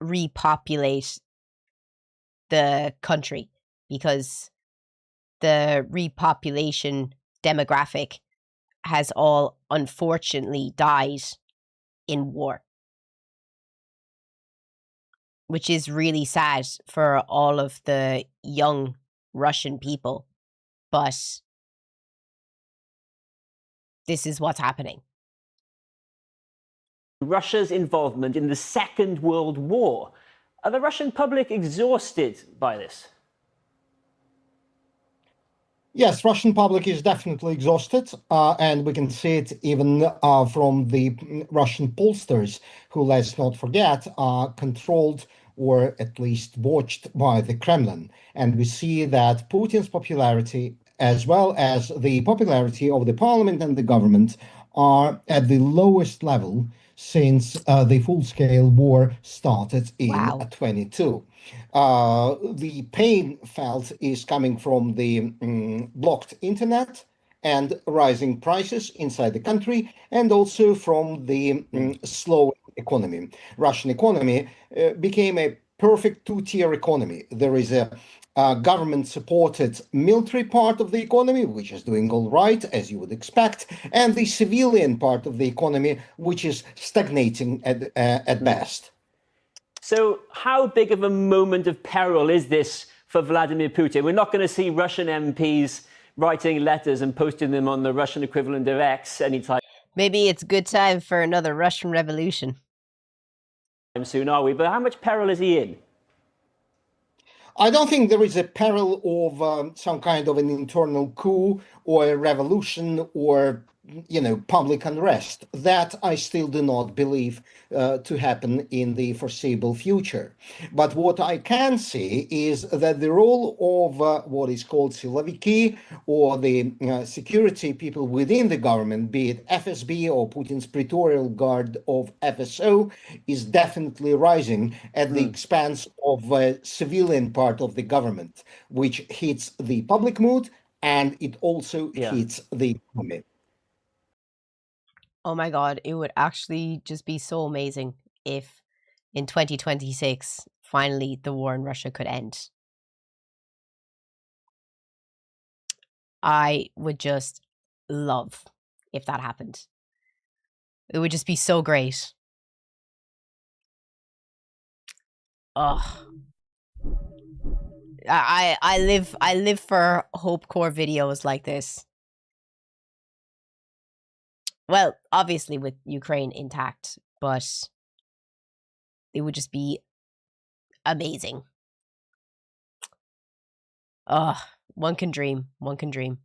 repopulate the country, because the repopulation demographic has all unfortunately died in war, which is really sad for all of the young Russian people. But this is what's happening. Russia's involvement in the Second World War. Are the Russian public exhausted by this? Yes, Russian public is definitely exhausted, and we can see it even from the Russian pollsters, who, let's not forget, are controlled or at least watched by the Kremlin. And we see that Putin's popularity, as well as the popularity of the parliament and the government, are at the lowest level since the full-scale war started in 22. The pain felt is coming from the blocked internet and rising prices inside the country, and also from the slow economy. Russian economy became a perfect two-tier economy. There is a government-supported military part of the economy, which is doing all right, as you would expect, and the civilian part of the economy, which is stagnating at best. So how big of a moment of peril is this for Vladimir Putin? We're not going to see Russian MPs writing letters and posting them on the Russian equivalent of X anytime. Maybe it's a good time for another Russian revolution soon, are we? But how much peril is he in? I don't think there is a peril of some kind of an internal coup or a revolution or, public unrest. That I still do not believe to happen in the foreseeable future. But what I can see is that the role of what is called siloviki, or the security people within the government, be it FSB or Putin's Praetorial Guard of FSO, is definitely rising at the expense of a civilian part of the government, which hits the public mood and it also hits the economy. Oh my God, it would actually just be so amazing if in 2026, finally, the war in Russia could end. I would just love if that happened. It would just be so great. Oh, I live for Hope Core videos like this. Well, obviously with Ukraine intact, but it would just be amazing. One can dream. One can dream.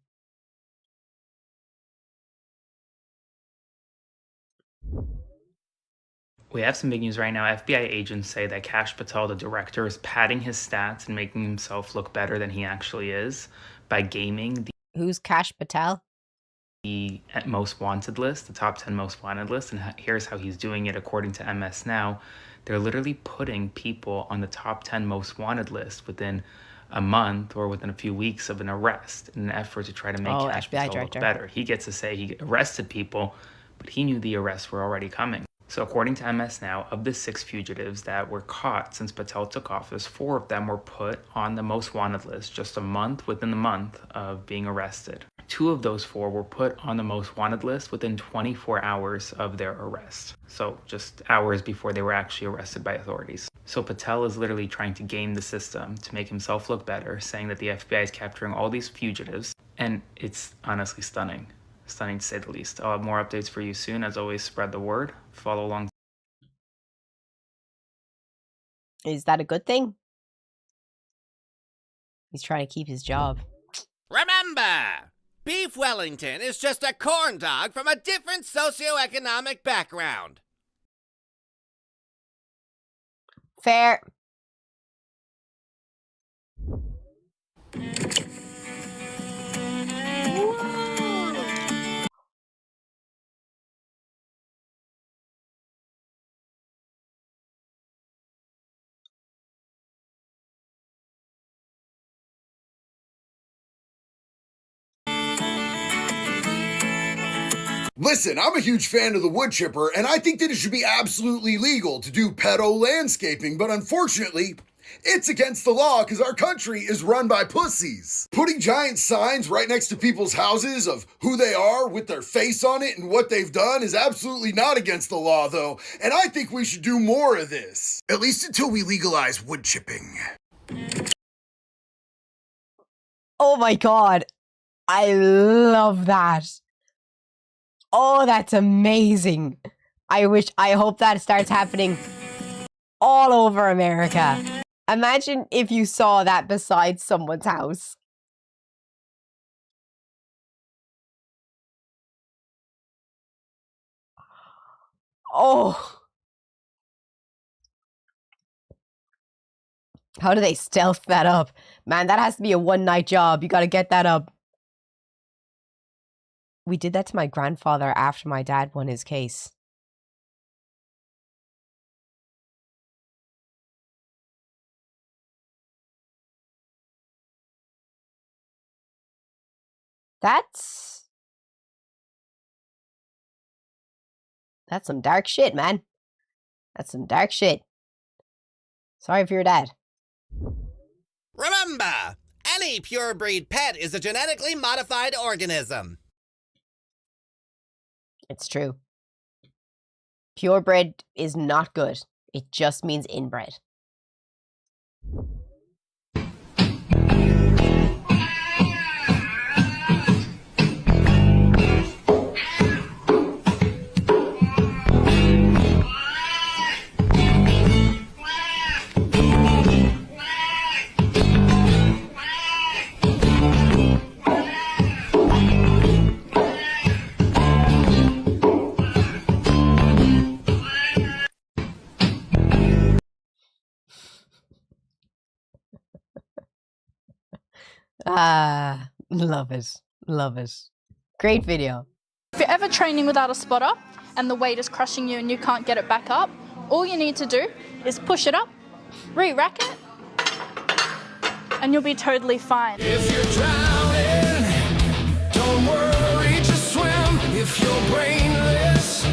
We have some big news right now. FBI agents say that Kash Patel, the director, is padding his stats and making himself look better than he actually is by gaming Who's Kash Patel? the most wanted list, the top 10 most wanted list. And here's how he's doing it according to MS Now. They're literally putting people on the top 10 most wanted list within a month or within a few weeks of an arrest in an effort to try to make Kash FBI Patel look director. better. He gets to say he arrested people, but he knew the arrests were already coming. So according to MS Now, of the 6 fugitives that were caught since Patel took office, 4 of them were put on the most wanted list just a month within the month of being arrested. 2 of those 4 were put on the most wanted list within 24 hours of their arrest. So just hours before they were actually arrested by authorities. So Patel is literally trying to game the system to make himself look better, saying that the FBI is capturing all these fugitives. And it's honestly stunning. Stunning to say the least. I'll have more updates for you soon. As always, spread the word. Follow along. Is that a good thing? He's trying to keep his job. Remember, Beef Wellington is just a corn dog from a different socioeconomic background. Fair. Listen, I'm a huge fan of the wood chipper, and I think that it should be absolutely legal to do pedo landscaping, but unfortunately, it's against the law because our country is run by pussies. Putting giant signs right next to people's houses of who they are with their face on it and what they've done is absolutely not against the law, though, and I think we should do more of this. At least until we legalize wood chipping. Oh my god. I love that. Oh, that's amazing. I hope that starts happening all over America. Imagine if you saw that beside someone's house. Oh. How do they stealth that up? Man, that has to be a one-night job. You gotta get that up. We did that to my grandfather after my dad won his case. That's some dark shit, man. That's some dark shit. Sorry for your dad. Remember, any purebred pet is a genetically modified organism. It's true. Purebred is not good. It just means inbred. Ah, love it. Love it. Great video. If you're ever training without a spotter and the weight is crushing you and you can't get it back up, all you need to do is push it up, re-rack it, and you'll be totally fine. If you're drowning, don't worry, just swim. If you're brainless,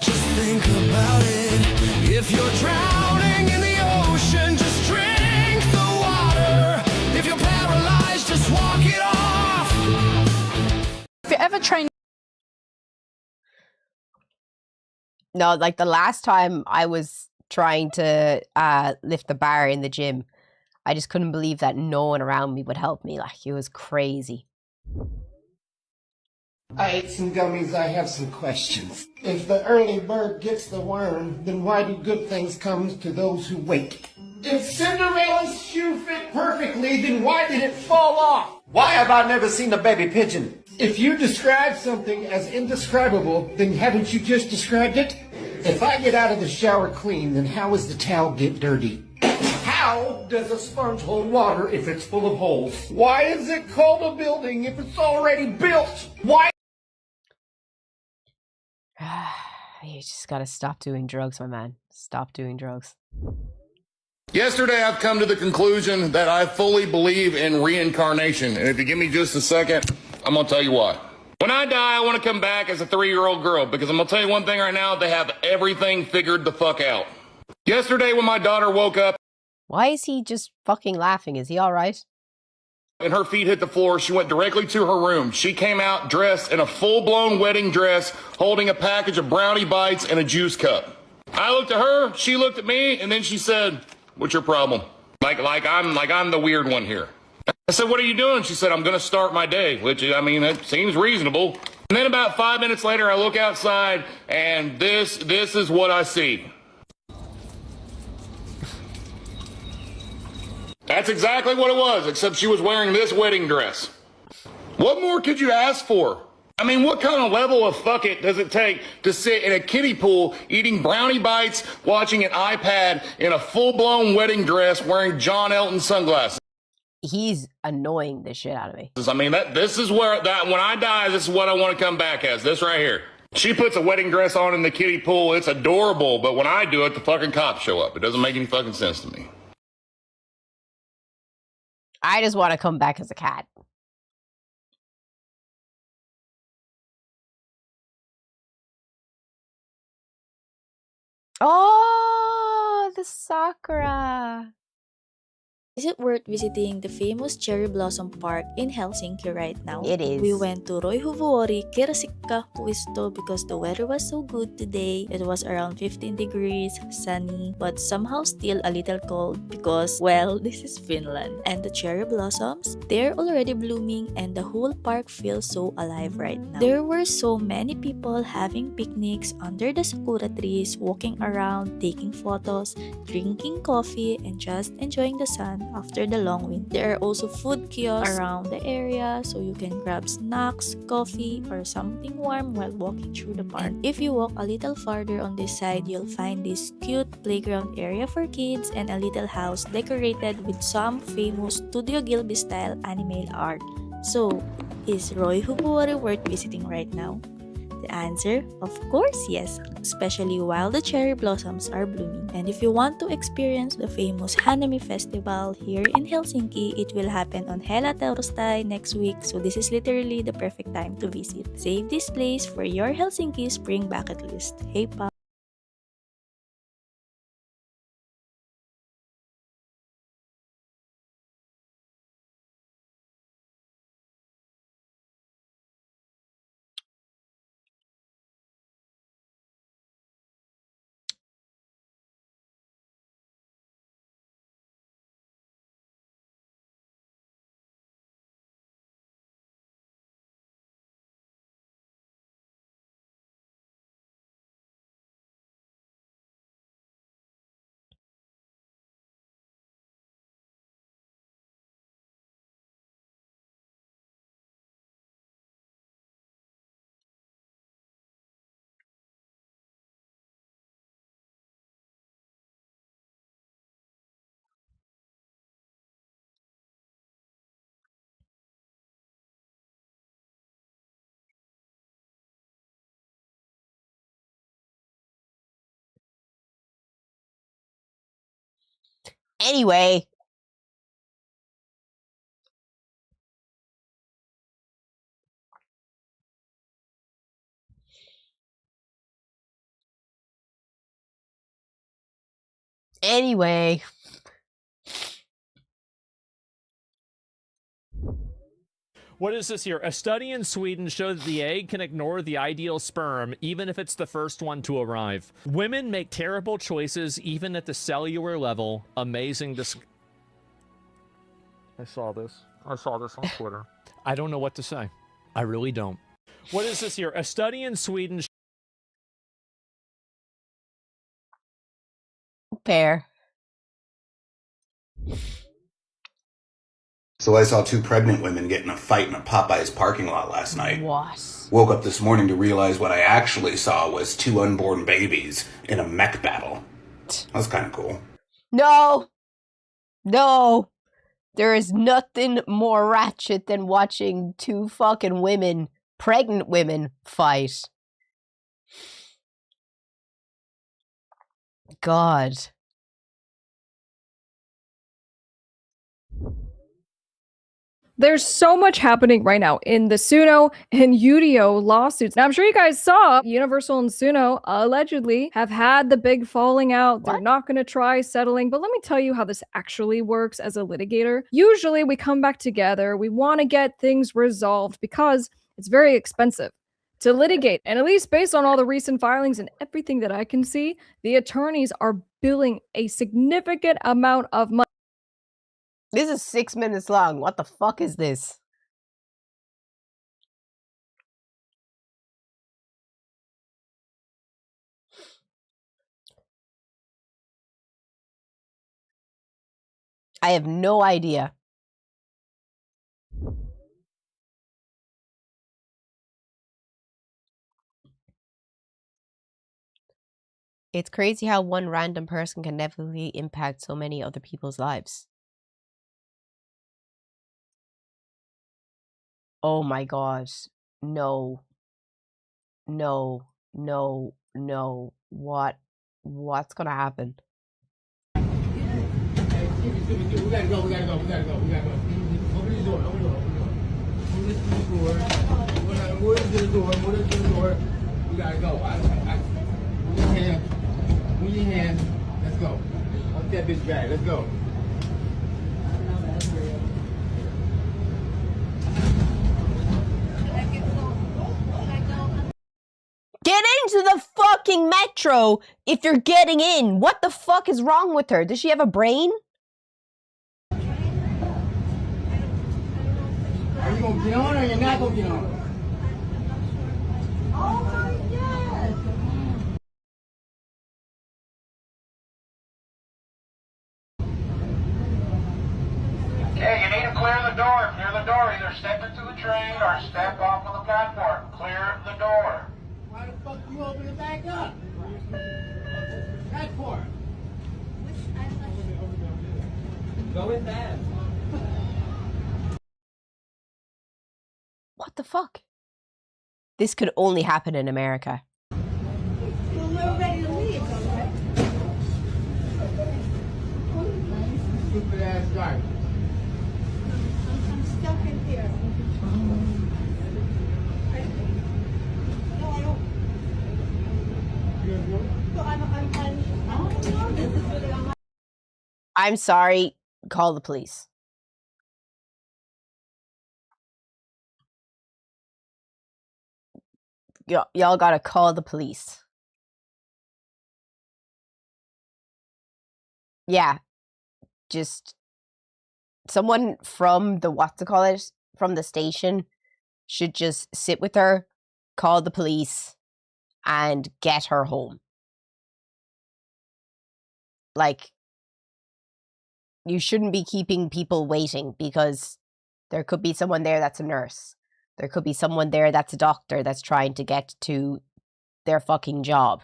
just think about it. If you're drowning in the ocean, just drink the water. If you're paralyzed, just walk it off. If you're ever training... No, like the last time I was trying to lift the bar in the gym, I just couldn't believe that no one around me would help me. Like, it was crazy. I ate some gummies, I have some questions. If the early bird gets the worm, then why do good things come to those who wait? If Cinderella's shoe fit perfectly, then why did it fall off? Why have I never seen a baby pigeon? If you describe something as indescribable, then haven't you just described it? If I get out of the shower clean, then how does the towel get dirty? How does a sponge hold water if it's full of holes? Why is it called a building if it's already built? Why? You just gotta stop doing drugs, my man. Stop doing drugs. Yesterday, I've come to the conclusion that I fully believe in reincarnation. And if you give me just a second, I'm going to tell you why. When I die, I want to come back as a 3-year-old girl because I'm going to tell you one thing right now. They have everything figured the fuck out. Yesterday, when my daughter woke up. Why is he just fucking laughing? Is he all right? And her feet hit the floor, she went directly to her room. She came out dressed in a full-blown wedding dress, holding a package of brownie bites and a juice cup. I looked at her, she looked at me, and then she said, "What's your problem?" Like I'm the weird one here. I said, "What are you doing?" She said, "I'm going to start my day," which, I mean, it seems reasonable. And then about 5 minutes later, I look outside, and this is what I see. That's exactly what it was, except she was wearing this wedding dress. What more could you ask for? I mean, what kind of level of fuck it does it take to sit in a kiddie pool eating brownie bites, watching an iPad in a full-blown wedding dress wearing John Elton sunglasses? He's annoying the shit out of me. I mean, this is where, when I die, this is what I want to come back as. This right here. She puts a wedding dress on in the kiddie pool. It's adorable. But when I do it, the fucking cops show up. It doesn't make any fucking sense to me. I just want to come back as a cat. Oh, the Sakura. Is it worth visiting the famous Cherry Blossom Park in Helsinki right now? It is. We went to Roihuvuori Kirsikka Puisto because the weather was so good today. It was around 15 degrees, sunny, but somehow still a little cold because, well, this is Finland. And the cherry blossoms, they're already blooming and the whole park feels so alive right now. There were so many people having picnics under the sakura trees, walking around, taking photos, drinking coffee, and just enjoying the sun after the long winter. There are also food kiosks around the area so you can grab snacks, coffee, or something warm while walking through the park. And if you walk a little farther on this side, you'll find this cute playground area for kids and a little house decorated with some famous Studio Gilby style anime art. So, is Roihuvuori worth visiting right now? The answer, of course, yes, especially while the cherry blossoms are blooming. And if you want to experience the famous Hanami Festival here in Helsinki, it will happen on Hela Thursday next week, so this is literally the perfect time to visit. Save this place for your Helsinki spring bucket list. Hey pa! Anyway. Anyway. What is this here? A study in Sweden showed that the egg can ignore the ideal sperm even if it's the first one to arrive. Women make terrible choices even at the cellular level. Amazing. I saw this on Twitter. I don't know what to say. I really don't. What is this here? A study in Sweden. Fair. So I saw two pregnant women get in a fight in a Popeyes parking lot last night. What? Woke up this morning to realize what I actually saw was two unborn babies in a mech battle. That was kind of cool. No! No! There is nothing more ratchet than watching two fucking women, pregnant women, fight. God. There's so much happening right now in the Suno and Udio lawsuits. Now, I'm sure you guys saw Universal and Suno allegedly have had the big falling out. They're not going to try settling, but let me tell you how this actually works as a litigator. Usually we come back together, we want to get things resolved because it's very expensive to litigate. And at least based on all the recent filings and everything that I can see, the attorneys are billing a significant amount of money. This is 6 minutes long. What the fuck is this? I have no idea. It's crazy how one random person can negatively impact so many other people's lives. Oh my god. No. No. No. No. What's gonna happen? We gotta go. Open this door. Move this to the door. Move this to the door. We gotta go. Move your hand. Let's go. Up that bitch back. Let's go. Get into the fucking metro if you're getting in. What the fuck is wrong with her? Does she have a brain? Are you gonna get on or you're not gonna get on? Oh my god! Okay, you need to clear the door. Clear the door. Either step into the train or step off of the platform. Clear the door. Why the fuck you open it back up? Back for it. Go in fast. What the fuck? This could only happen in America. We're ready to leave, right? Stupid ass guy. I'm stuck in here. No, I don't. I'm sorry. Call the police. Y'all gotta call the police. Yeah. Just someone from the from the station should just sit with her, call the police, and get her home. Like, you shouldn't be keeping people waiting because there could be someone there that's a nurse. There could be someone there that's a doctor that's trying to get to their fucking job.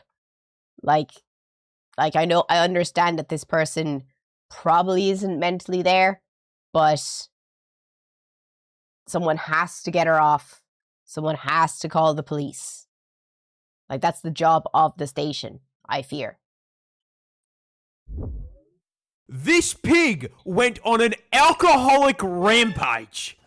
Like I understand that this person probably isn't mentally there, but someone has to get her off. Someone has to call the police. Like, that's the job of the station, I fear. This pig went on an alcoholic rampage.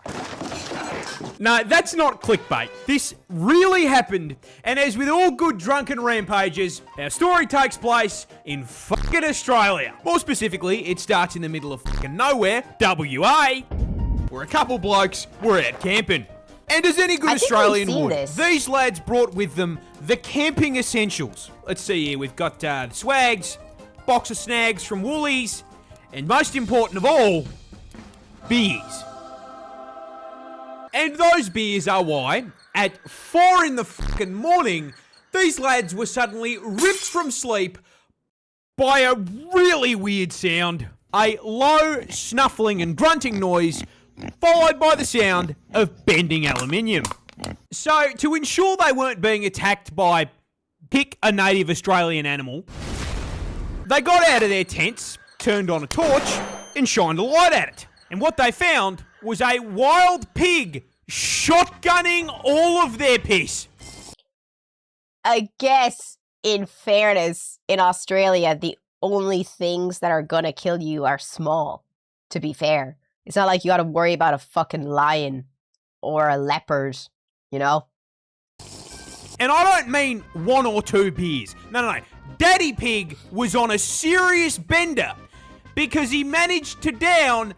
No, that's not clickbait. This really happened, and as with all good drunken rampages, our story takes place in fucking Australia. More specifically, it starts in the middle of fucking nowhere, WA, where a couple blokes were out camping. And as any good Australian would, these lads brought with them the camping essentials. Let's see here, we've got swags, box of snags from Woolies, and most important of all, beers. And those beers are why, at 4 in the fucking morning, these lads were suddenly ripped from sleep by a really weird sound. A low, snuffling and grunting noise, followed by the sound of bending aluminium. So, to ensure they weren't being attacked by, pick a native Australian animal, they got out of their tents, turned on a torch, and shined a light at it. And what they found was a wild pig shotgunning all of their piss. I guess, in fairness, in Australia, the only things that are gonna kill you are small, to be fair. It's not like you gotta worry about a fucking lion or a leopard, you know? And I don't mean 1 or 2 beers. No. Daddy Pig was on a serious bender because he managed to down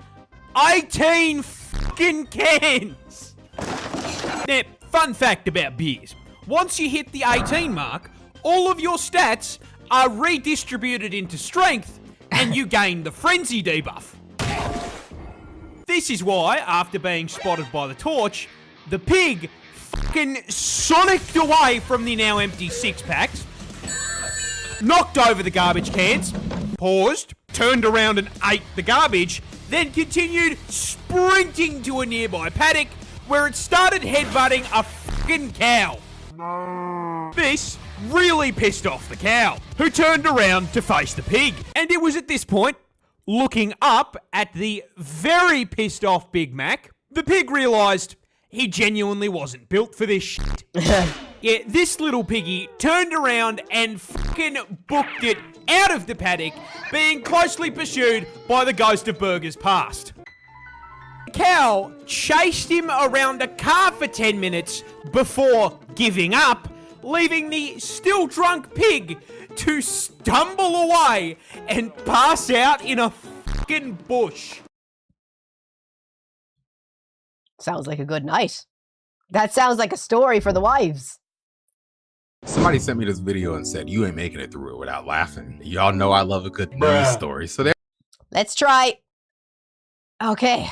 18 fucking cans. Now, fun fact about beers. Once you hit the 18 mark, all of your stats are redistributed into strength and you gain the frenzy debuff. This is why, after being spotted by the torch, the pig fucking sonicked away from the now empty 6-packs, knocked over the garbage cans, paused, turned around and ate the garbage, then continued sprinting to a nearby paddock where it started headbutting a fucking cow. This really pissed off the cow, who turned around to face the pig. And it was at this point, looking up at the very pissed off Big Mac, the pig realised he genuinely wasn't built for this shit. Yeah, this little piggy turned around and fucking booked it out of the paddock, being closely pursued by the ghost of burgers past. The cow chased him around a car for 10 minutes before giving up, leaving the still drunk pig to stumble away and pass out in a fucking bush. Sounds like a good night. That sounds like a story for the wives. Somebody sent me this video and said, you ain't making it through it without laughing. Y'all know I love a good news story. So there. Let's try. Okay.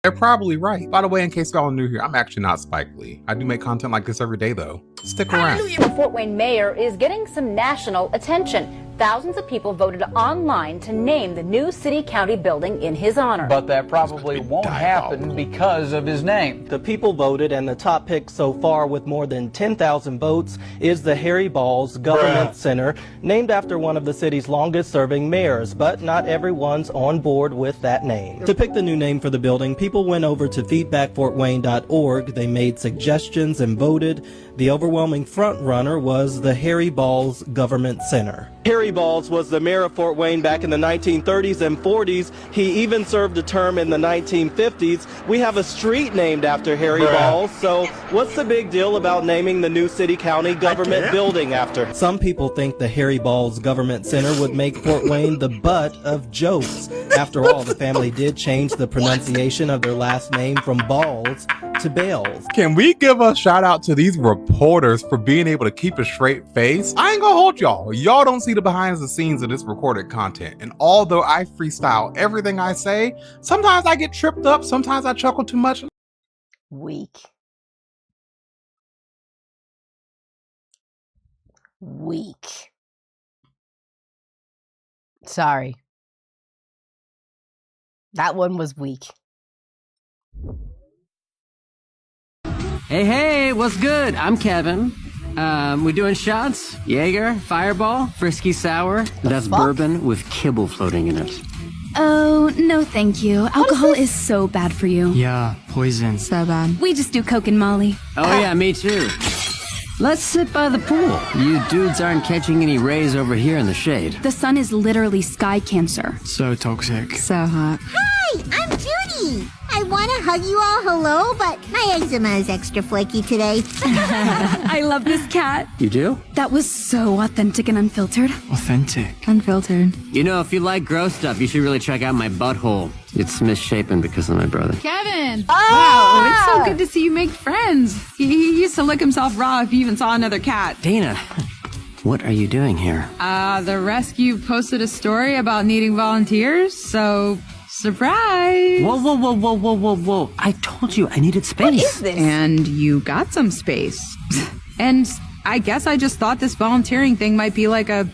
They're probably right. By the way, in case y'all are new here, I'm actually not Spike Lee. I do make content like this every day, though. Stick around. The Fort Wayne mayor is getting some national attention. Thousands of people voted online to name the new city-county building in his honor. But that probably won't happen because of his name. The people voted, and the top pick so far with more than 10,000 votes is the Harry Balls Government Center, named after one of the city's longest-serving mayors, but not everyone's on board with that name. To pick the new name for the building, people went over to feedbackfortwayne.org. They made suggestions and voted. The overwhelming front-runner was the Harry Balls Government Center. Harry Balls was the mayor of Fort Wayne back in the 1930s and 40s. He even served a term in the 1950s. We have a street named after Harry Balls, so what's the big deal about naming the new city-county government building after? Some people think the Harry Balls Government Center would make Fort Wayne the butt of jokes. After all, the family did change the pronunciation of their last name from Balls to Bales. Can we give a shout out to these reporters for being able to keep a straight face? I ain't gonna hold y'all. Y'all don't see the behind the scenes of this recorded content. And although I freestyle everything I say, sometimes I get tripped up, sometimes I chuckle too much. Weak. Sorry. That one was weak. Hey, what's good? I'm Kevin. We doing shots? Jaeger, Fireball, Frisky Sour. That's bourbon with kibble floating in it. Oh, no thank you. Alcohol is so bad for you. Yeah, poison. So bad. We just do Coke and Molly. Oh yeah, me too. Let's sit by the pool. You dudes aren't catching any rays over here in the shade. The sun is literally sky cancer. So toxic. So hot. Hi, I'm Judy. I want to hug you all hello, but my eczema is extra flaky today. I love this cat. You do? That was so authentic and unfiltered. Authentic. Unfiltered. You know, if you like gross stuff, you should really check out my butthole. It's misshapen because of my brother. Kevin! Wow, it's so good to see you make friends. He used to lick himself raw if he even saw another cat. Dana, what are you doing here? The rescue posted a story about needing volunteers, so surprise! Whoa. I told you I needed space. What is this? And you got some space. And I guess I just thought this volunteering thing might be like a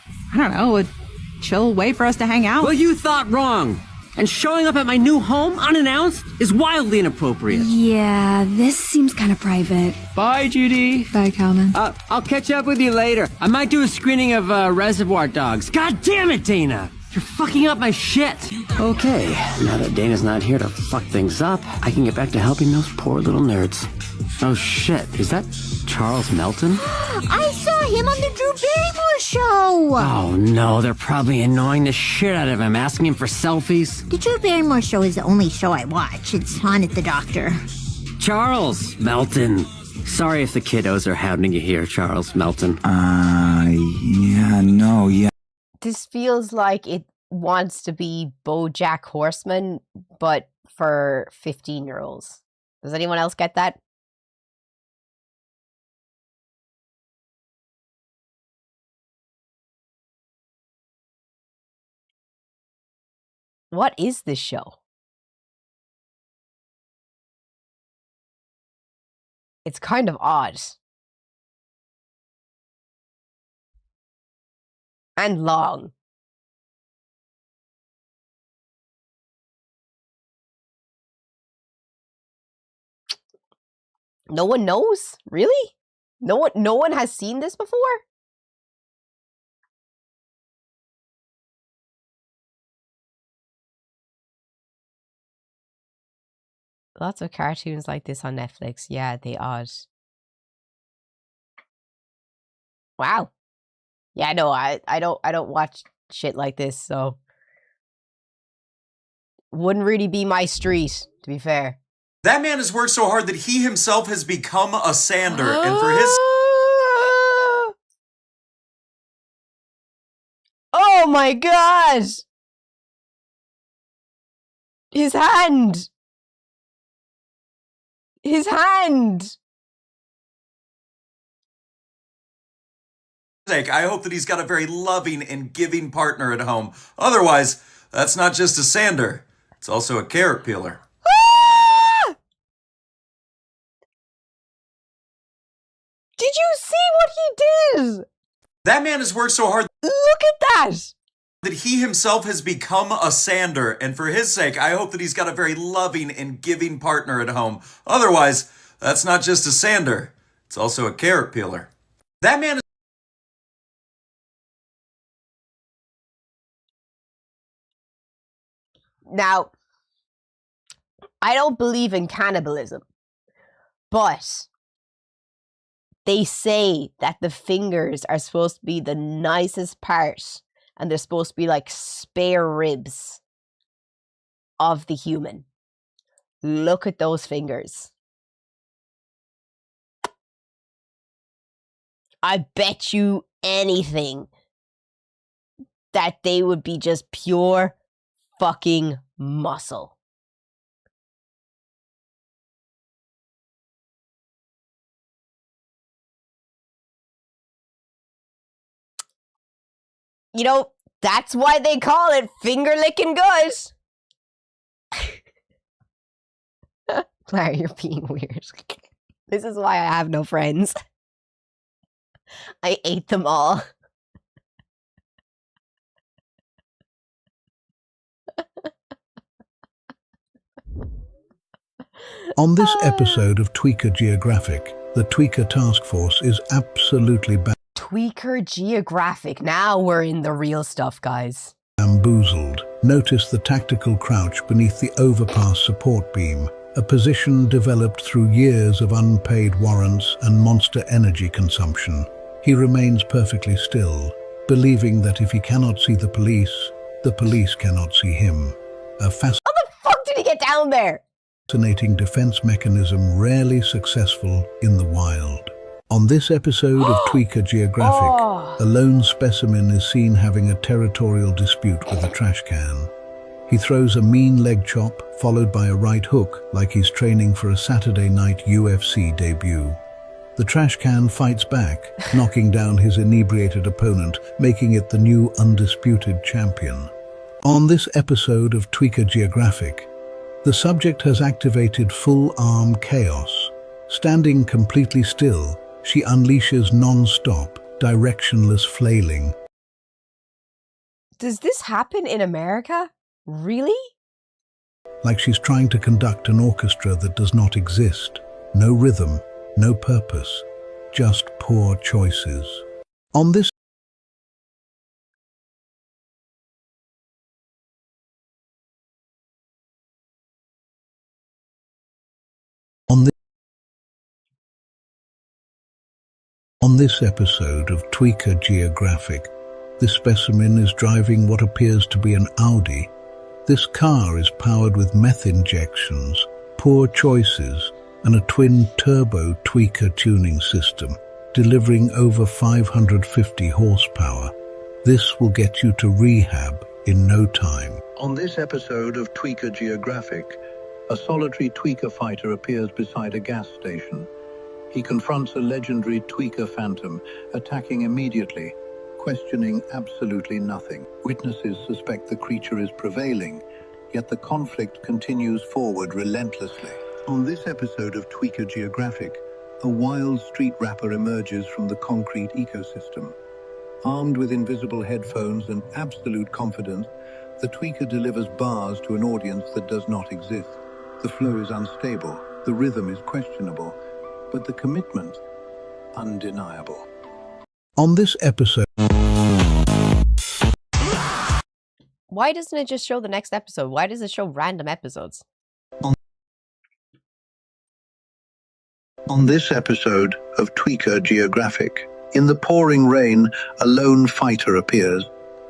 chill way for us to hang out. Well, you thought wrong. And showing up at my new home unannounced is wildly inappropriate. Yeah, this seems kind of private. Bye, Judy. Bye, Calvin. I'll catch up with you later. I might do a screening of Reservoir Dogs. God damn it, Dana! You're fucking up my shit. Okay, now that Dana's not here to fuck things up, I can get back to helping those poor little nerds. Oh shit, is that Charles Melton? I saw him on the Drew Barrymore show. Oh no, they're probably annoying the shit out of him, asking him for selfies. The Drew Barrymore show is the only show I watch. It's on at the doctor. Charles Melton. Sorry if the kiddos are hounding you here, Charles Melton. Yeah. This feels like it wants to be BoJack Horseman, but for 15-year-olds. Does anyone else get that? What is this show? It's kind of odd. And long. No one knows? Really? No one has seen this before? Lots of cartoons like this on Netflix. Yeah, they are. Wow. Yeah, no, I don't watch shit like this, so wouldn't really be my street, to be fair. That man has worked so hard that he himself has become a sander, and for his Oh my god! His hand! His hand! sake, I hope that he's got a very loving and giving partner at home. Otherwise, that's not just a sander, it's also a carrot peeler. Did you see what he did? That man has worked so hard. Look at that! That he himself has become a sander, and for his sake, I hope that he's got a very loving and giving partner at home. Otherwise, that's not just a sander, it's also a carrot peeler. That man is... Now, I don't believe in cannibalism, but they say that the fingers are supposed to be the nicest part, and they're supposed to be like spare ribs of the human. Look at those fingers. I bet you anything that they would be just pure fucking muscle. You know, that's why they call it finger licking good. Claire, you're being weird. This is why I have no friends. I ate them all. On this episode of Tweaker Geographic, the Tweaker Task Force is absolutely Tweaker Geographic. Now we're in the real stuff, guys. bamboozled. Notice the tactical crouch beneath the overpass support beam, a position developed through years of unpaid warrants and monster energy consumption. He remains perfectly still, believing that if he cannot see the police cannot see him. A How the fuck did he get down there? fascinating defense mechanism rarely successful in the wild. On this episode of Tweaker Geographic, a lone specimen is seen having a territorial dispute with a trash can. He throws a mean leg chop, followed by a right hook, like he's training for a Saturday night UFC debut. The trash can fights back, knocking down his inebriated opponent, making it the new undisputed champion. On this episode of Tweaker Geographic, the subject has activated full-arm chaos. Standing completely still, she unleashes non-stop, directionless flailing. Does this happen in America? Really? Like she's trying to conduct an orchestra that does not exist. No rhythm, no purpose, just poor choices. On this On this episode of Tweaker Geographic, this specimen is driving what appears to be an Audi. This car is powered with meth injections, poor choices, and a twin-turbo tweaker tuning system, delivering over 550 horsepower. This will get you to rehab in no time. On this episode of Tweaker Geographic, a solitary tweaker fighter appears beside a gas station. He confronts a legendary tweaker phantom, attacking immediately, questioning absolutely nothing. Witnesses suspect the creature is prevailing, yet the conflict continues forward relentlessly. On this episode of Tweaker Geographic, a wild street rapper emerges from the concrete ecosystem. Armed with invisible headphones and absolute confidence, the tweaker delivers bars to an audience that does not exist. The flow is unstable, the rhythm is questionable, but the commitment, undeniable. On this episode... Why doesn't it just show the next episode? Why does it show random episodes? On this episode of Tweaker Geographic, in the pouring rain, a lone fighter appears.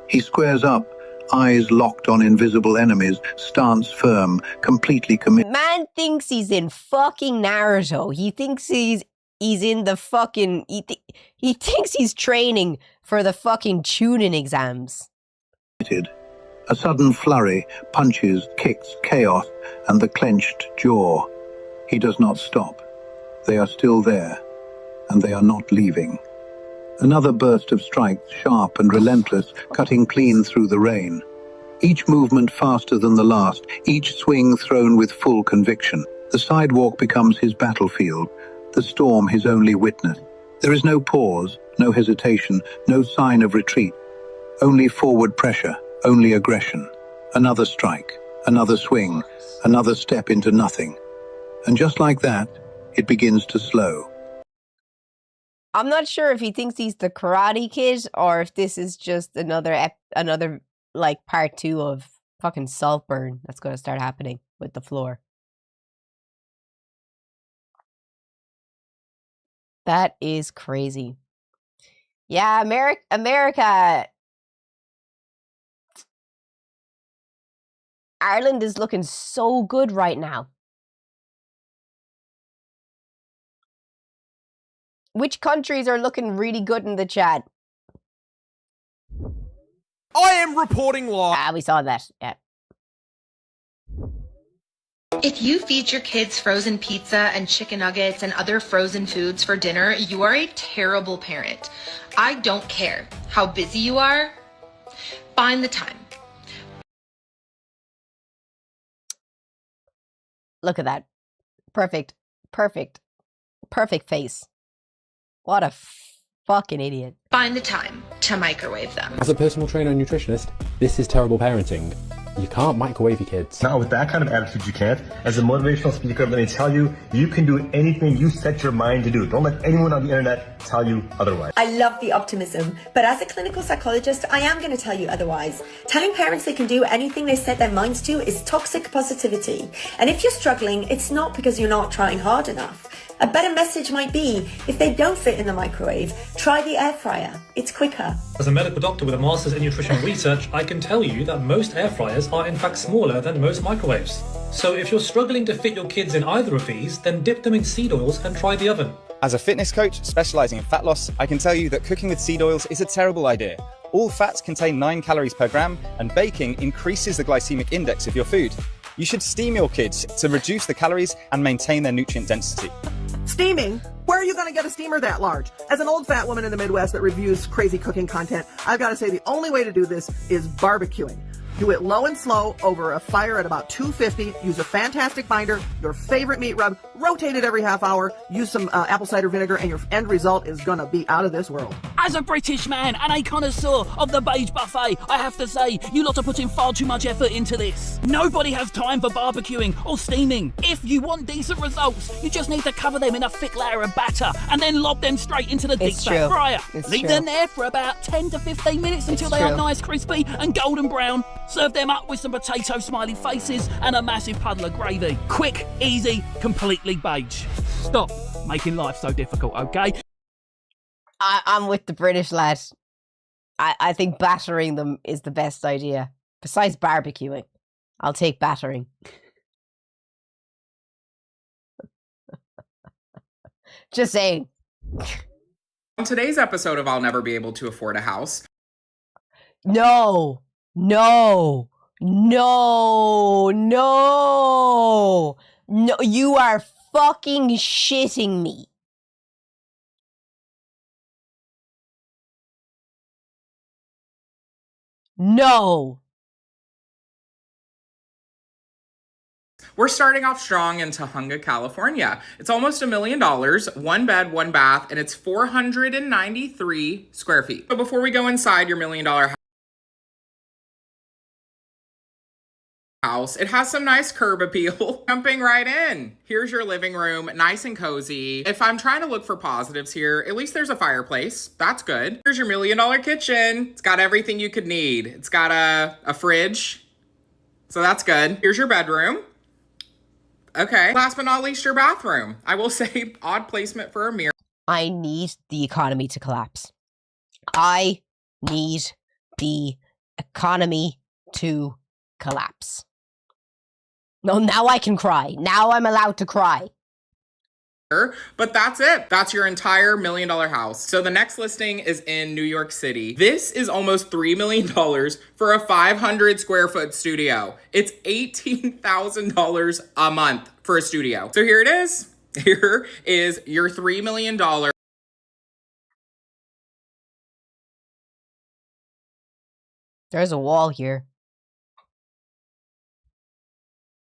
He squares up, eyes locked on invisible enemies, stance firm, completely committed. Man thinks he's in fucking Naruto. He thinks he's in the fucking... He thinks he's training for the fucking tuning exams. A sudden flurry, punches, kicks, chaos, and the clenched jaw. He does not stop. They are still there, and they are not leaving. Another burst of strikes, sharp and relentless, cutting clean through the rain. Each movement faster than the last, each swing thrown with full conviction. The sidewalk becomes his battlefield, the storm his only witness. There is no pause, no hesitation, no sign of retreat. Only forward pressure, only aggression. Another strike, another swing, another step into nothing. And just like that, it begins to slow. I'm not sure if he thinks he's the Karate Kid or if this is just another like part 2 of fucking Saltburn that's going to start happening with the floor. That is crazy. Yeah, America. Ireland is looking so good right now. Which countries are looking really good in the chat? I am reporting live. Ah, we saw that. Yeah. If you feed your kids frozen pizza and chicken nuggets and other frozen foods for dinner, you are a terrible parent. I don't care how busy you are. Find the time. Look at that. Perfect. Perfect. Perfect face. What a fucking idiot. Find the time to microwave them. As a personal trainer and nutritionist, this is terrible parenting. You can't microwave your kids. Now, with that kind of attitude, you can't. As a motivational speaker, let me tell you, you can do anything you set your mind to do. Don't let anyone on the internet tell you otherwise. I love the optimism, but as a clinical psychologist, I am going to tell you otherwise. Telling parents they can do anything they set their minds to is toxic positivity. And if you're struggling, it's not because you're not trying hard enough. A better message might be, if they don't fit in the microwave, try the air fryer. It's quicker. As a medical doctor with a master's in nutrition research, I can tell you that most air fryers are in fact smaller than most microwaves. So if you're struggling to fit your kids in either of these, then dip them in seed oils and try the oven. As a fitness coach specializing in fat loss, I can tell you that cooking with seed oils is a terrible idea. All fats contain 9 calories per gram, and baking increases the glycemic index of your food. You should steam your kids to reduce the calories and maintain their nutrient density. Steaming? Where are you going to get a steamer that large? As an old fat woman in the Midwest that reviews crazy cooking content, I've got to say the only way to do this is barbecuing. Do it low and slow over a fire at about 250. Use a fantastic binder, your favorite meat rub, rotate it every half hour, use some apple cider vinegar, and your end result is going to be out of this world. As a British man and a connoisseur of the beige buffet, I have to say, you lot are putting far too much effort into this. Nobody has time for barbecuing or steaming. If you want decent results, you just need to cover them in a thick layer of batter and then lob them straight into the deep fat fryer. Leave them there for about 10 to 15 minutes until they are nice, crispy and golden brown. Serve them up with some potato smiley faces and a massive puddle of gravy. Quick, easy, completely beige. Stop making life so difficult, okay? I'm with the British lad. I think battering them is the best idea. Besides barbecuing, I'll take battering. Just saying. On today's episode of I'll Never Be Able to Afford a House. No, no, no, no, no, you are fucking shitting me. No. We're starting off strong in Tahunga, California. It's almost $1 million, 1 bed, 1 bath, and it's 493 square feet. So before we go inside your $1 million house. It has some nice curb appeal. Jumping right in. Here's your living room, nice and cozy. If I'm trying to look for positives here, at least there's a fireplace. That's good. Here's your $1 million kitchen. It's got everything you could need. It's got a fridge. So that's good. Here's your bedroom. Okay. Last but not least, your bathroom. I will say odd placement for a mirror. I need the economy to collapse. I need the economy to collapse. No, now I can cry. Now I'm allowed to cry. But that's it. That's your entire $1 million house. So the next listing is in New York City. This is almost $3 million for a 500 square foot studio. It's $18,000 a month for a studio. So here it is. Here is your $3 million. There's a wall here.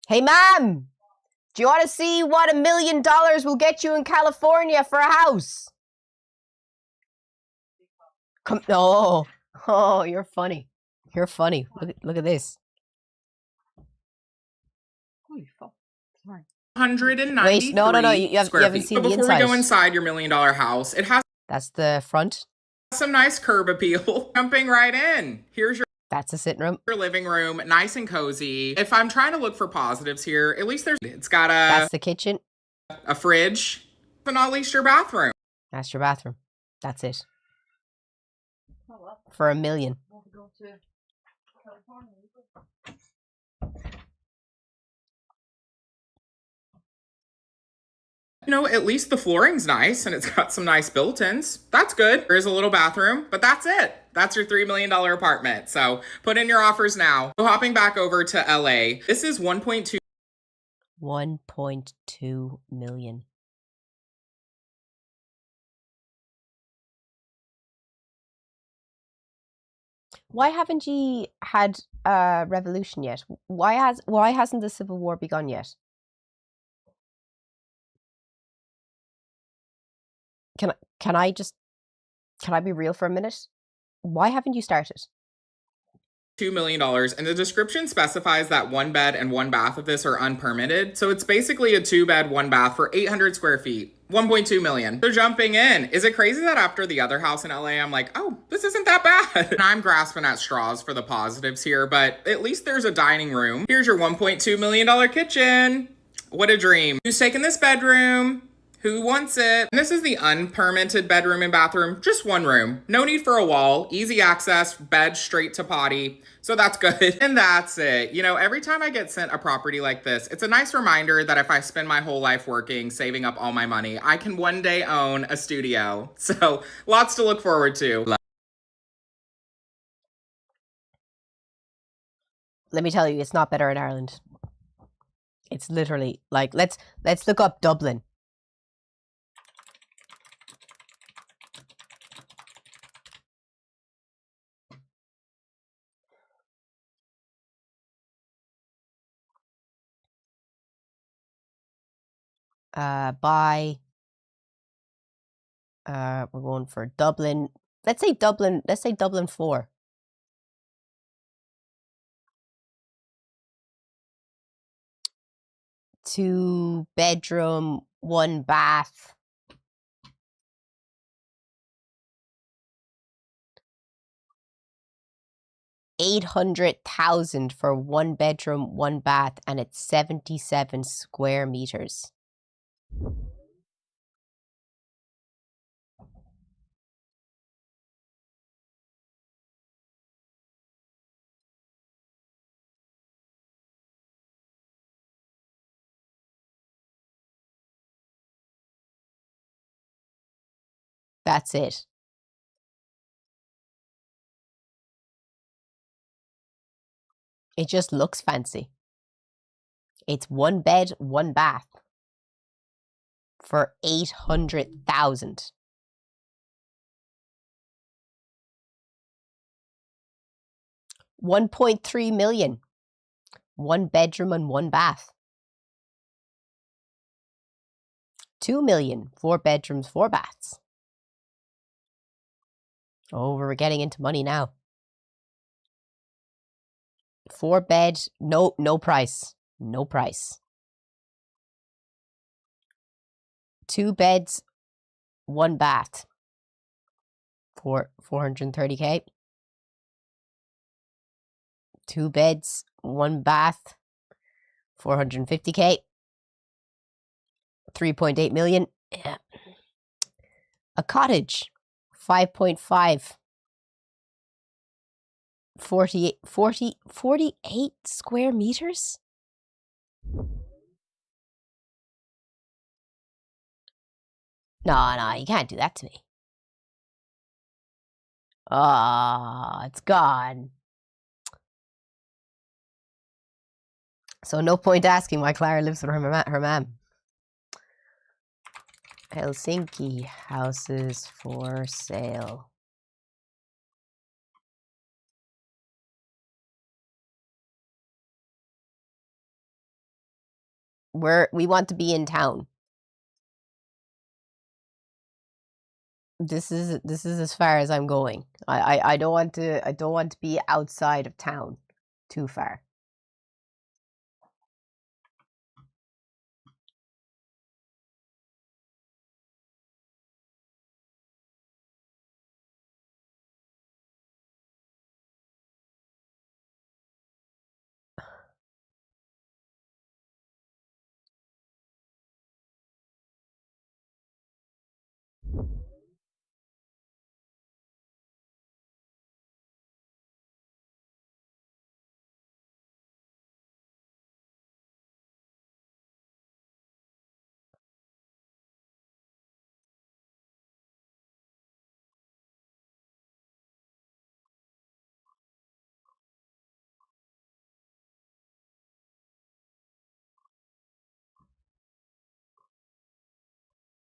Hey, ma'am! Do you want to see what $1 million will get you in California for a house? Come, oh, you're funny. You're funny. Look at this. Holy fuck. Sorry. 193 Wait, no. You haven't seen the inside. Before we go inside your $1 million house, it has. That's the front. Some nice curb appeal. Jumping right in. Here's your. That's a sitting room. Your living room, nice and cozy. If I'm trying to look for positives here, at least it's got That's the kitchen. A fridge. But not least your bathroom. That's your bathroom. That's it. For $1 million. You know, at least the flooring's nice and it's got some nice built-ins. That's good. There is a little bathroom, but that's it. That's your $3 million apartment. So put in your offers now. So hopping back over to LA, this is 1.2. 1.2 million. Why haven't you had a revolution yet? Why hasn't the Civil War begun yet? Can I be real for a minute? Why haven't you started? $2 million, and the description specifies that 1 bed and 1 bath of this are unpermitted. So it's basically a 2-bed, 1 bath for 800 square feet. 1.2 million. So jumping in, is it crazy that after the other house in LA, I'm like, oh, this isn't that bad? And I'm grasping at straws for the positives here, but at least there's a dining room. Here's your $1.2 million kitchen. What a dream. Who's taking this bedroom? Who wants it? And this is the unpermitted bedroom and bathroom. Just 1 room. No need for a wall. Easy access. Bed straight to potty. So that's good. And that's it. You know, every time I get sent a property like this, it's a nice reminder that if I spend my whole life working, saving up all my money, I can one day own a studio. So lots to look forward to. Let me tell you, it's not better in Ireland. It's literally like, let's look up Dublin. We're going for Dublin. Let's say Dublin 4. Two bedroom, 1 bath. $800,000 for 1 bedroom, 1 bath, and it's 77 square meters. That's it. It just looks fancy. It's 1 bed, 1 bath for 800,000. $1.3 million. 1 bedroom and 1 bath. $2 million. 4 bedrooms, 4 baths. Oh, we're getting into money now. 4 bed, no price. No price. 2 beds, 1 bath. For 430K. 2 beds, 1 bath, 450K. 3.8 million. Yeah. A cottage, 5.5. 48 square meters? No, you can't do that to me. Ah, it's gone. So no point asking why Clara lives with her mom. Helsinki houses for sale. We want to be in town. This is as far as I'm going. I don't want to be outside of town too far.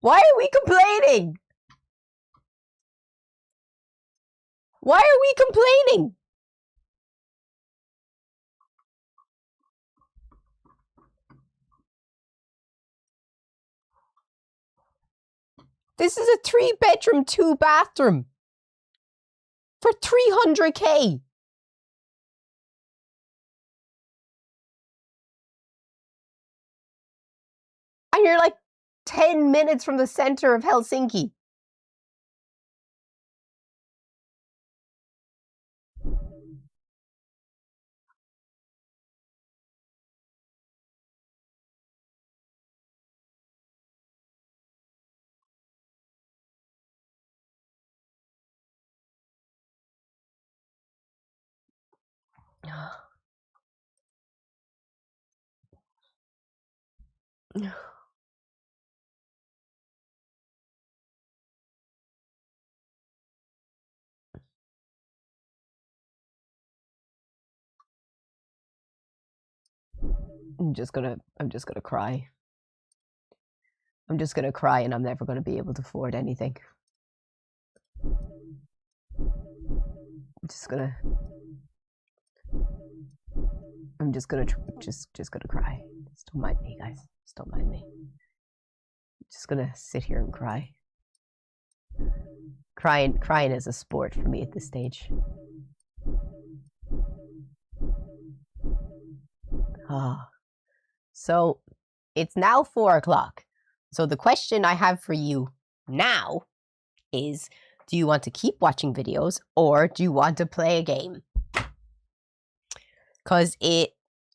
Why are we complaining? Why are we complaining? This is a 3-bedroom, 2-bathroom for 300K. And you're like 10 minutes from the center of Helsinki. I'm just gonna cry. I'm just gonna cry and I'm never gonna be able to afford anything. I'm just gonna cry. Just don't mind me, guys. Just don't mind me. I'm just gonna sit here and cry. Crying is a sport for me at this stage. Ah. So it's now 4 o'clock. So the question I have for you now is, do you want to keep watching videos or do you want to play a game? Because in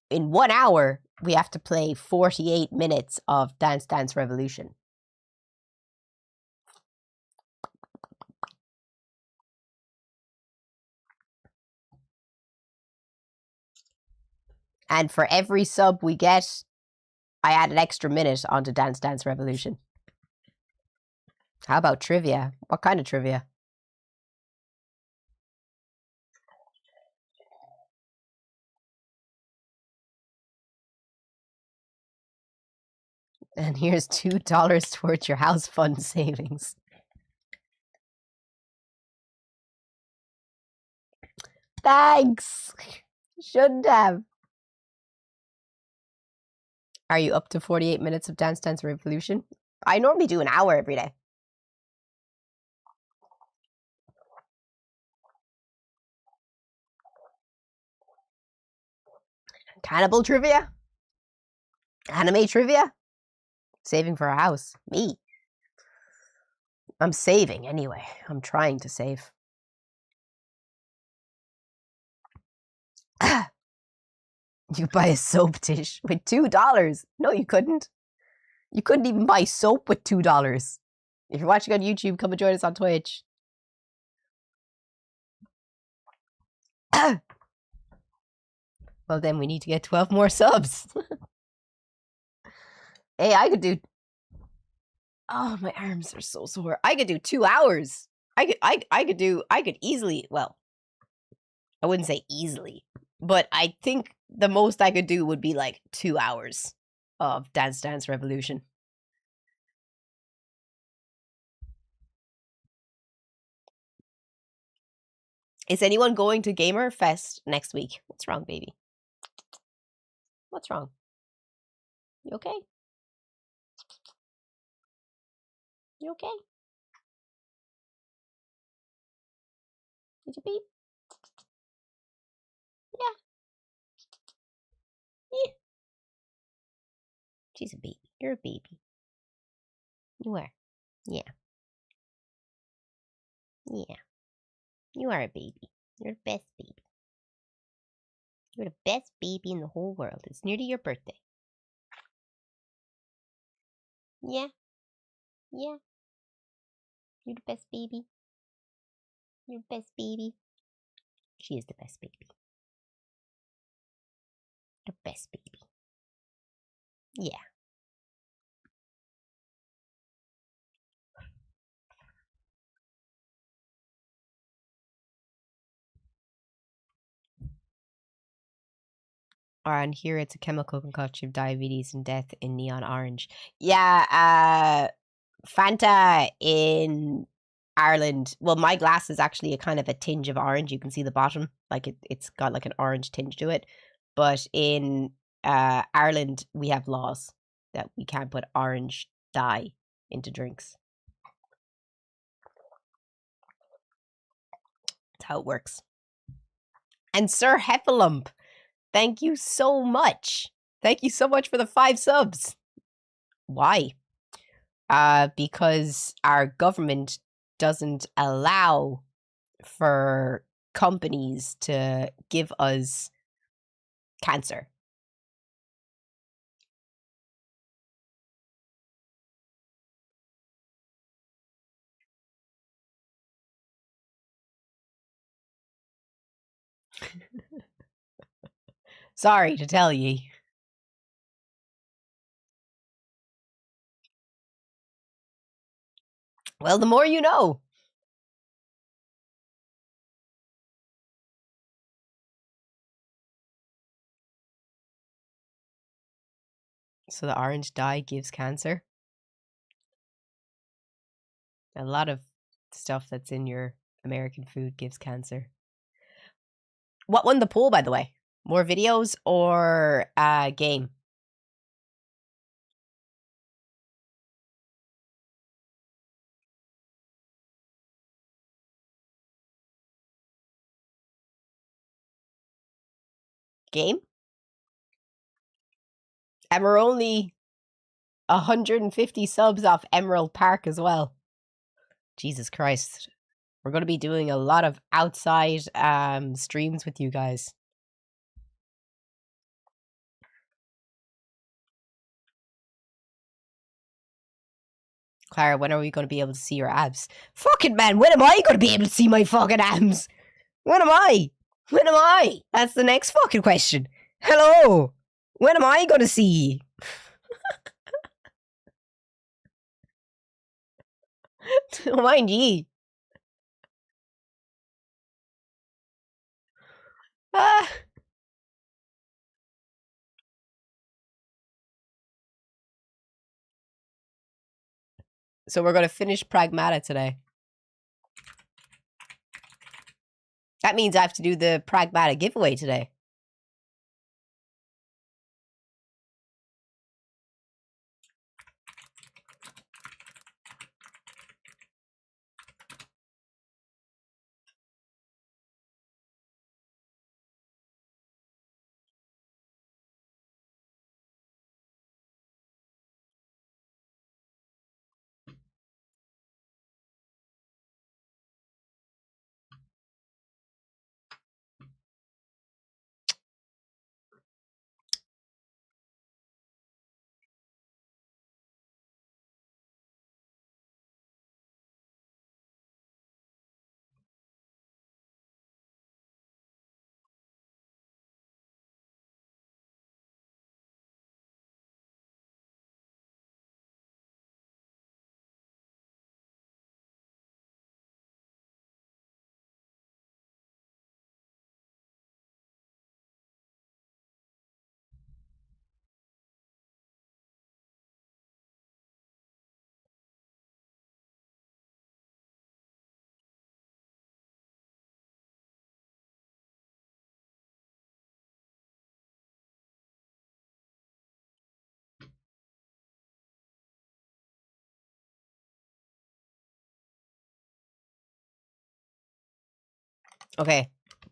1 hour, we have to play 48 minutes of Dance Dance Revolution. And for every sub we get, I add an extra minute onto Dance Dance Revolution. How about trivia? What kind of trivia? And here's $2 towards your house fund savings. Thanks! Shouldn't have. Are you up to 48 minutes of Dance Dance Revolution? I normally do an hour every day. Cannibal trivia? Anime trivia? Saving for a house. Me. I'm saving anyway. I'm trying to save. You buy a soap dish with $2. No, you couldn't. You couldn't even buy soap with $2. If you're watching on YouTube, come and join us on Twitch. Well, then we need to get 12 more subs. Hey, I could do... Oh, my arms are so sore. I could do 2 hours. I could easily... Well, I wouldn't say easily. But I think the most I could do would be like 2 hours of Dance Dance Revolution. Is anyone going to Gamer Fest next week? What's wrong, baby? What's wrong? You okay? You okay? Did you beep? Yeah. Yeah. She's a baby. You're a baby. You are. Yeah. Yeah. You are a baby. You're the best baby. You're the best baby in the whole world. It's nearly your birthday. Yeah. Yeah. You're the best baby. You're the best baby. She is the best baby. The best baby. Yeah. And here it's a chemical concoction of diabetes and death in neon orange. Yeah, Fanta in Ireland. Well, my glass is actually a kind of a tinge of orange. You can see the bottom, like it's got like an orange tinge to it. But in Ireland, we have laws that we can't put orange dye into drinks. That's how it works. And Sir Heffalump, thank you so much. Thank you so much for the 5 subs. Why? Because our government doesn't allow for companies to give us cancer. Sorry to tell ye. Well, the more you know. So the orange dye gives cancer? A lot of stuff that's in your American food gives cancer. What won the poll, by the way? More videos or game? Game? And we're only 150 subs off Emerald Park as well. Jesus Christ. We're going to be doing a lot of outside streams with you guys. Clara, when are we going to be able to see your abs? Fucking man, when am I going to be able to see my fucking abs? When am I? When am I? That's the next fucking question. Hello? When am I going to see? Mind ye. Ah. So we're going to finish Pragmata today. That means I have to do the Pragmata giveaway today. Okay,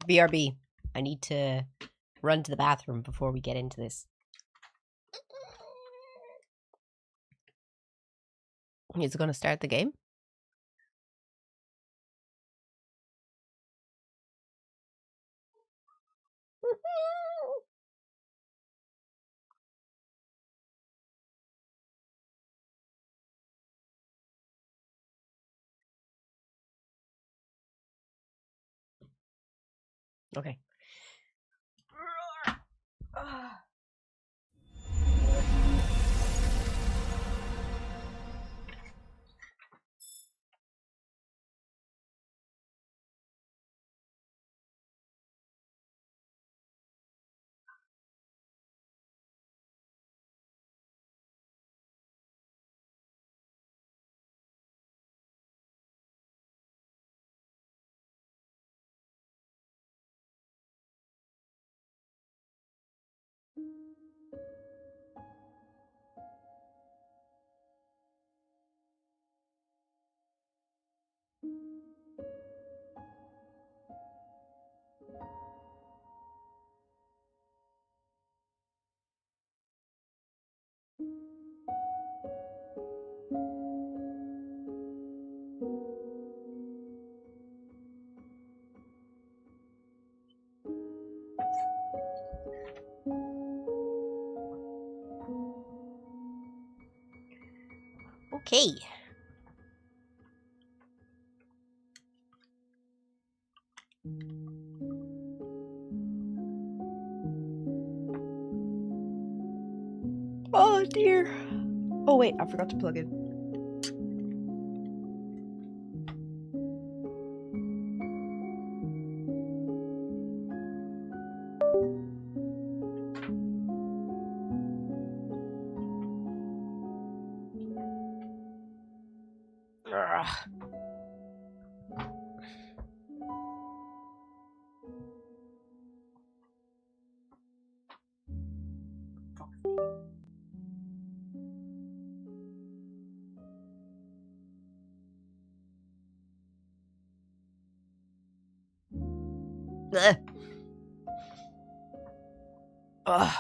BRB. I need to run to the bathroom before we get into this. Is it going to start the game? Okay. Okay. Oh dear. Oh wait, I forgot to plug in. Ugh. Ugh. Ugh.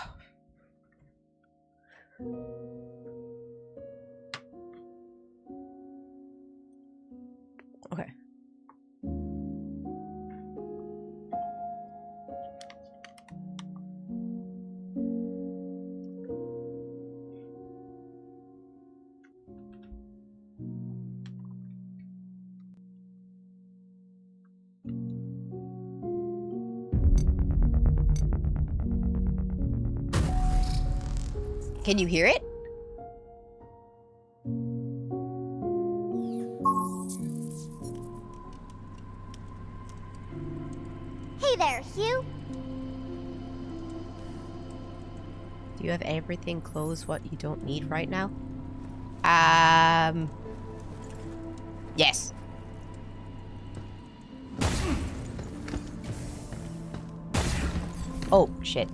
Okay. Can you hear it? Hey there, Hugh. Do you have everything closed what you don't need right now? Yes. Oh, shit.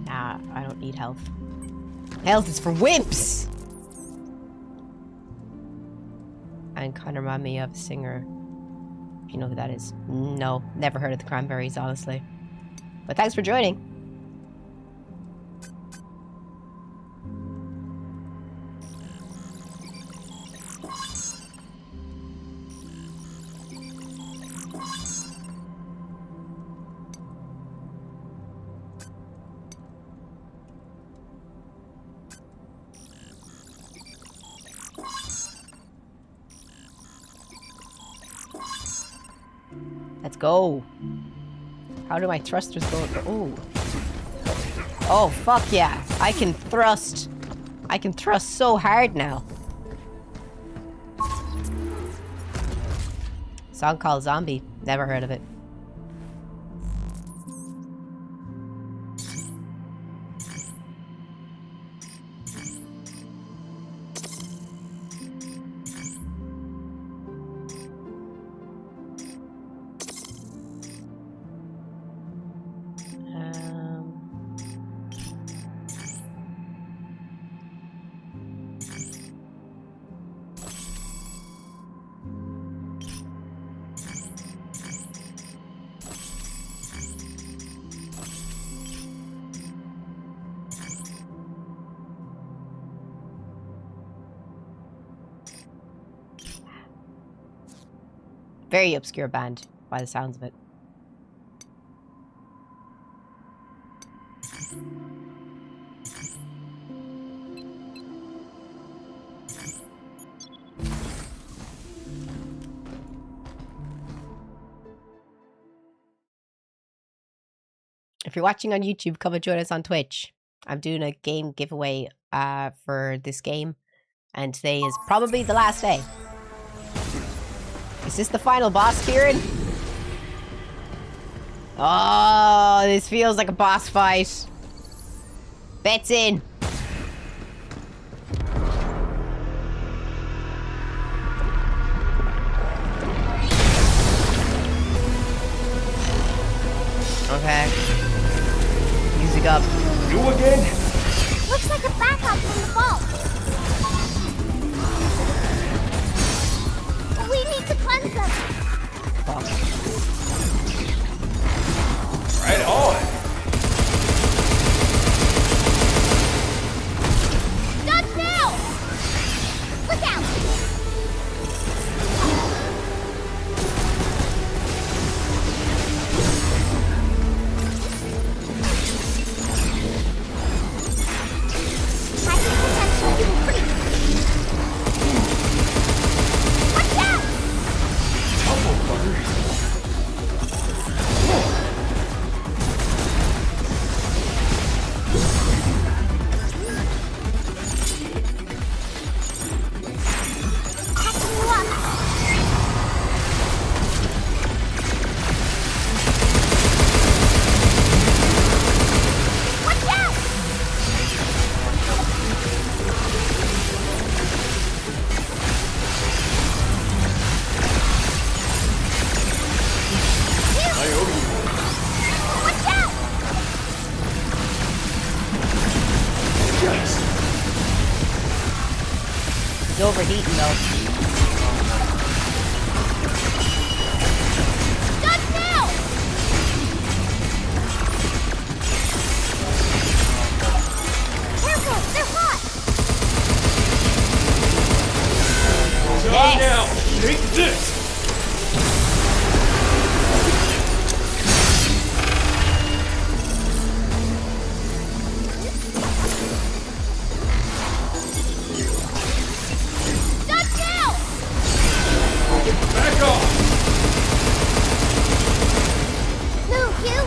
Nah, I don't need health. Health is for wimps! And kind of remind me of a singer. If you know who that is. No, never heard of the Cranberries, honestly. But thanks for joining. Let's go. How do my thrusters go? Oh. Oh, fuck yeah. I can thrust. I can thrust so hard now. Song called Zombie. Never heard of it. Very obscure band, by the sounds of it. If you're watching on YouTube, come and join us on Twitch. I'm doing a game giveaway for this game, and today is probably the last day. Is this the final boss, Kieran? Oh, this feels like a boss fight. Bets in. Okay. Music up. You again? Looks like a backup from the vault. We need to cleanse them. Right on. Done now! Look out! He's overheating though. Done now! Careful, they're hot! Yes. Now, take this. Back off! Move, you!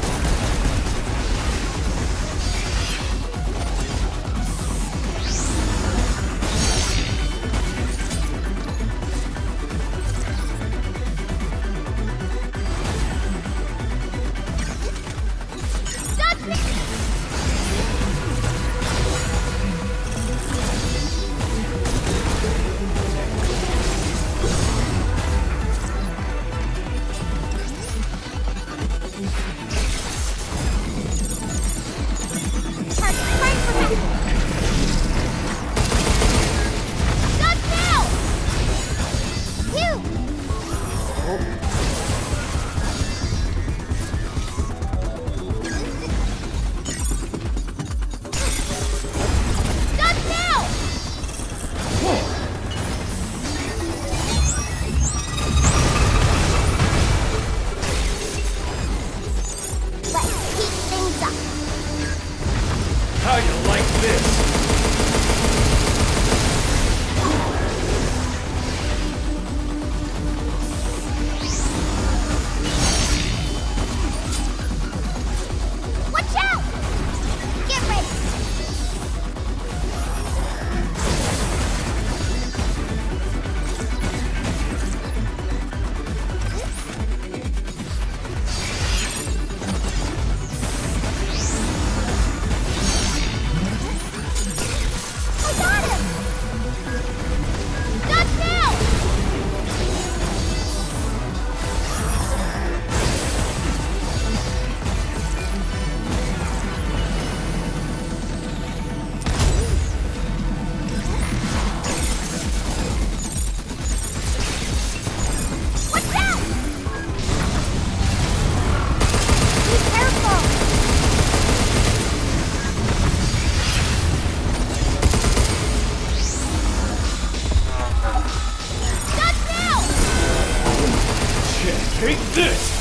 take this!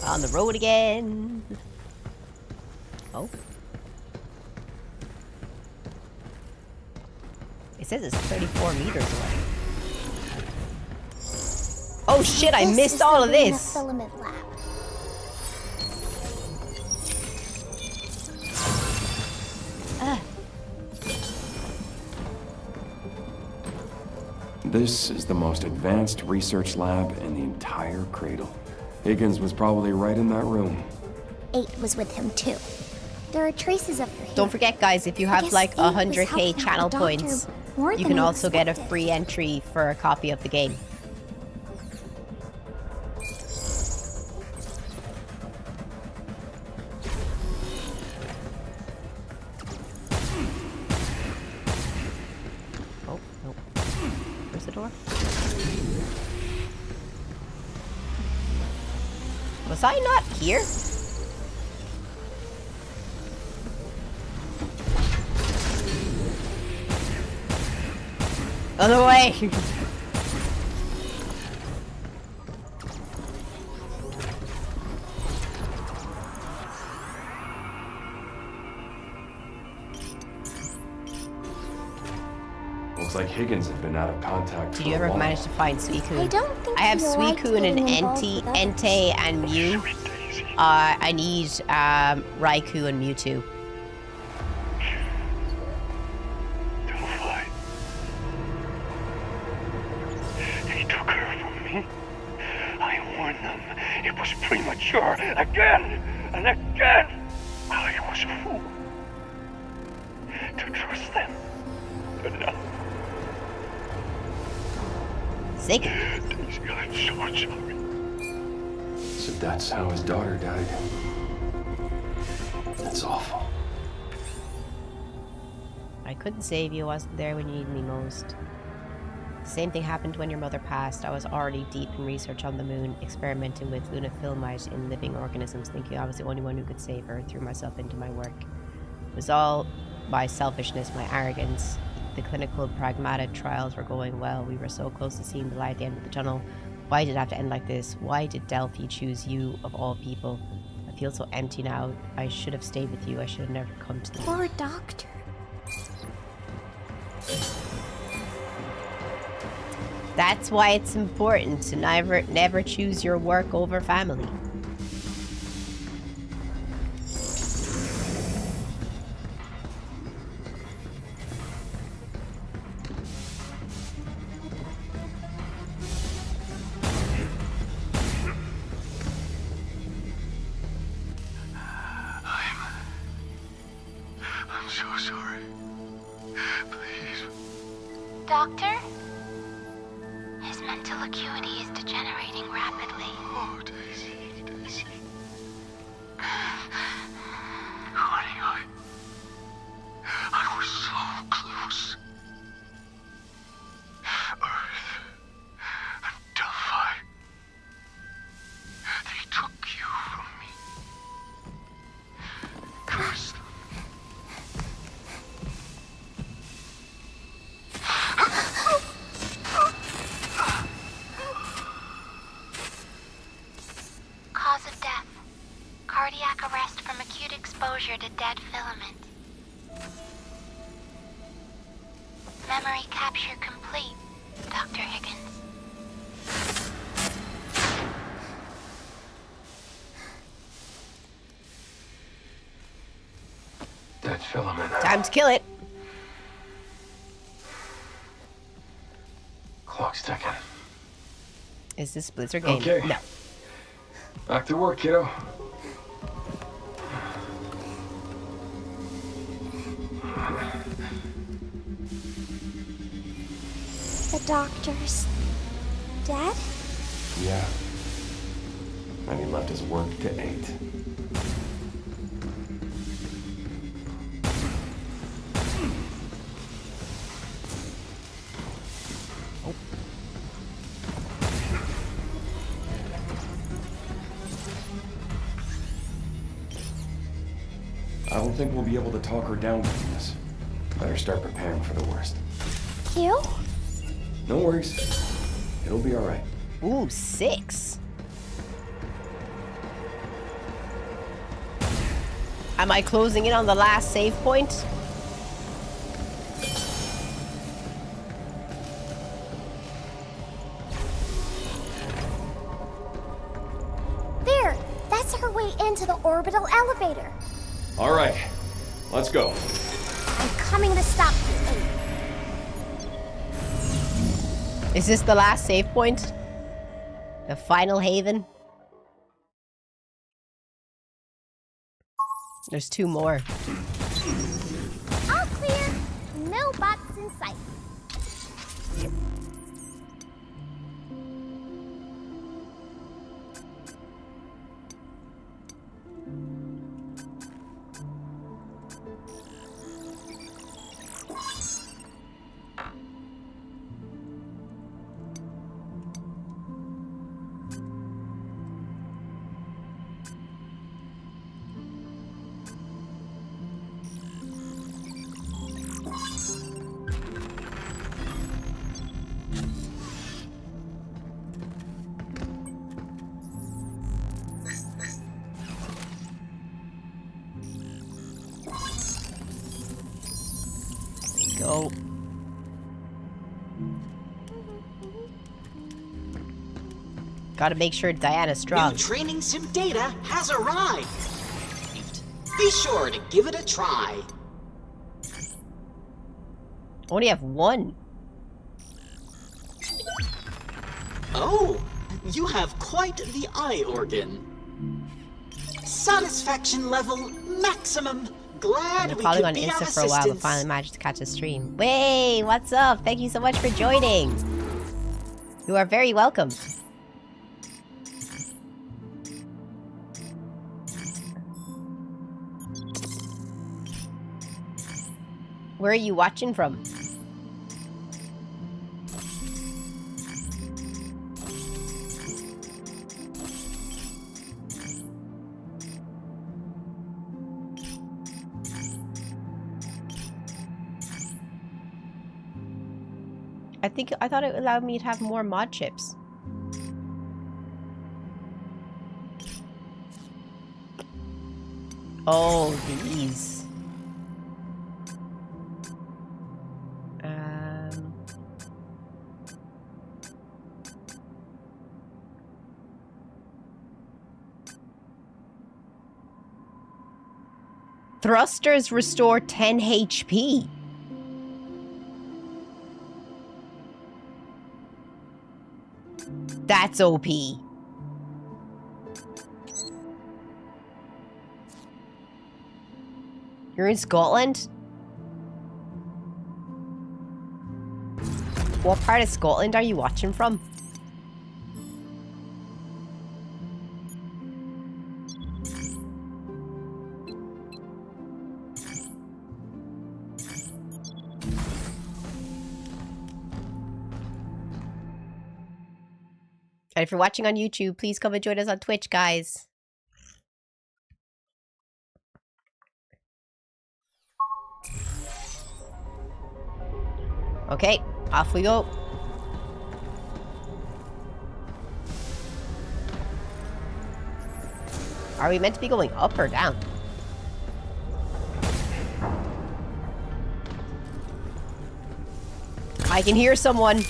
On the road again. Oh. It says it's 34 meters away. Oh shit, I missed all of this. Filament lab. This is the most advanced research lab in the entire cradle. Higgins was probably right in that room. 8 was with him too. There are traces of her here. Don't forget, guys, if you have guess like 8 was 100k helping out channel the doctor points, more you than can I also get a expected. free entry for a copy of the game. Oh, no. Where's the door? Was I not here? Other way! Looks like Higgins had been out of contact. Did you ever manage to find Suicune? I don't think I have he liked Suicune and getting involved with us. Entei and Mew. I need Raikou and Mewtwo. He took her from me. I warned them. It was premature. Again and again. I was a fool to trust them. But now, Sick. Daisy, I'm so sorry. So that's how his daughter died. That's awful. I couldn't save you. I wasn't there when you needed me most. The same thing happened when your mother passed. I was already deep in research on the moon, experimenting with lunafilmite in living organisms, thinking I was the only one who could save her, and threw myself into my work. It was all my selfishness, my arrogance. The clinical pragmatic trials were going well. We were so close to seeing the light at the end of the tunnel. Why did it have to end like this? Why did Delphi choose you of all people? I feel so empty now. I should have stayed with you. I should have never come to the Poor doctor. That's why it's important to never choose your work over family. I'm so sorry. Please. Doctor? His mental acuity is degenerating rapidly. Oh, Daisy, Daisy. Honey, I was so close. Earth and Delphi. They took you from me. Curse them. Cause of death. Cardiac arrest from acute exposure to dead filament. Memory capture complete, Dr. Higgins. Dead filament. Time to kill it. Clock's ticking. Is this Blizzard game? Okay. No. Back to work, kiddo. The doctor's dead? Yeah. And he left his work to 8. I don't think we'll be able to talk her down from this. Better start preparing for the worst. You? No worries. It'll be alright. Ooh, 6. Am I closing in on the last save point? There! That's our way into the orbital elevator. Alright. Let's go. I'm coming to stop you. Is this the last save point? The final haven? There's 2 more. All clear. No bots in sight. Go. Gotta make sure Diana's strong. New training sim data has arrived. Be sure to give it a try. Only have 1. Oh, you have quite the eye organ. Satisfaction level maximum. Glad I've we been following could on be of Insta for a while, but assistance. finally managed to catch a stream. Way, what's up? Thank you so much for joining. You are very welcome. Where are you watching from? I thought it allowed me to have more mod chips. Oh, these. Thrusters restore 10 HP. That's OP. You're in Scotland? What part of Scotland are you watching from? And if you're watching on YouTube, please come and join us on Twitch, guys. Okay, off we go. Are we meant to be going up or down? I can hear someone.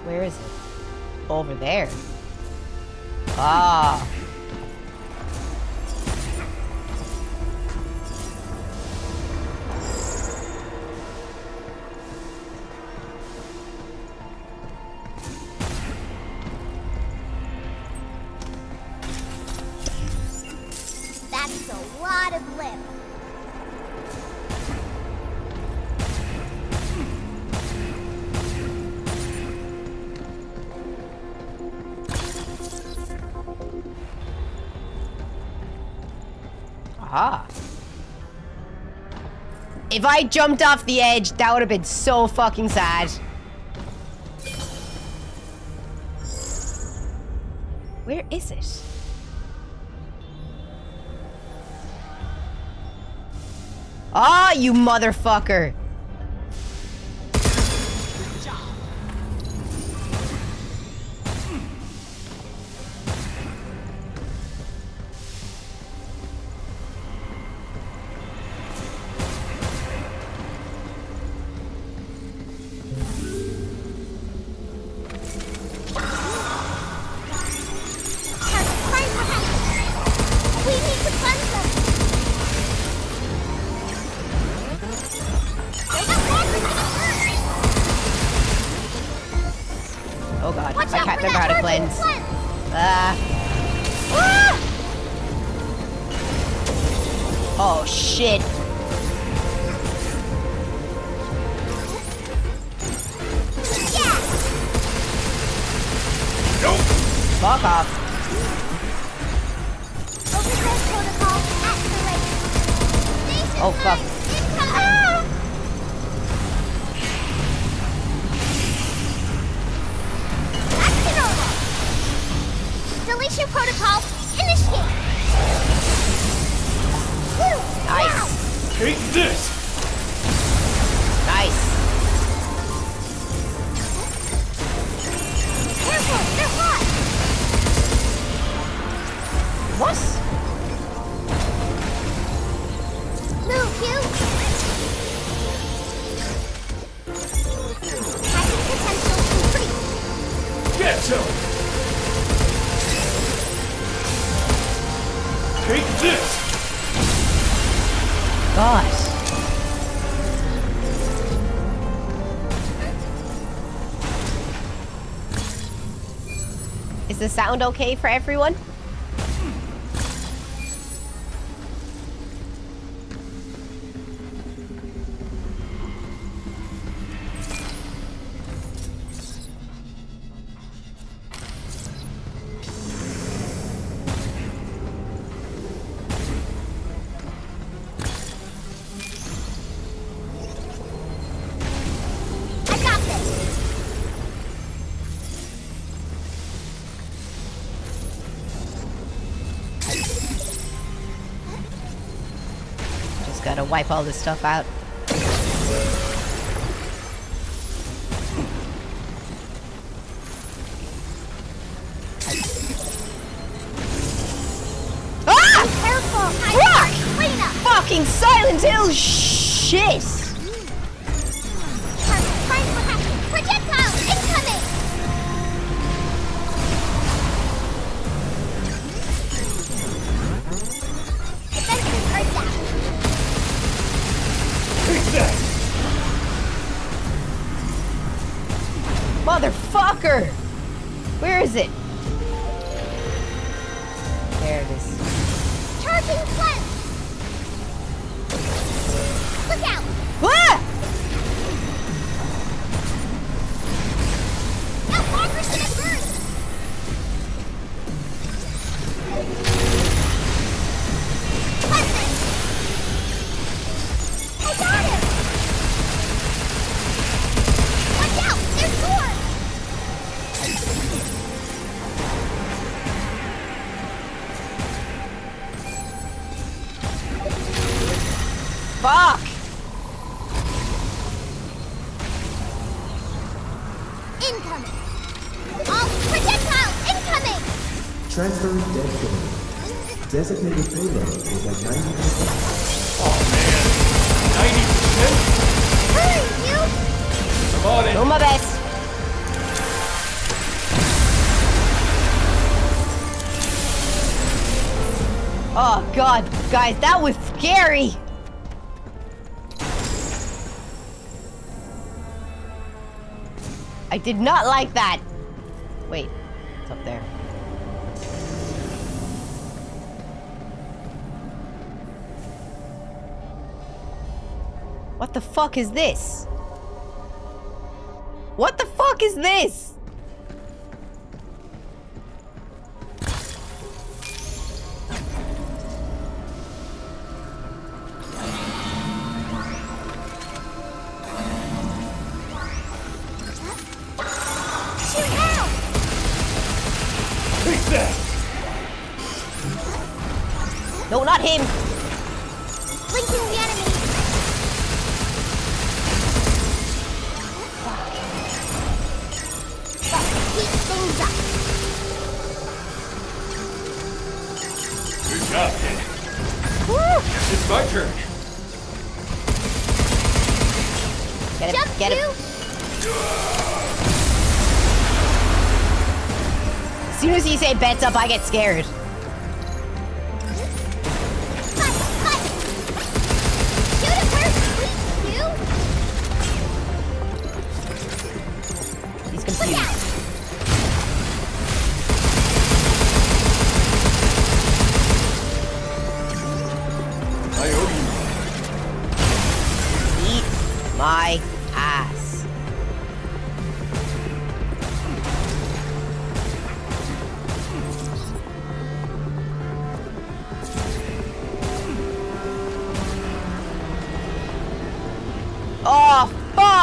Where is it? Over there. Ah. That's a lot of lip. Aha. If I jumped off the edge, that would have been so fucking sad. Where is it? Ah, you motherfucker. cleanse. Ah. Oh shit. Nope. Fuck off. Oh fuck. Deletion protocol, initiate! Nice. Take this! Nice. Careful, they're hot! What? Move, you! Hacking potential increased! Get some! Take this! Gosh. Is the sound okay for everyone? I got this! Just gotta wipe all this stuff out. Ah! Careful! Rock! Clean up! Fucking Silent Hill shit! Time for hacking! Projectile incoming! Defenses are down! Take that! Motherfucker! Where is it? There it is. Charging cleanse! Look out! Ah! Now Margaret's gonna burn! Cleansing! I got him! Watch out! There's more! Fuck! Incoming! All projectile incoming! Transferring dead payload. Designated payload is at 90%. Oh man! 90%? Hurry, you! I'm on it! Do my best. Oh god, guys, that was scary! I did not like that! Wait, it's up there. What the fuck is this? What the fuck is this? Shoot now! Take that! No, not him! Blinking the enemy! Heat things up! Good job, kid. Woo! Guess it's my turn. Get him, Jump, get him. you! As soon as you say bets up, I get scared. Cut! Cut! Shoot him where it bleeds, you! He's Look confused. out!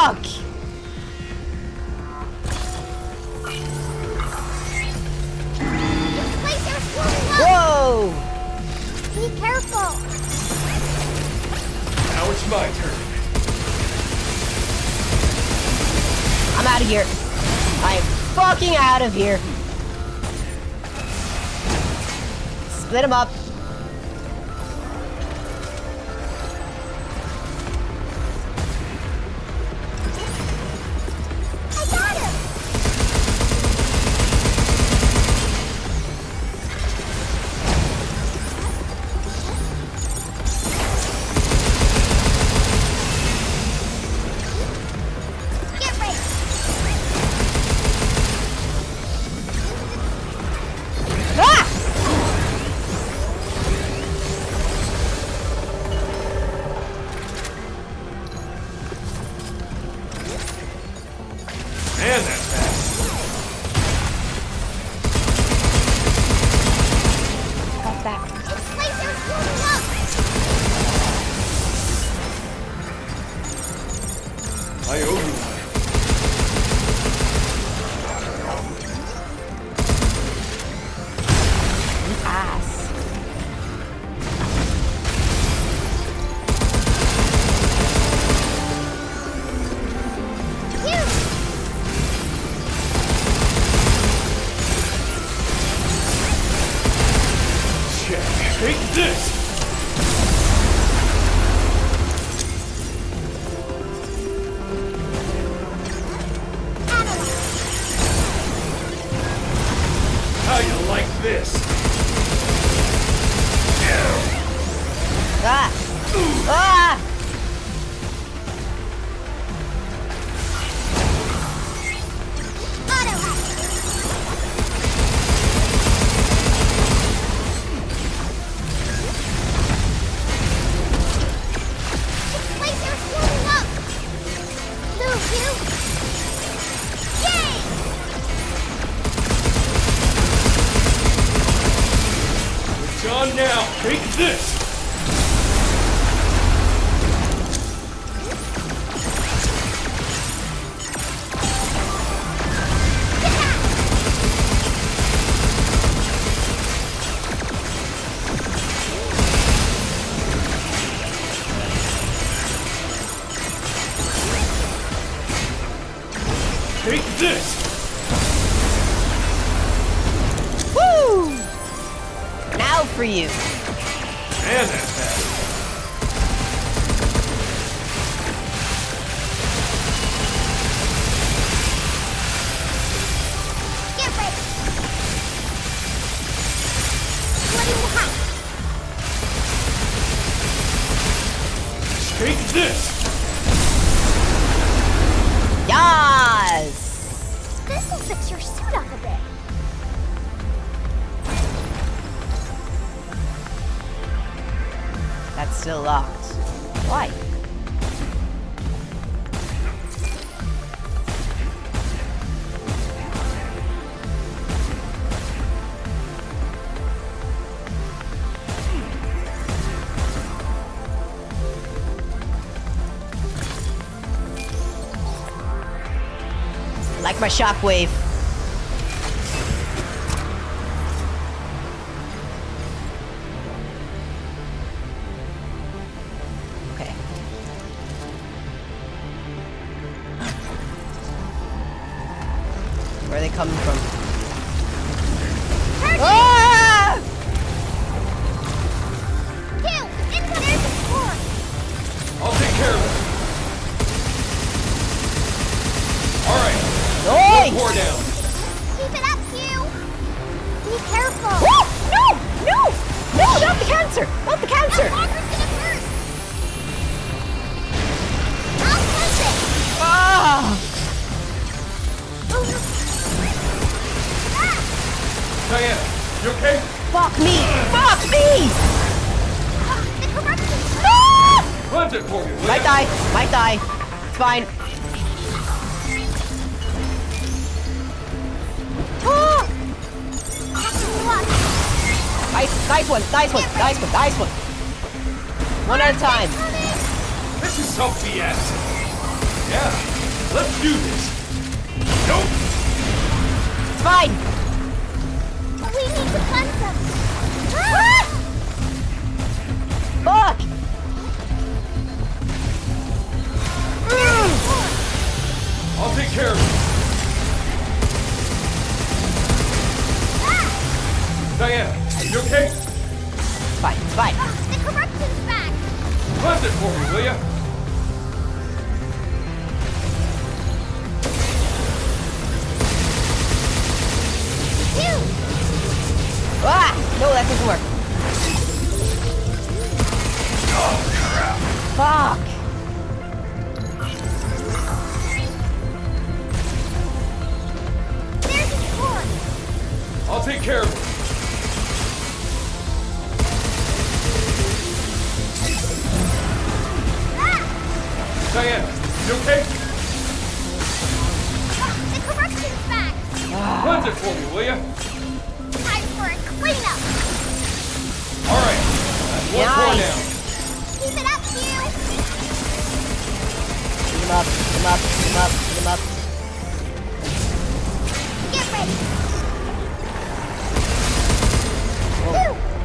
Fuck! Whoa! Be careful. Now it's my turn. I'm out of here. I am fucking out of here. Split them up. I got him. Get ready. Ah! Man, that's fast. Got that. This laser's blowing up. I owe you one. Ass. Check. Take this! How you like this? Ah! Ah! Laser's blowing up. Move, you. Yay! It's on now. Take this! Take this! Woo! Now for you. Man, that's fast. Get ready. Flooding the house. Take this! Yes! This'll fix your suit up a bit. That's still locked. Why? Like my shockwave. Okay. Where are they coming from? Ah! Kill! Incubators explored! I'll take care of it. All right. Oi! Pour down. Keep it up, Hugh! Be careful! Oh! No! No! No! Not the cancer! Not the cancer! That walker's gonna burst! I'll touch it! Ah! Diana, you okay? Fuck me! Fuck me! The corruption! Ah! Cleanse it for me, will Might ya? die. Might die. It's fine. Ah! Nice one. Nice one. Nice one. Nice one. One at a time. This is some BS. Yeah. Let's do this. Nope. It's fine. We need to cleanse them. Fuck. I'll take care of it. Diana, you okay? It's fine, it's fine. The corruption's back. Cleanse it for me, will ya? Ah! No, that doesn't work. Oh, crap. Fuck. There's his cord. I'll take care of it. Diana, you okay? The corruption's back. Cleanse it for me, will ya? Time for a cleanup. All right, that's one more down. Keep it up, you. Pick him up, pick him up, pick him up, pick him up. Get ready.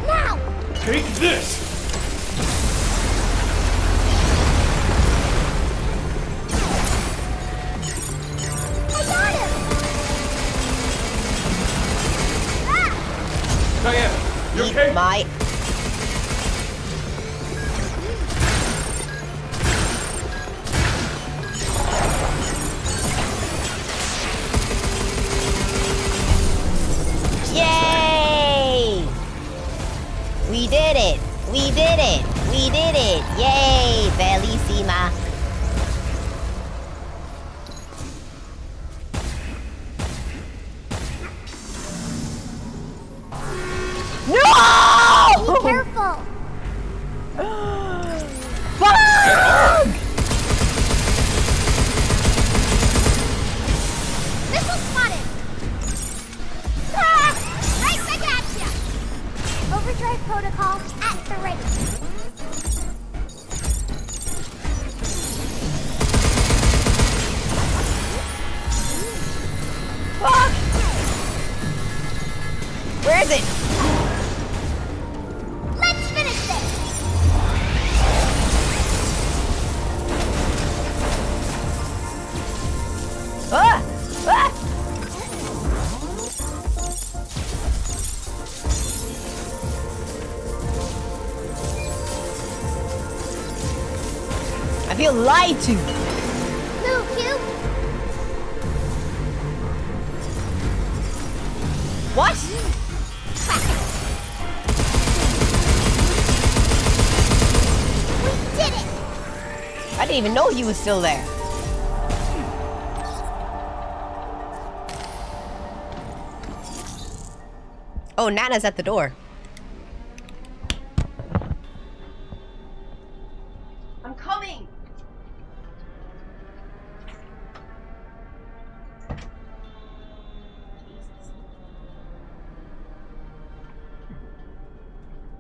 Now. Take this. Diana, you okay? My. Yay! We did it! We did it! We did it! Yay! Bellissima! No! Be careful. Fuck! Missile spotted. Ah! Right back at ya. Overdrive protocol at the ready. Fuck! Where is it? Let's finish this. Ah! Ah! I feel lied to. Move, Cube. What? We did it. I didn't even know he was still there. Oh, Nana's at the door. I'm coming.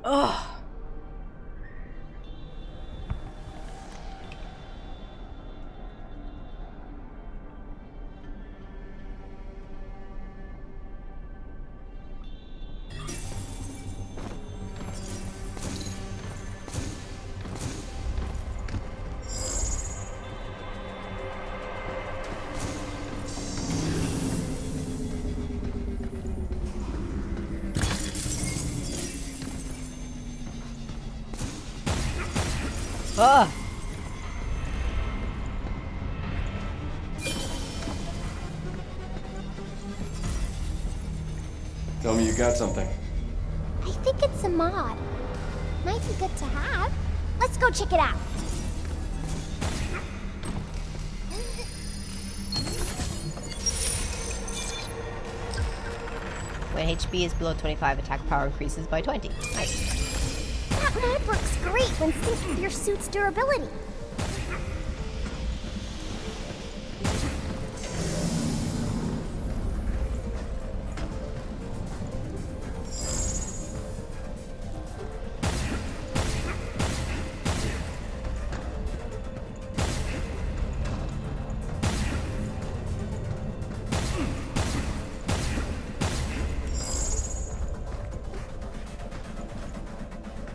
Ugh. Ugh. Tell me you got something. I think it's a mod. Might be good to have. Let's go check it out. When HP is below 25, attack power increases by 20. Nice. That mod works great when synced with your suit's durability.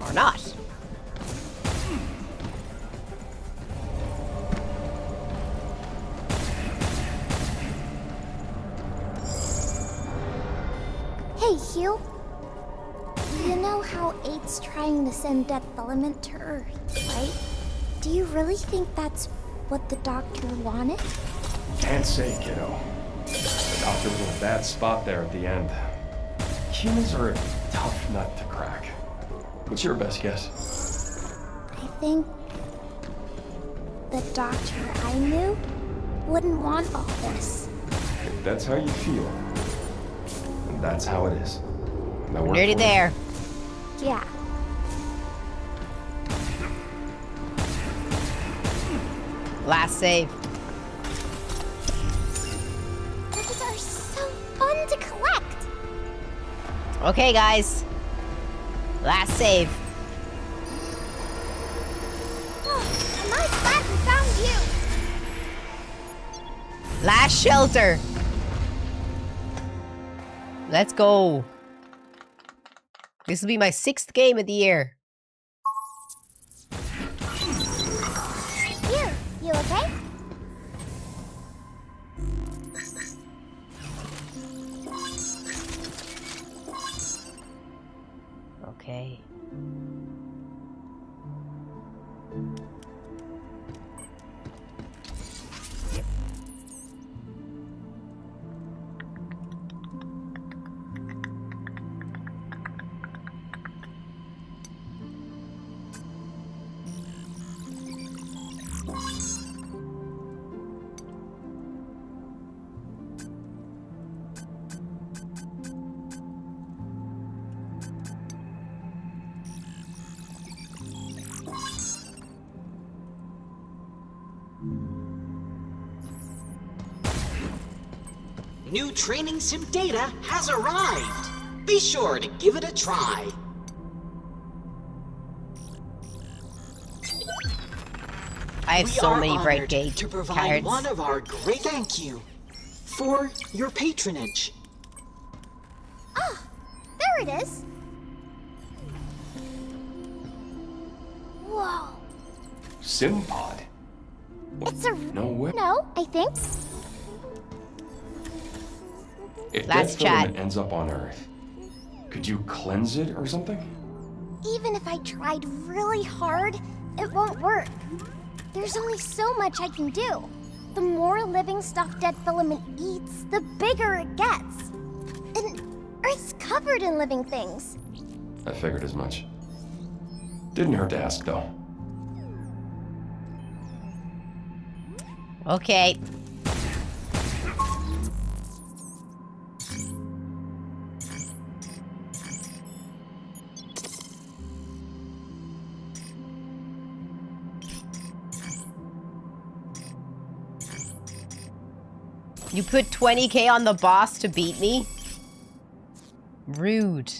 Or not. Hey, Hugh. You know how 8's trying to send Death Element to Earth, right? Do you really think that's what the doctor wanted? Can't say, kiddo. The doctor was in a bad spot there at the end. Humans are a tough nut to crack. What's your best guess? I think the doctor I knew wouldn't want all this. If that's how you feel, then that's how it is. Now work Nearly for it. there. Yeah. Last save. Those are so fun to collect. Okay, guys. Last save. Oh, am I glad we found you? Last shelter. Let's go. This will be my 6th game of the year. Here, you okay? Okay. New training sim data has arrived. Be sure to give it a try. I have so many bright gate to provide cards. one of our great thank you for your patronage. Ah, there it is. Whoa. Simpod? It's a... No way. No, I think. If Let's that chat. filament ends up on Earth, could you cleanse it or something? Even if I tried really hard, it won't work. There's only so much I can do. The more living stuff Dead Filament eats, the bigger it gets. And Earth's covered in living things. I figured as much. Didn't hurt to ask, though. Okay. You put 20k on the boss to beat me? Rude.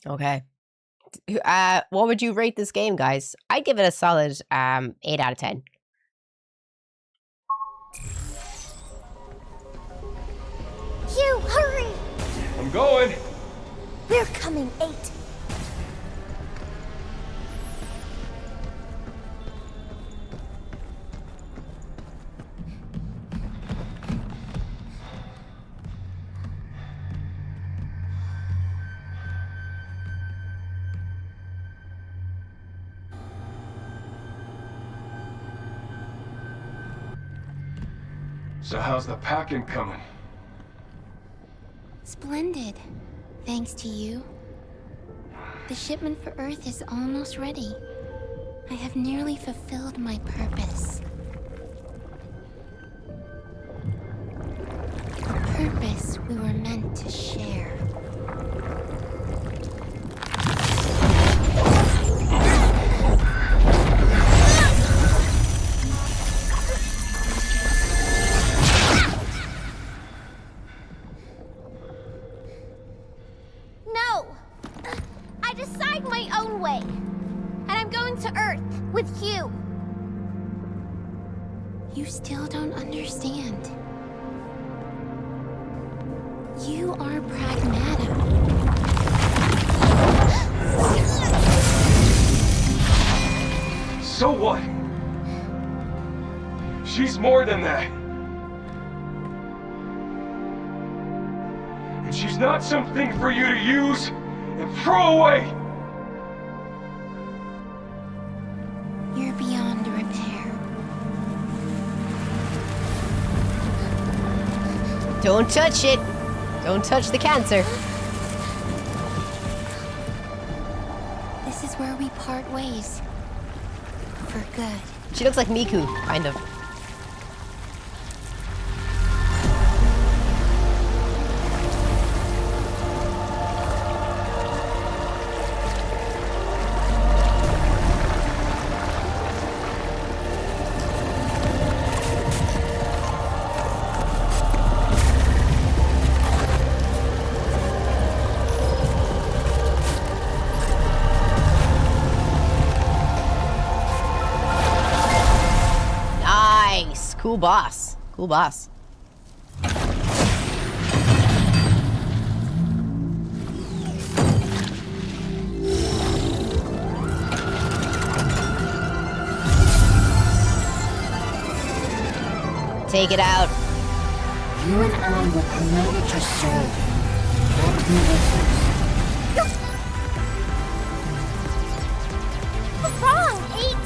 Okay. What would you rate this game, guys? I'd give it a solid 8 out of 10. Hugh, hurry! I'm going! We're coming, 8. So how's the packing coming? Splendid. Thanks to you. The shipment for Earth is almost ready. I have nearly fulfilled my purpose. A purpose we were meant to share. still don't understand. You are pragmata. So what? She's more than that. And she's not something for you to use and throw away. You're beyond repair. Don't touch it. Don't touch the cancer. This is where we part ways. For good. She looks like Miku, kind of. Cool boss. Cool boss. Take it out. You and I were created to serve, not be victims. What's wrong, 8?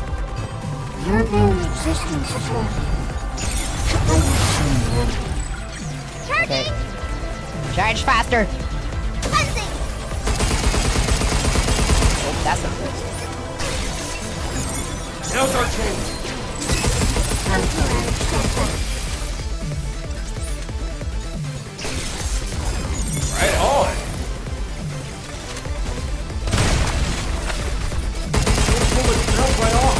Your very existence is wrong. Okay. Charge faster. Oh, that's not good. Now's our chance. Right on. Pull it right off.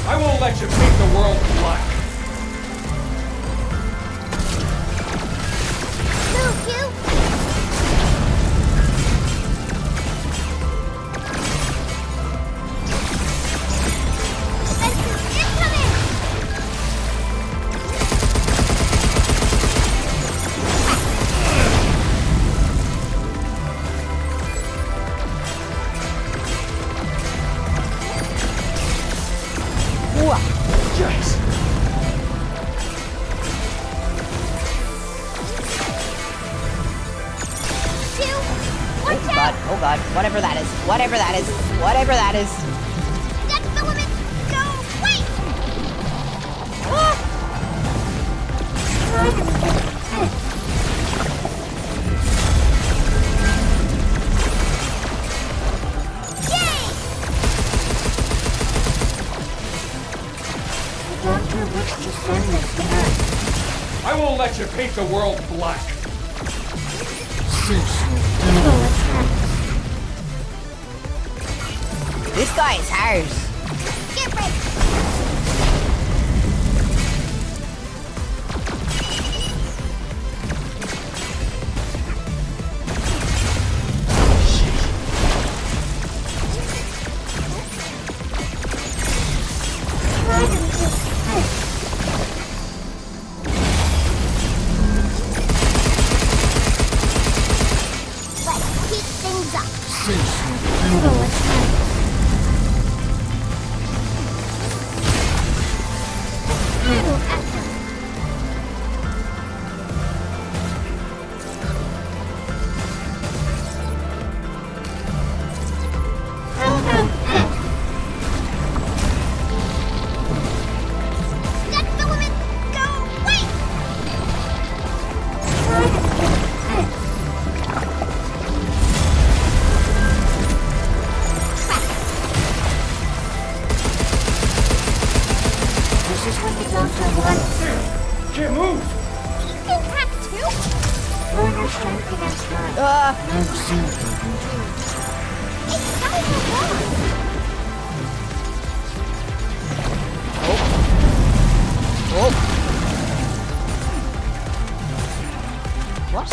I won't let you paint the world black. Move, you! Yes. Oh god, whatever that is, whatever that is, whatever that is. That filament, go, wait! Yay! The doctor wished to send us back. I won't let you paint the world black. This guy is ours. Get ready! Let's keep things up. strength against mine. No single can do it. It's time to walk. Oh. What?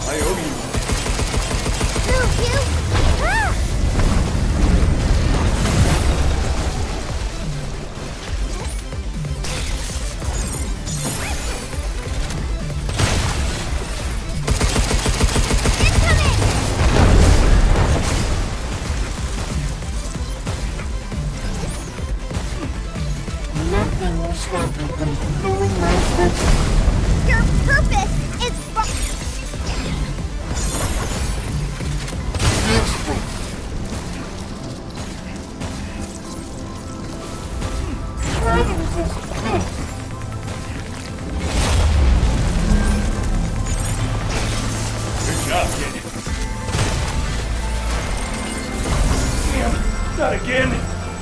I owe you. Move, you! Ah! Nothing will stop me from fulfilling my purpose. Your purpose is Try to resist this. Good job, kid. Damn, not again.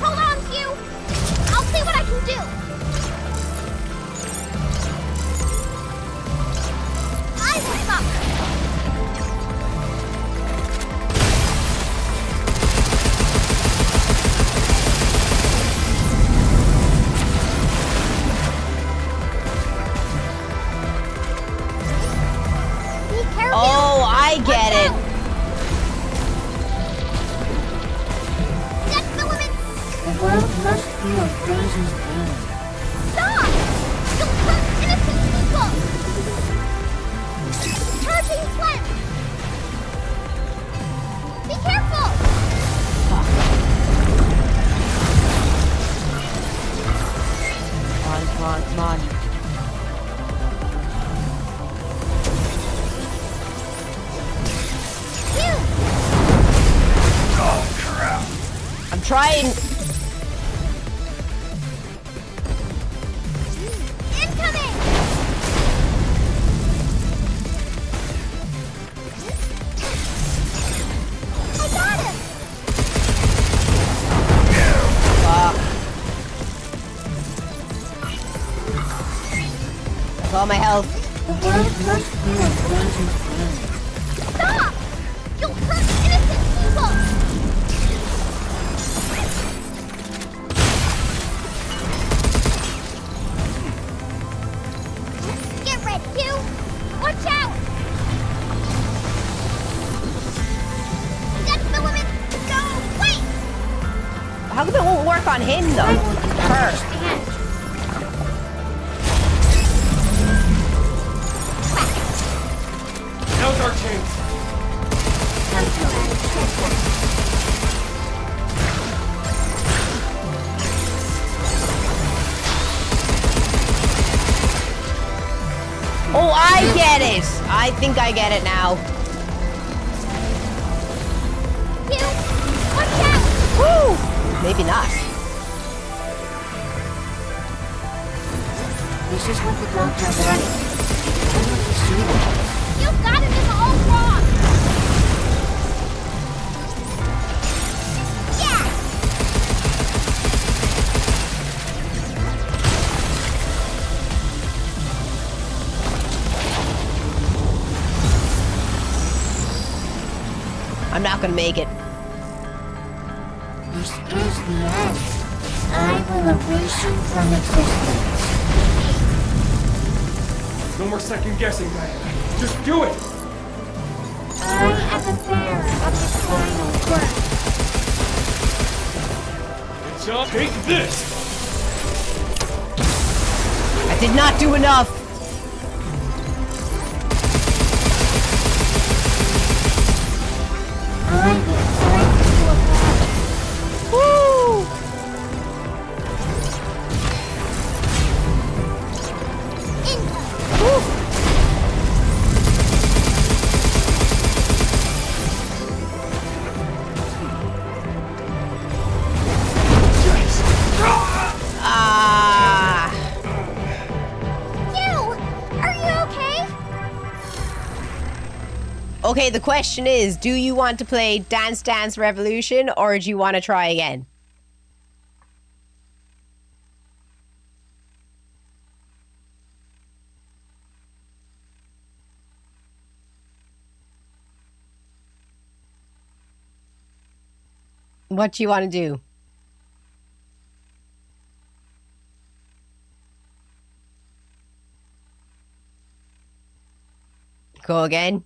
Hold on, Hugh! I'll see what I can do! I will stop her! Be careful! Oh, I get it. Death filament! The world must feel Daisy's pain. Stop! You'll hurt innocent people! Charging cleanse! Be careful! Come on, come on. Hugh! Oh, crap. I'm trying. Incoming! I got him! That's all my health. The world must feel Daisy's pain. Stop! You'll hurt innocent people! Get ready, Hugh! Watch out! Death filament! Go! Wait! How come it won't work on him though? Her. Now's our chance. Oh, I get it. I think I get it now. Hugh! Watch out! Woo! Maybe not. This is what the doctor wanted. I want to see them. You got it all wrong! Yeah! I'm not gonna make it. This is the end. I will erase you from existence. No more second guessing, man. Just do it. I am the bearer of the final word. It's up. Take this. I did not do enough. I will fight you alive. Woo! Woo! Ah! Hugh! Are you okay? Okay, the question is, do you want to play Dance Dance Revolution or do you want to try again? What do you want to do? Go again?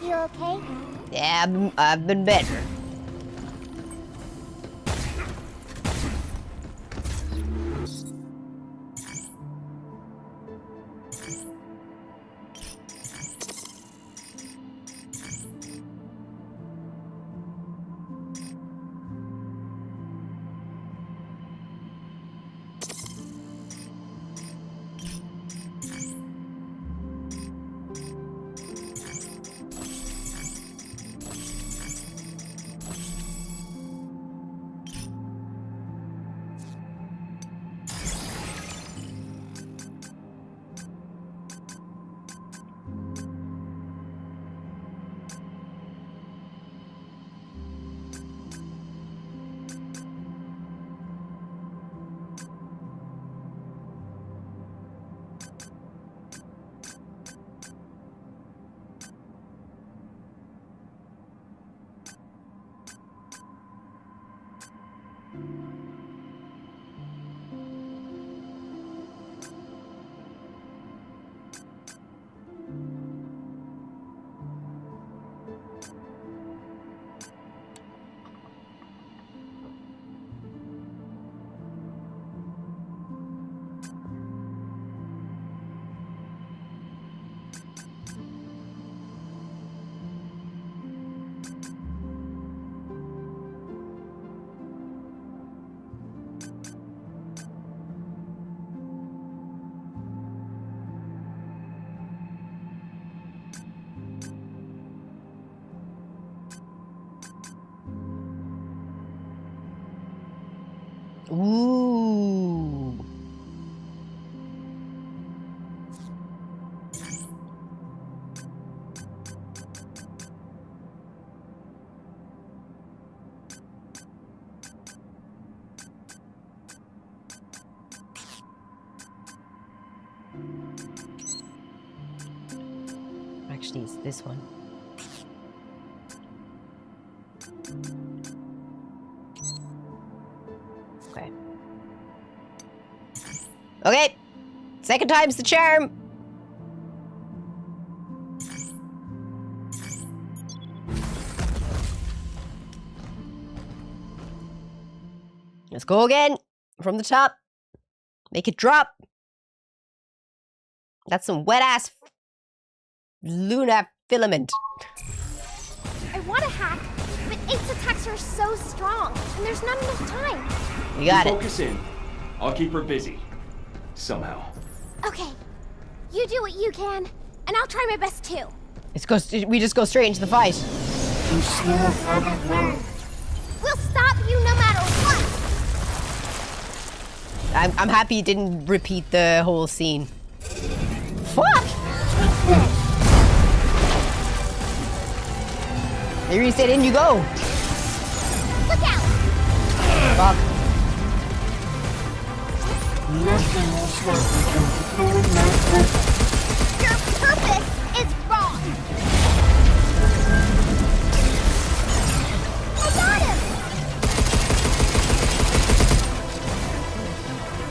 You okay? Yeah, I've been better. Ooh. Actually, it's this one. Okay. Okay. Second time's the charm. Let's go again. From the top. Make it drop. That's some wet-ass Luna filament. I want to hack, but 8's attacks are so strong, and there's not enough time. We got it. Focus in. I'll keep her busy. Somehow. Okay. You do what you can, and I'll try my best too. We just go straight into the fight. You still haven't learned. We'll stop you no matter what! I'm happy you didn't repeat the whole scene. Fuck! There you said in you go. Look out! Fuck. Nothing will stop you from fulfilling my purpose. Your purpose is wrong! I got him!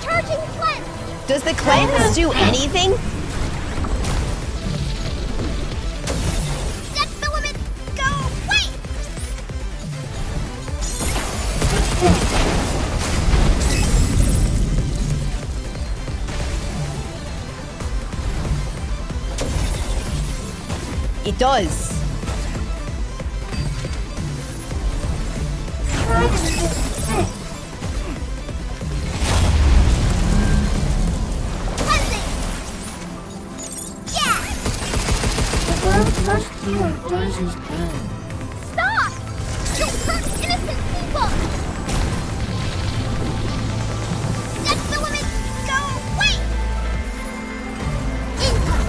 Charging cleanse! Does the cleanse do anything? That's the limit! Go! Wait! It does. Must heal Daisy's pain. Stop! You'll hurt innocent people! That's the limit! Go! Wait! Income!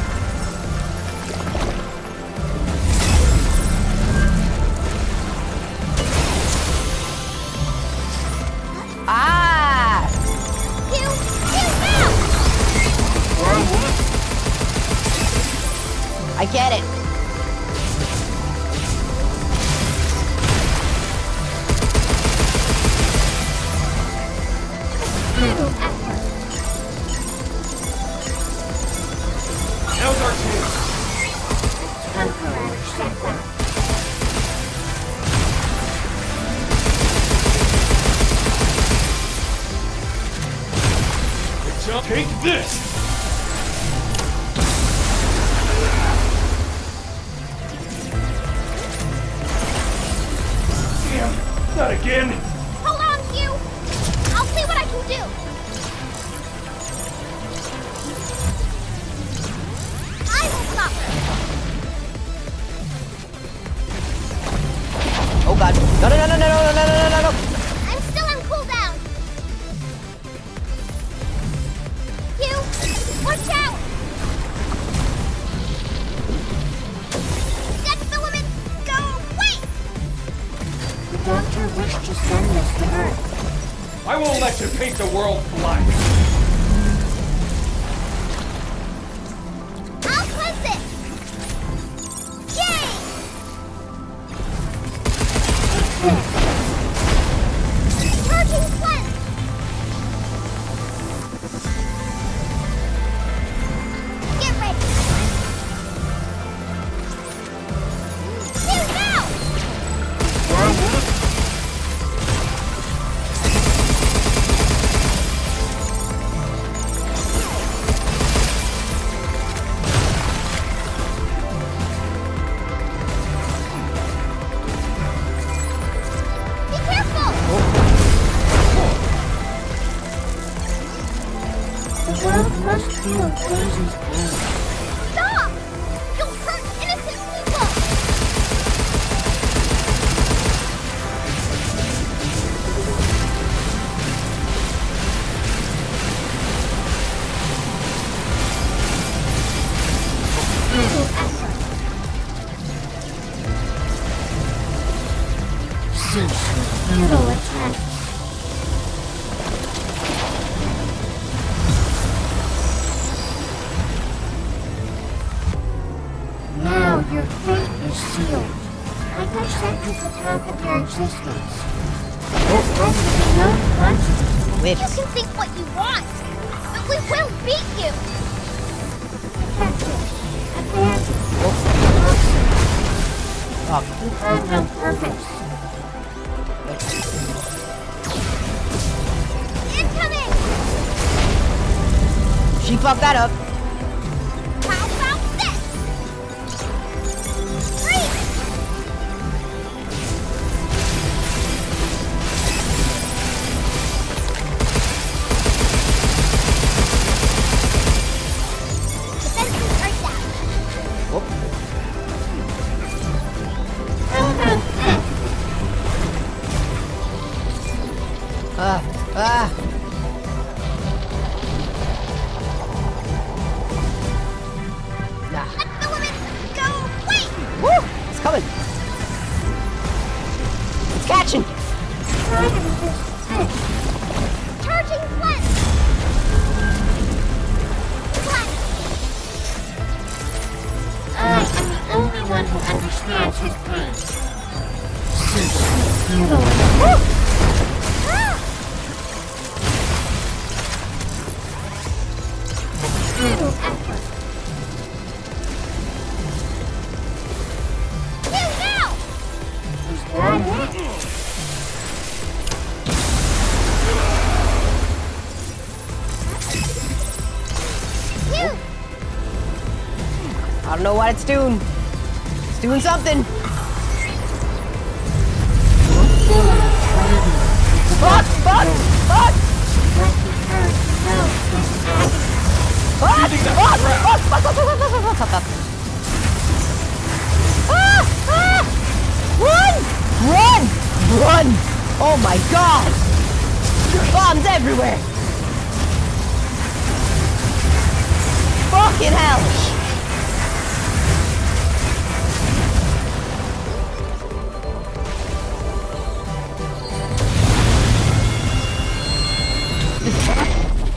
Ah! You now! I get it. Now's our chance. Temporary setback. Take this! Damn, not again! Hold on, Q! I'll see what I can do! I will stop her! Oh god. No, no, no, no, no, no, no, no, no, no. I'm still on cooldown! Q! Watch out! Dead filament! Go! Wait! The doctor wished to send this to Earth. I won't let you paint the world black! I'll cleanse it! Yay! Charging cleanse! Get ready! Here now! Be careful! The world must feel Daisy's pain. Stop! You'll hurt innocent people! Little effort. Cease your futile attempts. Now your fate is sealed. I consented to trample your existence. There has to be no consequences. You can think what you want, but we will beat you! Protected, abandoned, Fuck. you have no purpose. Incoming! She fucked that up. How about this? Freeze! Defenses are down. How about this? Nah. Let filament go! Wait! Woo! It's coming. It's catching. Try to resist this. Charging cleanse! Cleanse! I am the only one who understands his pain. Cease your futile attempts. Ah! Futile effort. You now! Is that it? You! I don't know what it's doing. It's doing something. Fuck! Fuck! Fuck! What the Earth knows is agony. Fuck! Fuck! Fuck! Fuck! Fuck! Fuck! Fuck! Fuck! Fuck! Fuck! Ah! Ah! Run! Run! Run! Oh my god! Bombs everywhere! Fucking hell!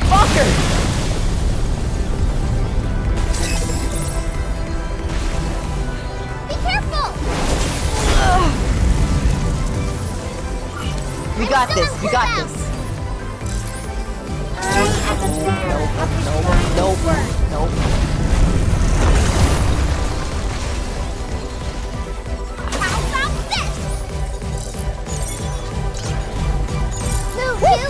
Fucker! got this. We got this. Nope. Nope. How about this? Move, you!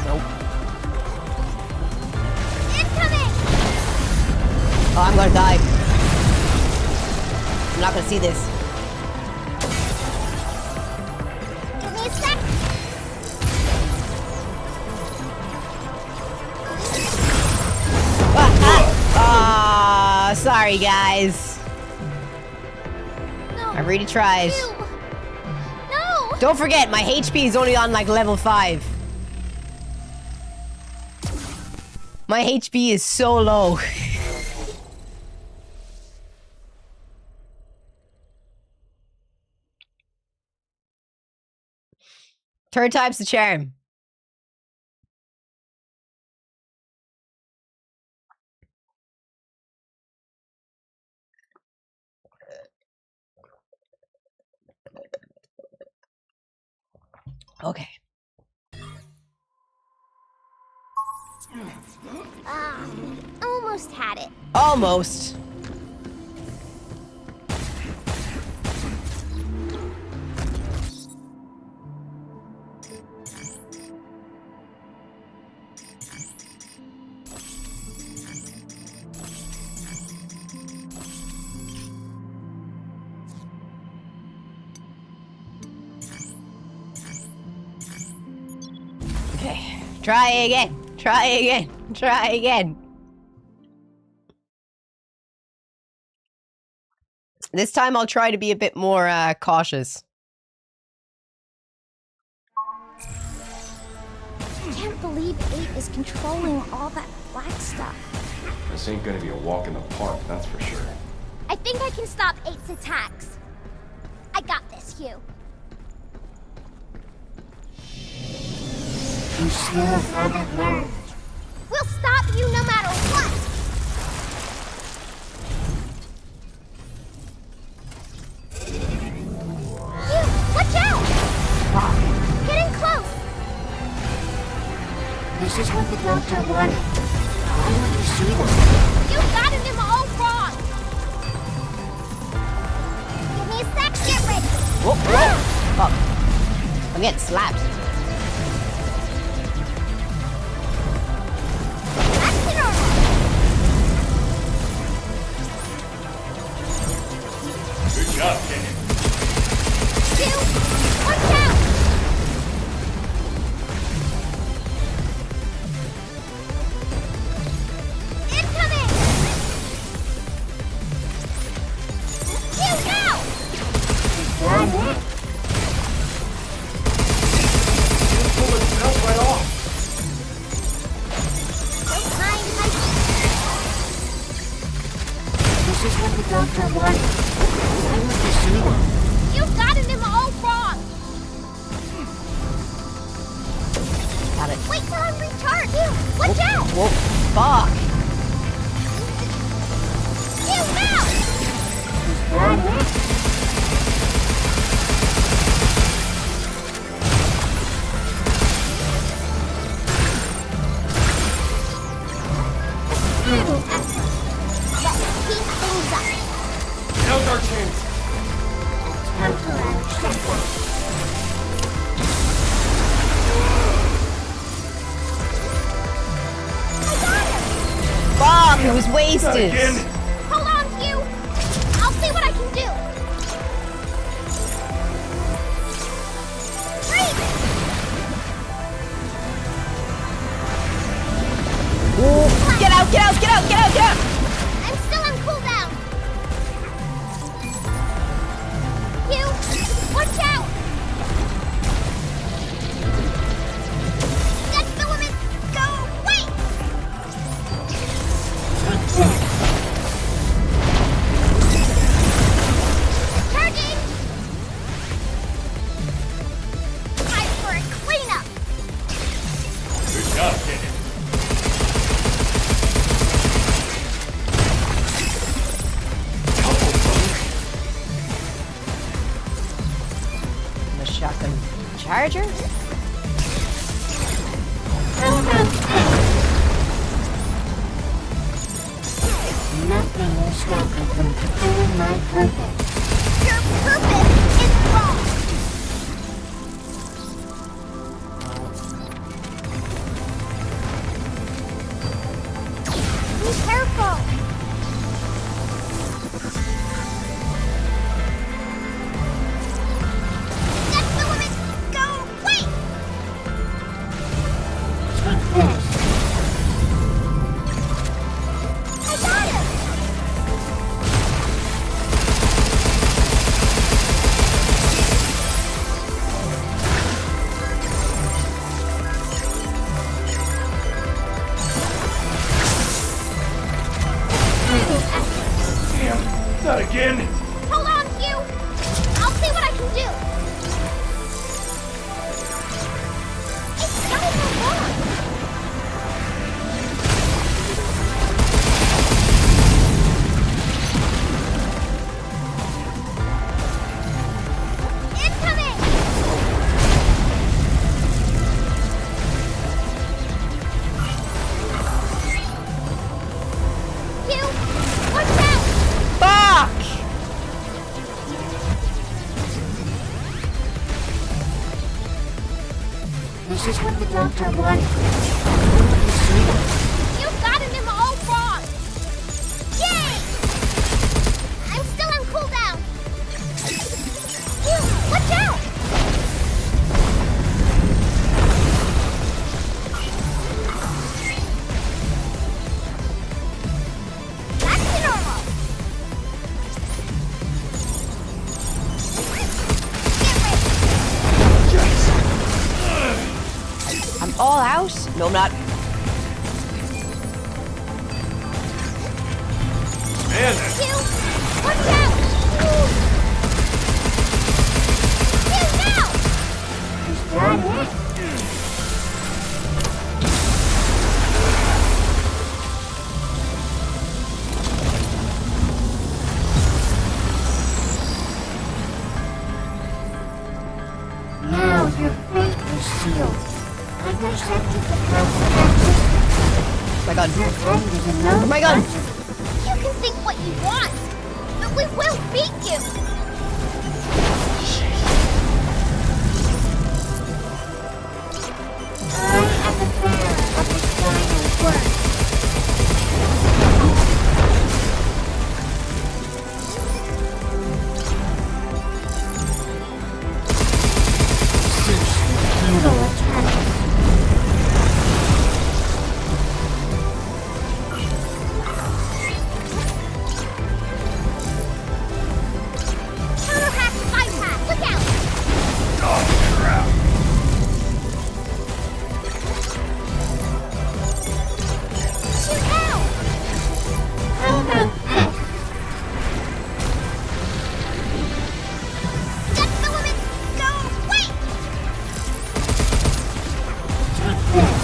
Nope. Incoming! Oh, I'm gonna die. I'm not gonna see this. Give me a sec. Sorry guys. No. I really tried. No! Don't forget, my HP is only on like level 5. My HP is so low. Third time's the charm. Okay. Almost had it. Almost. Okay. Try again. Try again. Try again. This time I'll try to be a bit more cautious. I can't believe 8 is controlling all that black stuff. This ain't gonna be a walk in the park, that's for sure. I think I can stop 8's attacks. I got this, Hugh. You still haven't learned. We'll stop you no matter what! Hugh, watch out! Getting close! This is what the doctor wanted. Why don't you see them? You got him all wrong! Give me a sec, get ready! Whoa, whoa. Fuck. I'm getting slapped. Good job, Kenny. Hugh, watch out! Incoming! Hugh, now! Pull the stuff right off. Don't mind my... This is what the doctor wanted. Why don't you see them? You got him all wrong! Got it. Wait till I'm recharged! Hugh, watch out! Whoa. Fuck. Hugh, now! Let's keep things up. Now's our chance. Temporary setback. Fuck, it was wasted. Hold on, Hugh! I'll see what I can do! Freeze! Ooh. Get out, get out, get out, get out, get out! I'm still on cooldown! Hugh, watch out! That filament, go! Wait! Charging! Time for a cleanup! Good job, Kenny. Damn, not again. Hold on, Hugh! I'll see what I can do! It's coming along! Incoming! Hugh, watch out! Fuck! This is what the doctor wanted. You've gotten them all wrong! Yay! I'm still on cooldown! Hugh, watch out! Back to normal! I'm all out? No, I'm not. Man, Hugh, watch out! Hugh, now! Is that it? Now your fate is sealed. I've accepted the consequences. My gun. Your friend is a no. My gun. You can think what you want, but we will beat you! I am the bearer of the final word. Futile attack. Counter-hack, bypass, look out! oh, crap. Shoot out! How about this? Get filament, go, wait! Take this.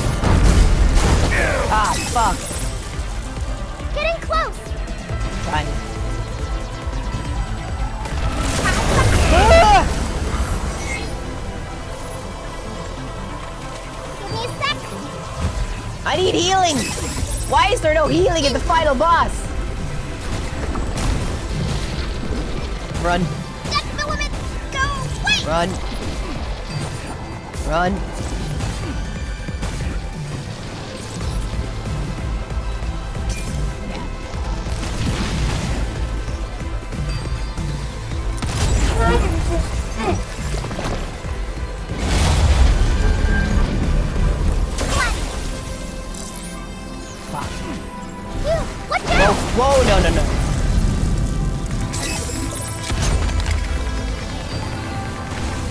Ah, fuck. Getting close! Fine. Give me a sec! I need healing! Why is there no healing in the final boss? Run, Get filament, go, wait! run. Run. Try to resist this. Hugh, watch Whoa, out! whoa, no, no, no.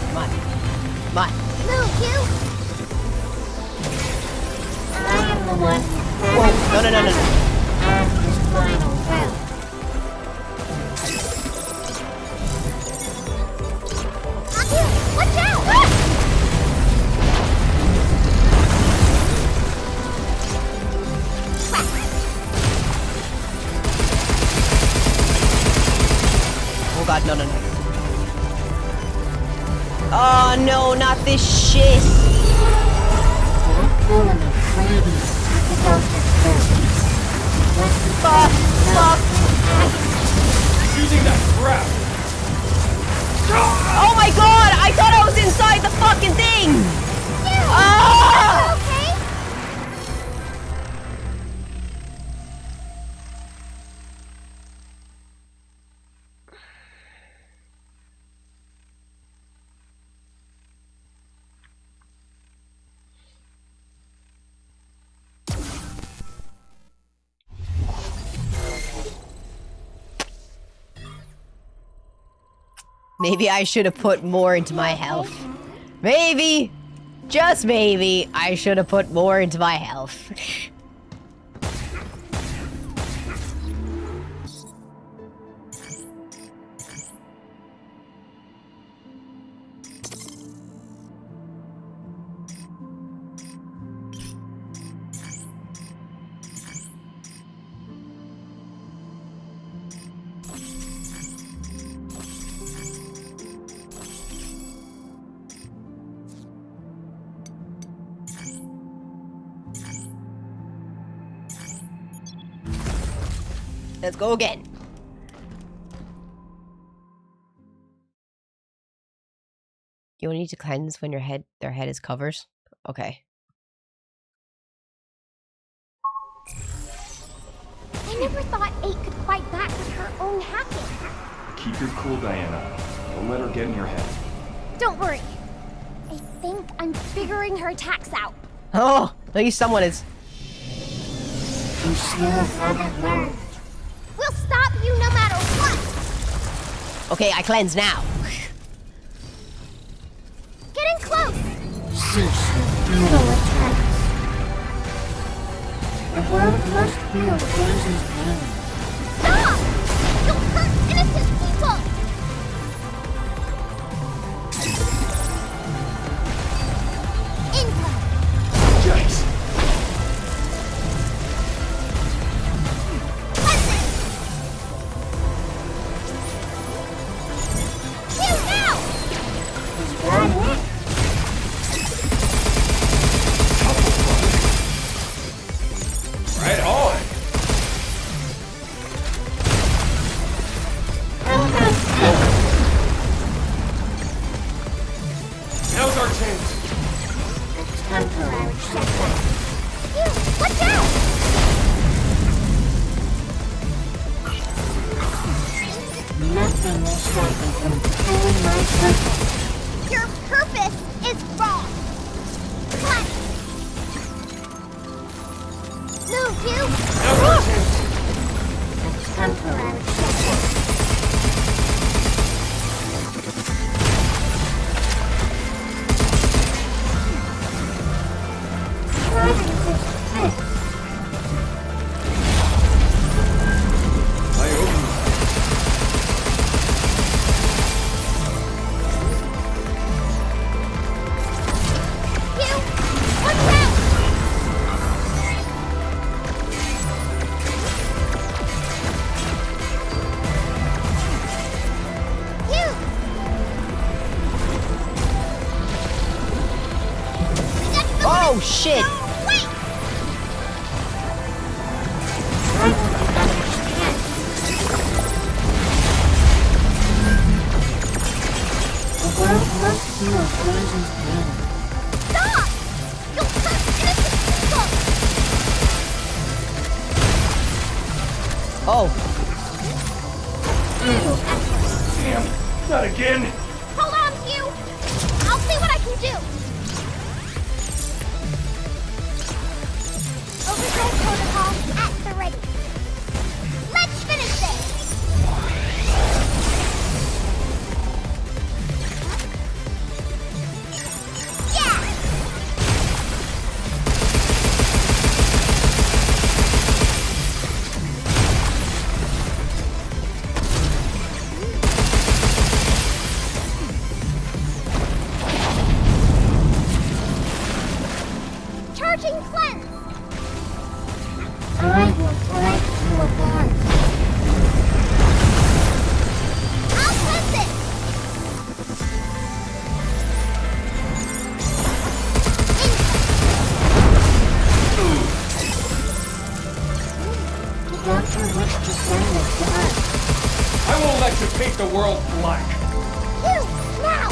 Come on. Come on. Move, Hugh! I am the one Whoa, no, no, no, no, no. on his final will. Hugh, watch out! Ah! Oh god, no, no, no. Oh no, not this shit. That filament radiates at the doctor's will. Maybe I should have put more into my health. Maybe, just maybe, I should have put more into my health. Let's go again. You only need to cleanse when their head is covered. Okay. I never thought 8 could fight back with her own hacking. Keep your cool, Diana. Don't let her get in your head. Don't worry. I think I'm figuring her attacks out. Oh, at least someone is. You still haven't learned. We'll stop you no matter what. Okay, I cleanse now. Getting close. Cease your brutal attacks. The world must feel Daisy's pain. Stop! You'll hurt innocent people. Income. Yikes! Right on! Now's our chance! Temporary setback. Watch out! Nothing will stop me from fulfilling my purpose. Your purpose is wrong. Cleanse. Move, you! Now's our chance! A temporary setback. Try to resist this. I open. You! Watch out! You! Oh shit! Wait! I will understand. The world must feel Daisy's pain. Stop! You'll hurt innocent people! Oh. Futile effort. Damn, not again! Hold on, Hugh! I'll see what I can do! Overdrive protocol at the ready. Let's finish this! Yeah! Charging cleanse! I will break you apart. I'll cleanse it! The doctor wished to send this to us. I won't let you paint the world black! You! Now!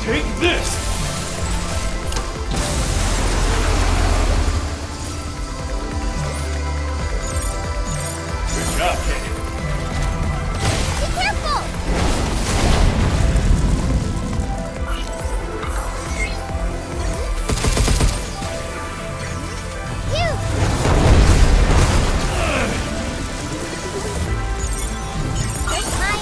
Take this! Good job, kid. Be careful! You! Take my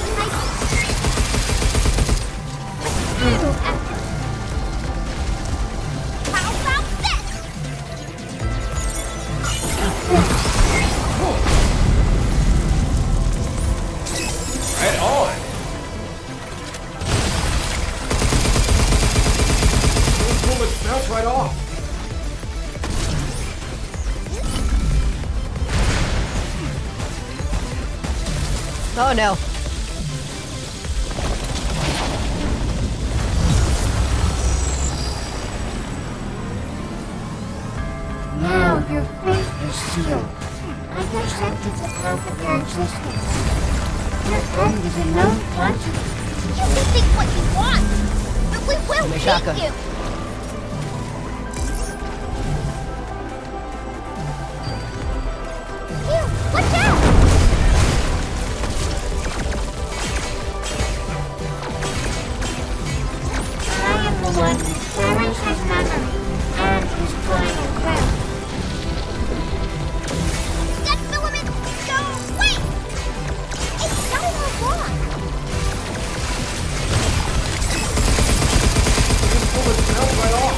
Bounce right off. Oh no. Now your fate is sealed. I accepted the path of your existence. Your end is a known quantity. You can think what you want, but we will beat shotgun. you. Phew, watch out! I am the one who carries his memory and his final breath. That filament, go away! It's not a block. Pull the bounce right off.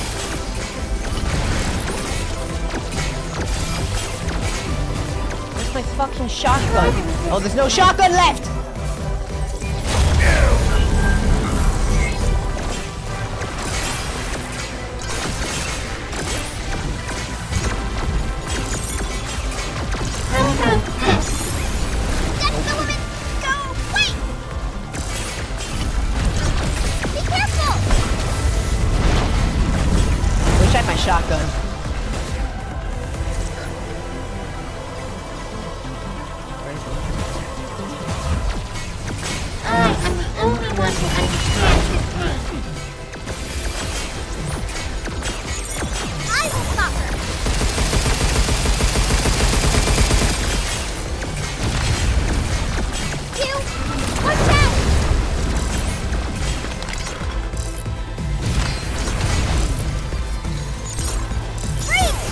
Where's my fucking shotgun? Oh, there's no shotgun left! That filament, go away! Be careful! Wish I had my shotgun. I am the only one who understands your pain. I will stop her. You, watch out! Freeze!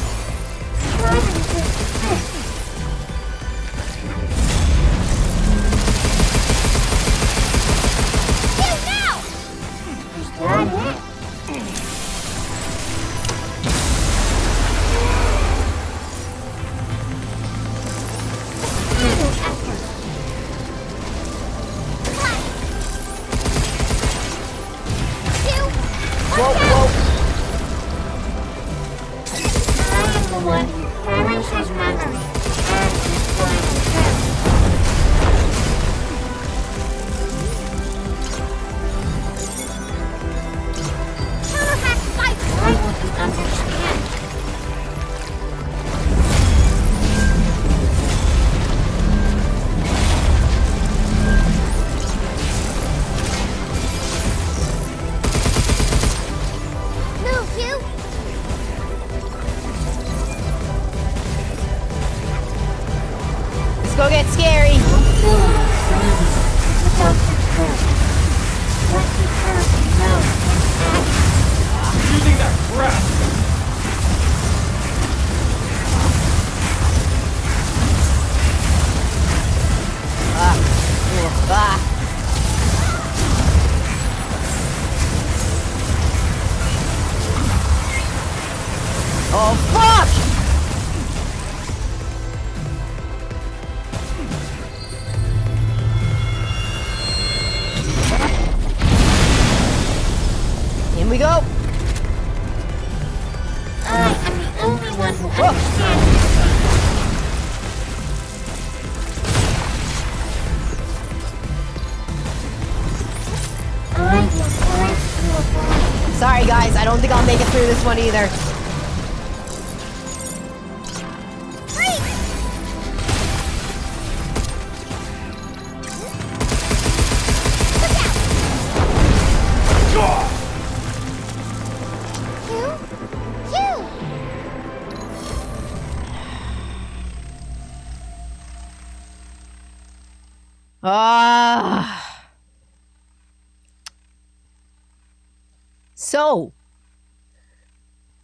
Try to resist this. You now! Is that it? Final effort. You, Whoa, watch out! whoa. I am the one who carries his memory and his final breath. Counterattack fight! Why won't you understand? Move, you! Let's go get scary. Feeling crazy without control. What you currently know is Using that breath. Ah. Oh, fuck! In we go. I am the only one who understands your pain. I will force you apart. Sorry, guys. I don't think I'll make it through this one either. So,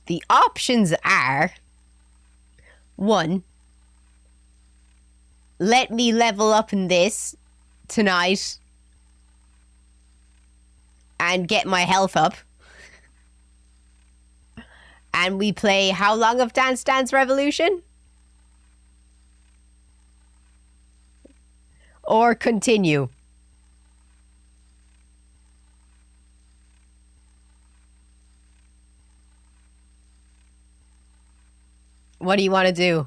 the options are 1, let me level up in this tonight and get my health up. And we play how long of Dance Dance Revolution? Or continue. What do you want to do?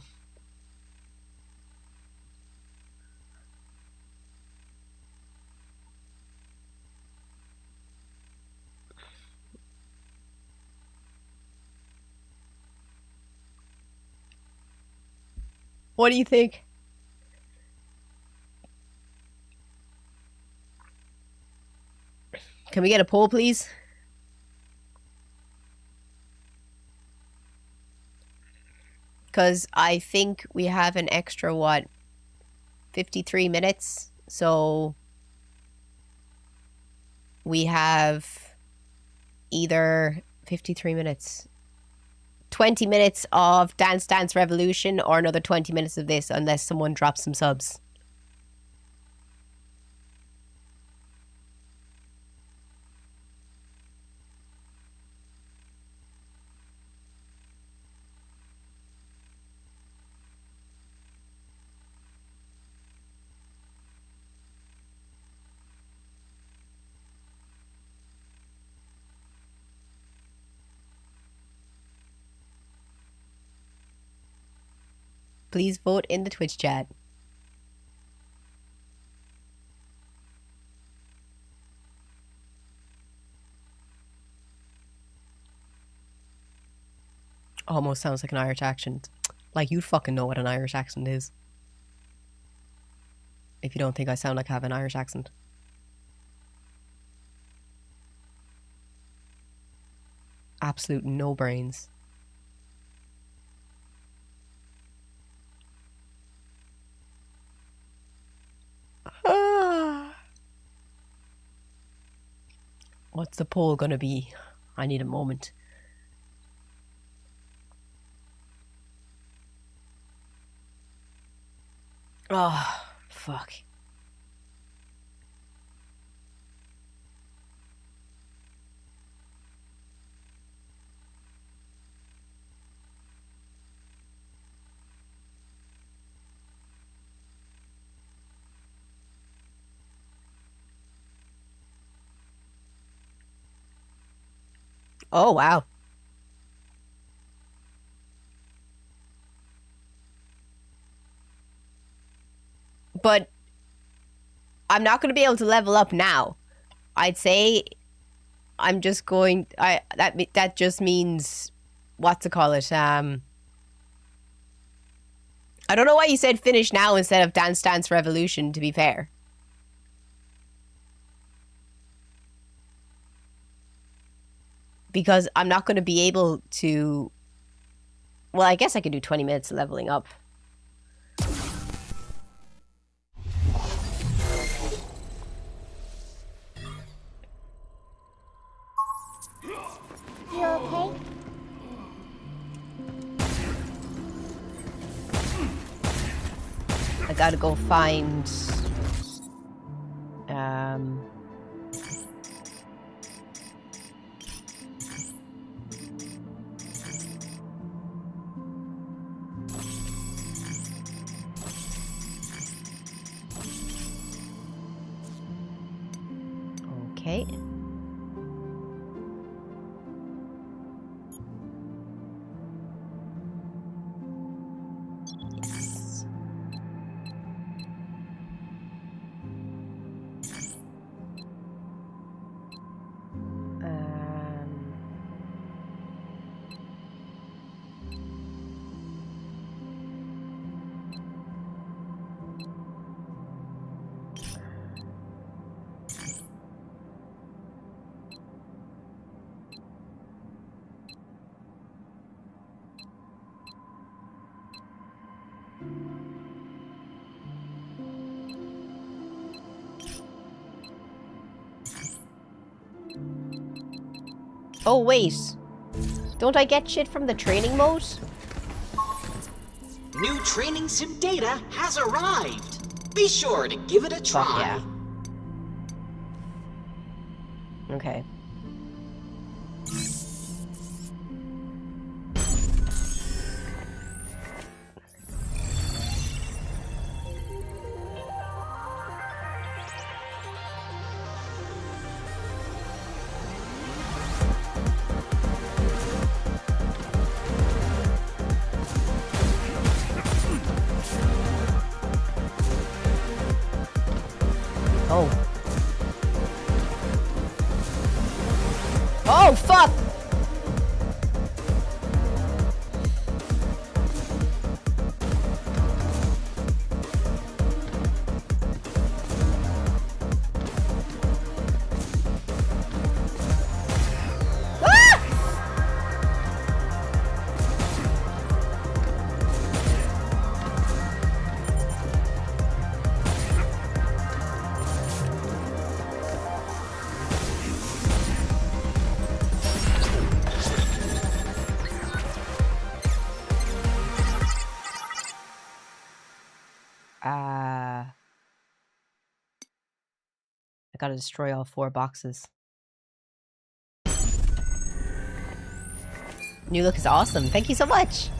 What do you think? Can we get a poll, please? Because I think we have an extra, what, 53 minutes? So we have either 53 minutes, 20 minutes of Dance Dance Revolution, or another 20 minutes of this, unless someone drops some subs. Please vote in the Twitch chat. Almost sounds like an Irish accent. Like, you'd fucking know what an Irish accent is. If you don't think I sound like I have an Irish accent. Absolute no brains. What's the poll gonna be? I need a moment. Oh, fuck. Oh, wow. But I'm not going to be able to level up now. I'd say I'm just going... That just means... What's it call it? I don't know why you said finish now instead of Dance Dance Revolution, to be fair. Because I'm not going to be able to... Well, I guess I could do 20 minutes of leveling up. You okay? I gotta go find... Okay. Yes. Oh, wait. Don't I get shit from the training mode? New training sim data has arrived. Be sure to give it a try. Fuck yeah. Okay. Oh. Oh, fuck! I gotta destroy all 4 boxes. New look is awesome. Thank you so much.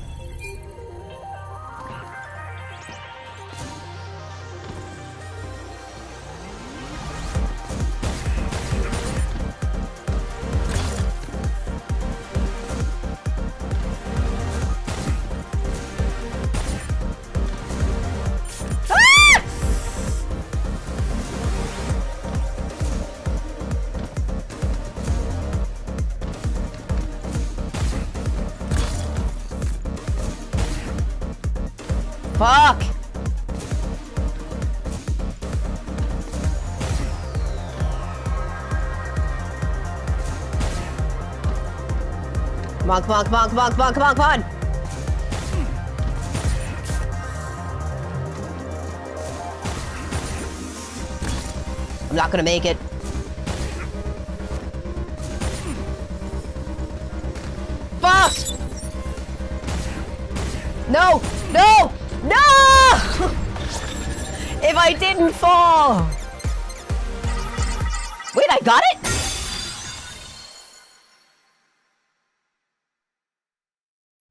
Fuck! Come on, come on, come on, come on, come on, come on, come on! I'm not gonna make it. Fuck! No! No! No! If I didn't fall! Wait, I got it?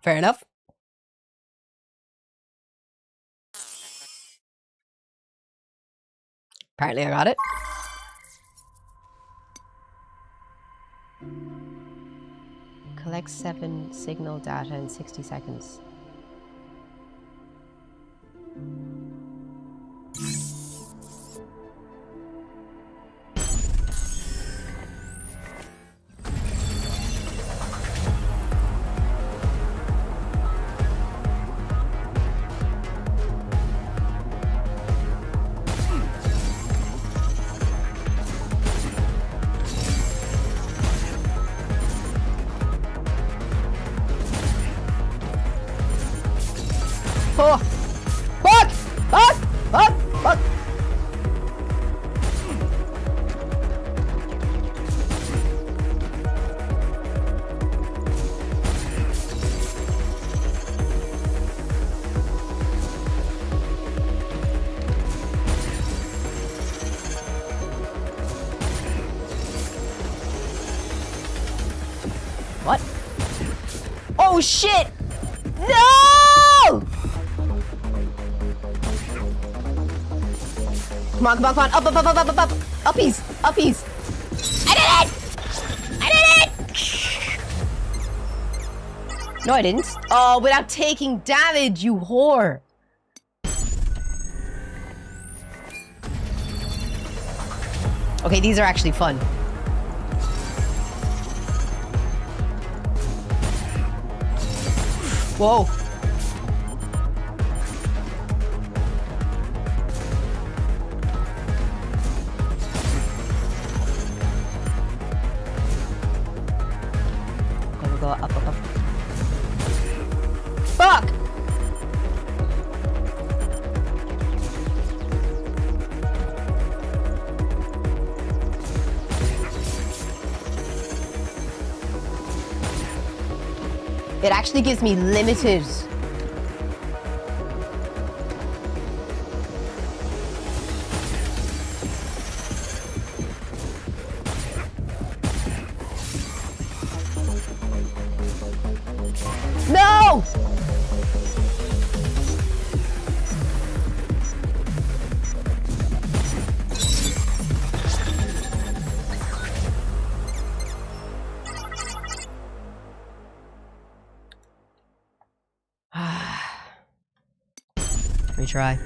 Fair enough. Apparently I got it. Collect 7 signal data in 60 seconds. Oh! Fuck! Fuck! Fuck! Fuck! What? Oh shit! No! Come on, come on, come on. Up, up, up, up, up, up, up. Uppies, uppies. I did it! I did it! No, I didn't. Oh, without taking damage, you whore. Okay, these are actually fun. Whoa. Go up, up, up. Fuck! It actually gives me limited. No! Retry.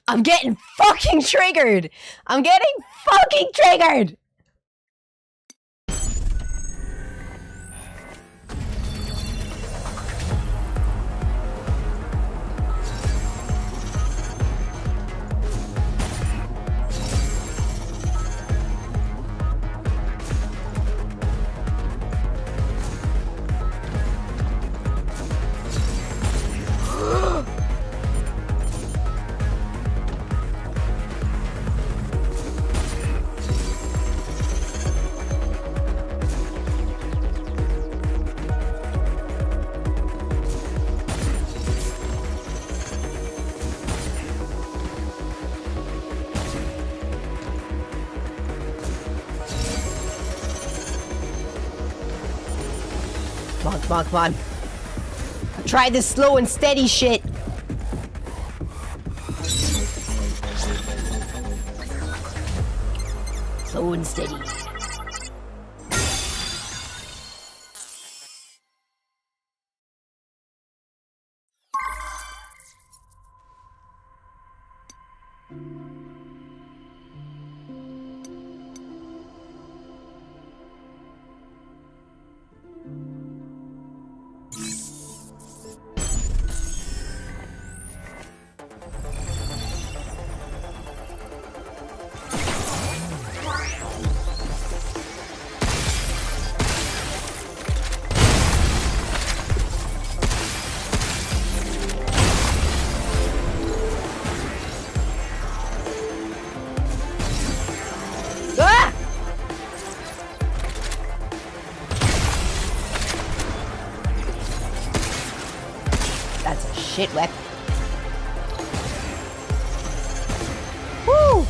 I'm getting fucking triggered! I'm getting fucking triggered! Come on, come on, come on. Try this slow and steady shit. Slow and steady. Shit weapon. Woo!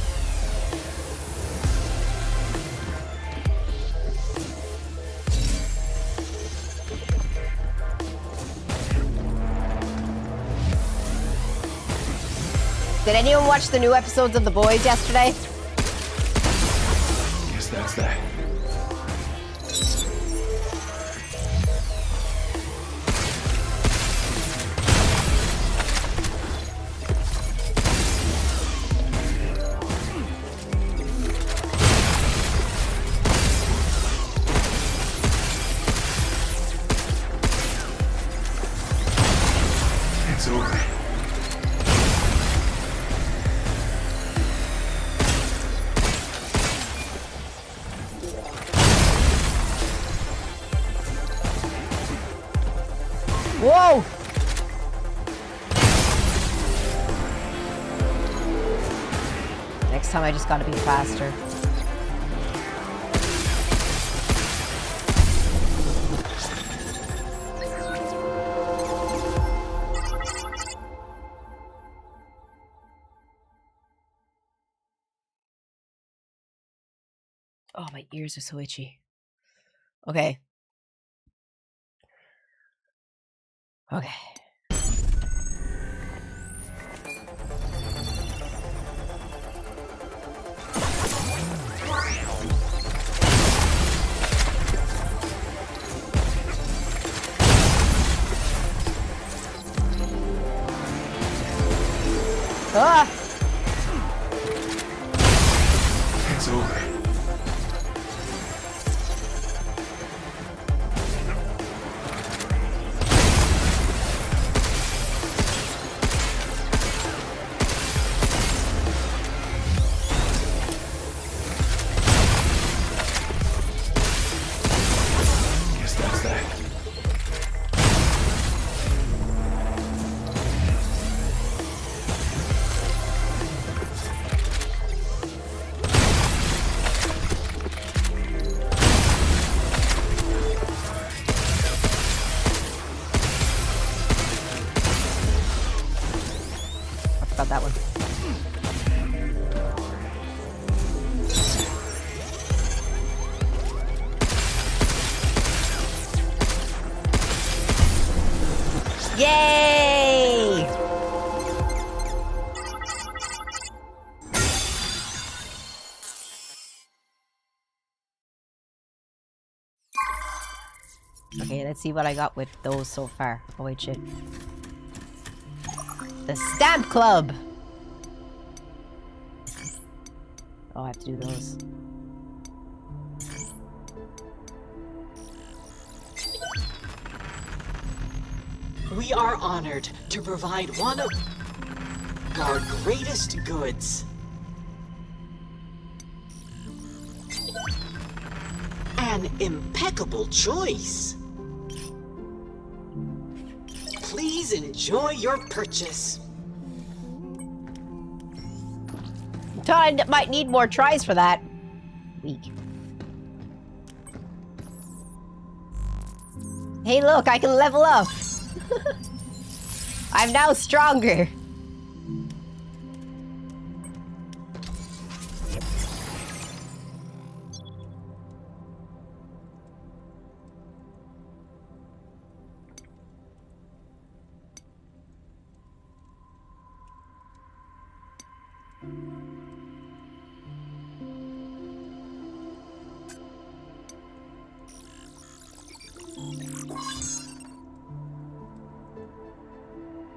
Did anyone watch the new episodes of The Boys yesterday? Guess that's that. It's over. Whoa! Next time I just gotta be faster. Oh, my ears are so itchy. Okay. Okay. Ah! It's over. Guess that's that. Got that one. Yay! Okay, let's see what I got with those so far. Oh wait, shit. The Stamp Club! Oh, I have to do those. We are honored to provide one of our greatest goods. An impeccable choice. Please enjoy your purchase. I might need more tries for that. Weak. Hey, look, I can level up. I'm now stronger.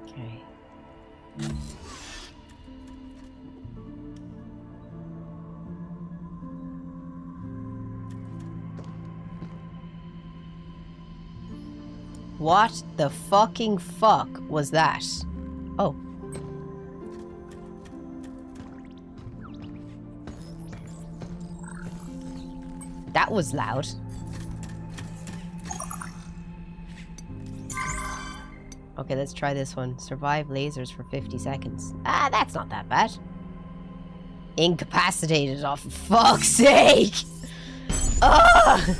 Okay. What the fucking fuck was that? Oh. That was loud. Okay, let's try this one. Survive lasers for 50 seconds. Ah, that's not that bad. Incapacitated, oh, for fuck's sake! Ugh!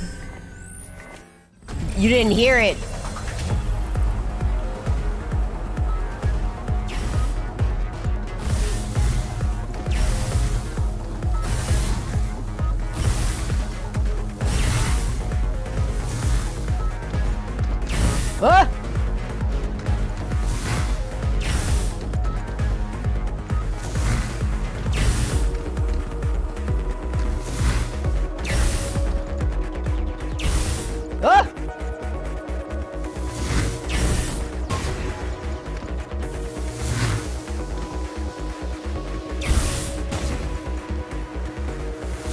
You didn't hear it. Ah! Ah!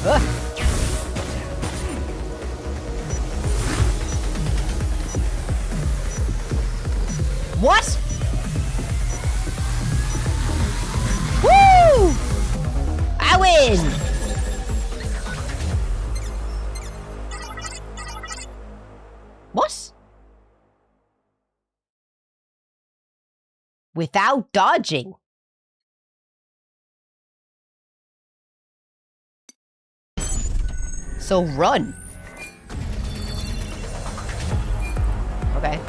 Ah! What? Woo! I win! What? Without dodging? So run. Okay.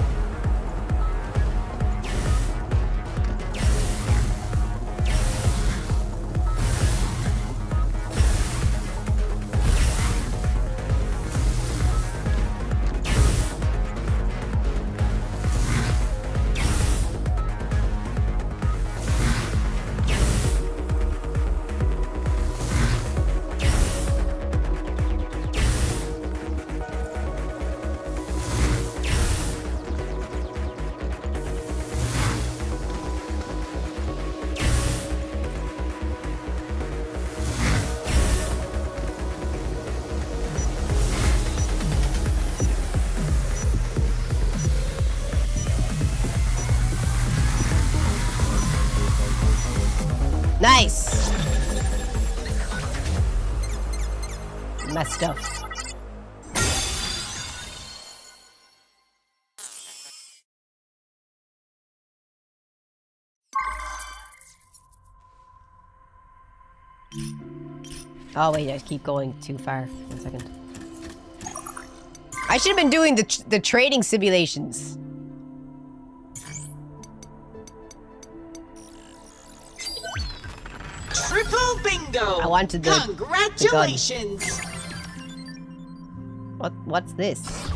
Nice! My stuff. Oh wait, I keep going too far. 1 second. I should have been doing the trading simulations. Triple bingo! I wanted the Congratulations! What's this?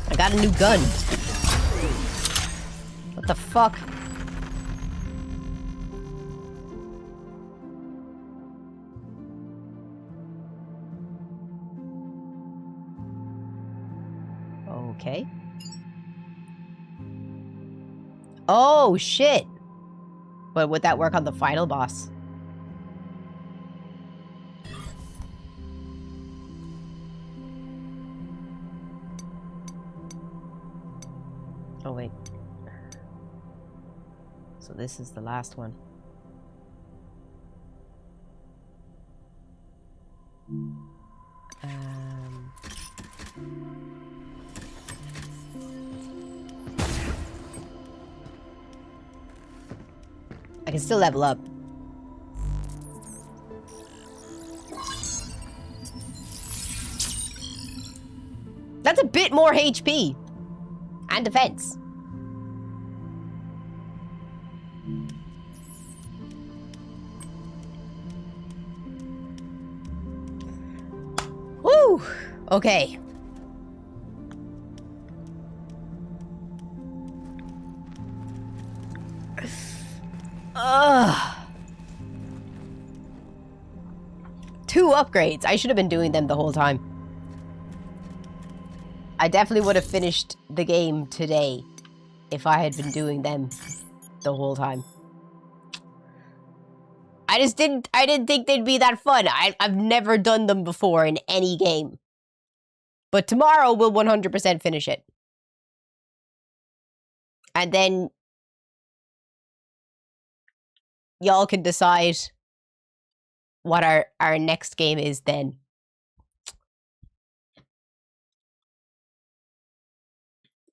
I got a new gun. What the fuck? Okay. Oh, shit. But would that work on the final boss? Oh, wait. So this is the last one. I can still level up. That's a bit more HP. And defense. Woo! Okay. Ugh. 2 upgrades. I should have been doing them the whole time. I definitely would have finished the game today if I had been doing them the whole time. I didn't think they'd be that fun. I've never done them before in any game. But tomorrow we'll 100% finish it. And then y'all can decide what our next game is then.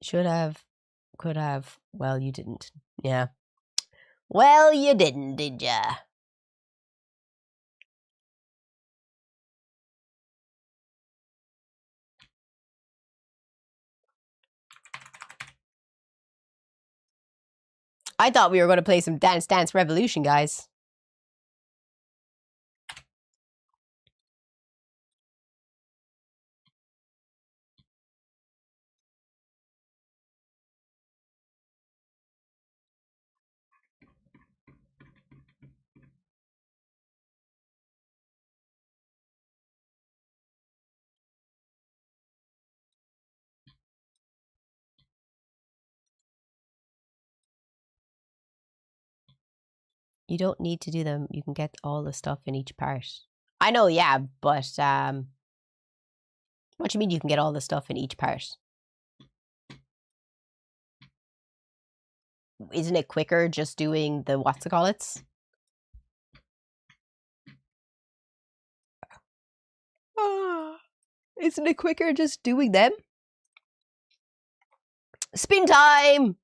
Should have, could have. Well, you didn't. Yeah. Well, you didn't, did ya? I thought we were going to play some Dance Dance Revolution, guys. You don't need to do them. You can get all the stuff in each part. I know, yeah, but what do you mean you can get all the stuff in each part? Isn't it quicker just doing the what's-it-call-its? Isn't it quicker just doing them? Spin time!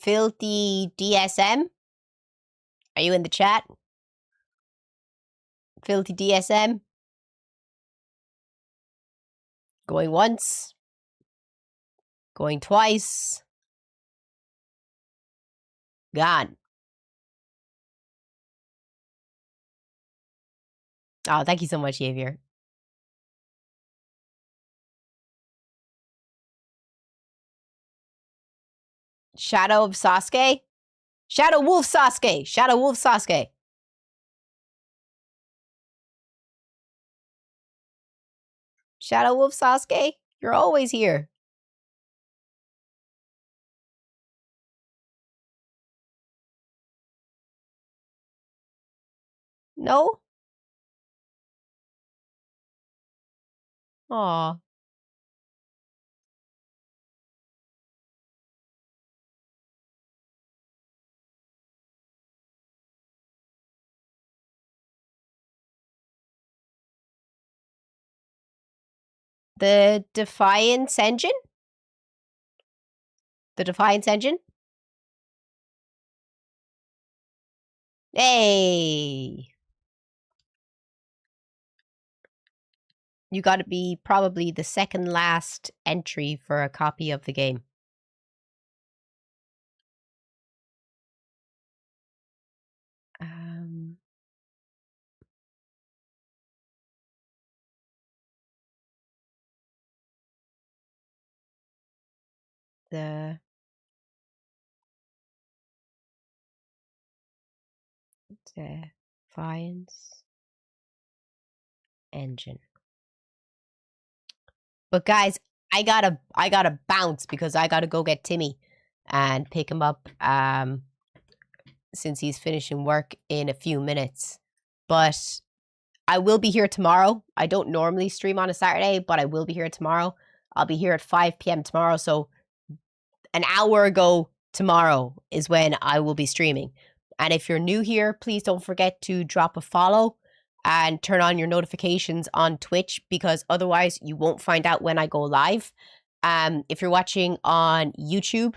Filthy DSM? Are you in the chat? Filthy DSM? Going once. Going twice. Gone. Oh, thank you so much, Xavier. Shadow of Sasuke? Shadow Wolf Sasuke! Shadow Wolf Sasuke! Shadow Wolf Sasuke? You're always here. No? Aw. The Defiance engine? The Defiance engine? Hey! You gotta be probably the second last entry for a copy of the game. The Defiance engine. But guys, I gotta bounce because I gotta go get Timmy and pick him up since he's finishing work in a few minutes. But I will be here tomorrow. I don't normally stream on a Saturday, but I will be here tomorrow. I'll be here at 5 p.m. tomorrow. So an hour ago tomorrow is when I will be streaming. And if you're new here, please don't forget to drop a follow and turn on your notifications on Twitch, because otherwise you won't find out when I go live. If you're watching on YouTube,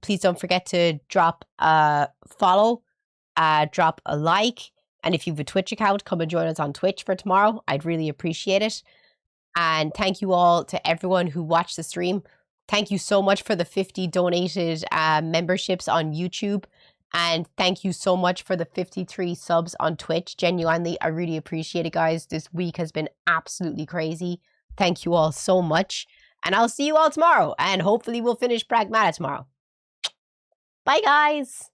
please don't forget to drop a follow, drop a like. And if you have a Twitch account, come and join us on Twitch for tomorrow. I'd really appreciate it. And thank you all to everyone who watched the stream. Thank you so much for the 50 donated memberships on YouTube. And thank you so much for the 53 subs on Twitch. Genuinely, I really appreciate it, guys. This week has been absolutely crazy. Thank you all so much. And I'll see you all tomorrow. And hopefully we'll finish Pragmata tomorrow. Bye, guys.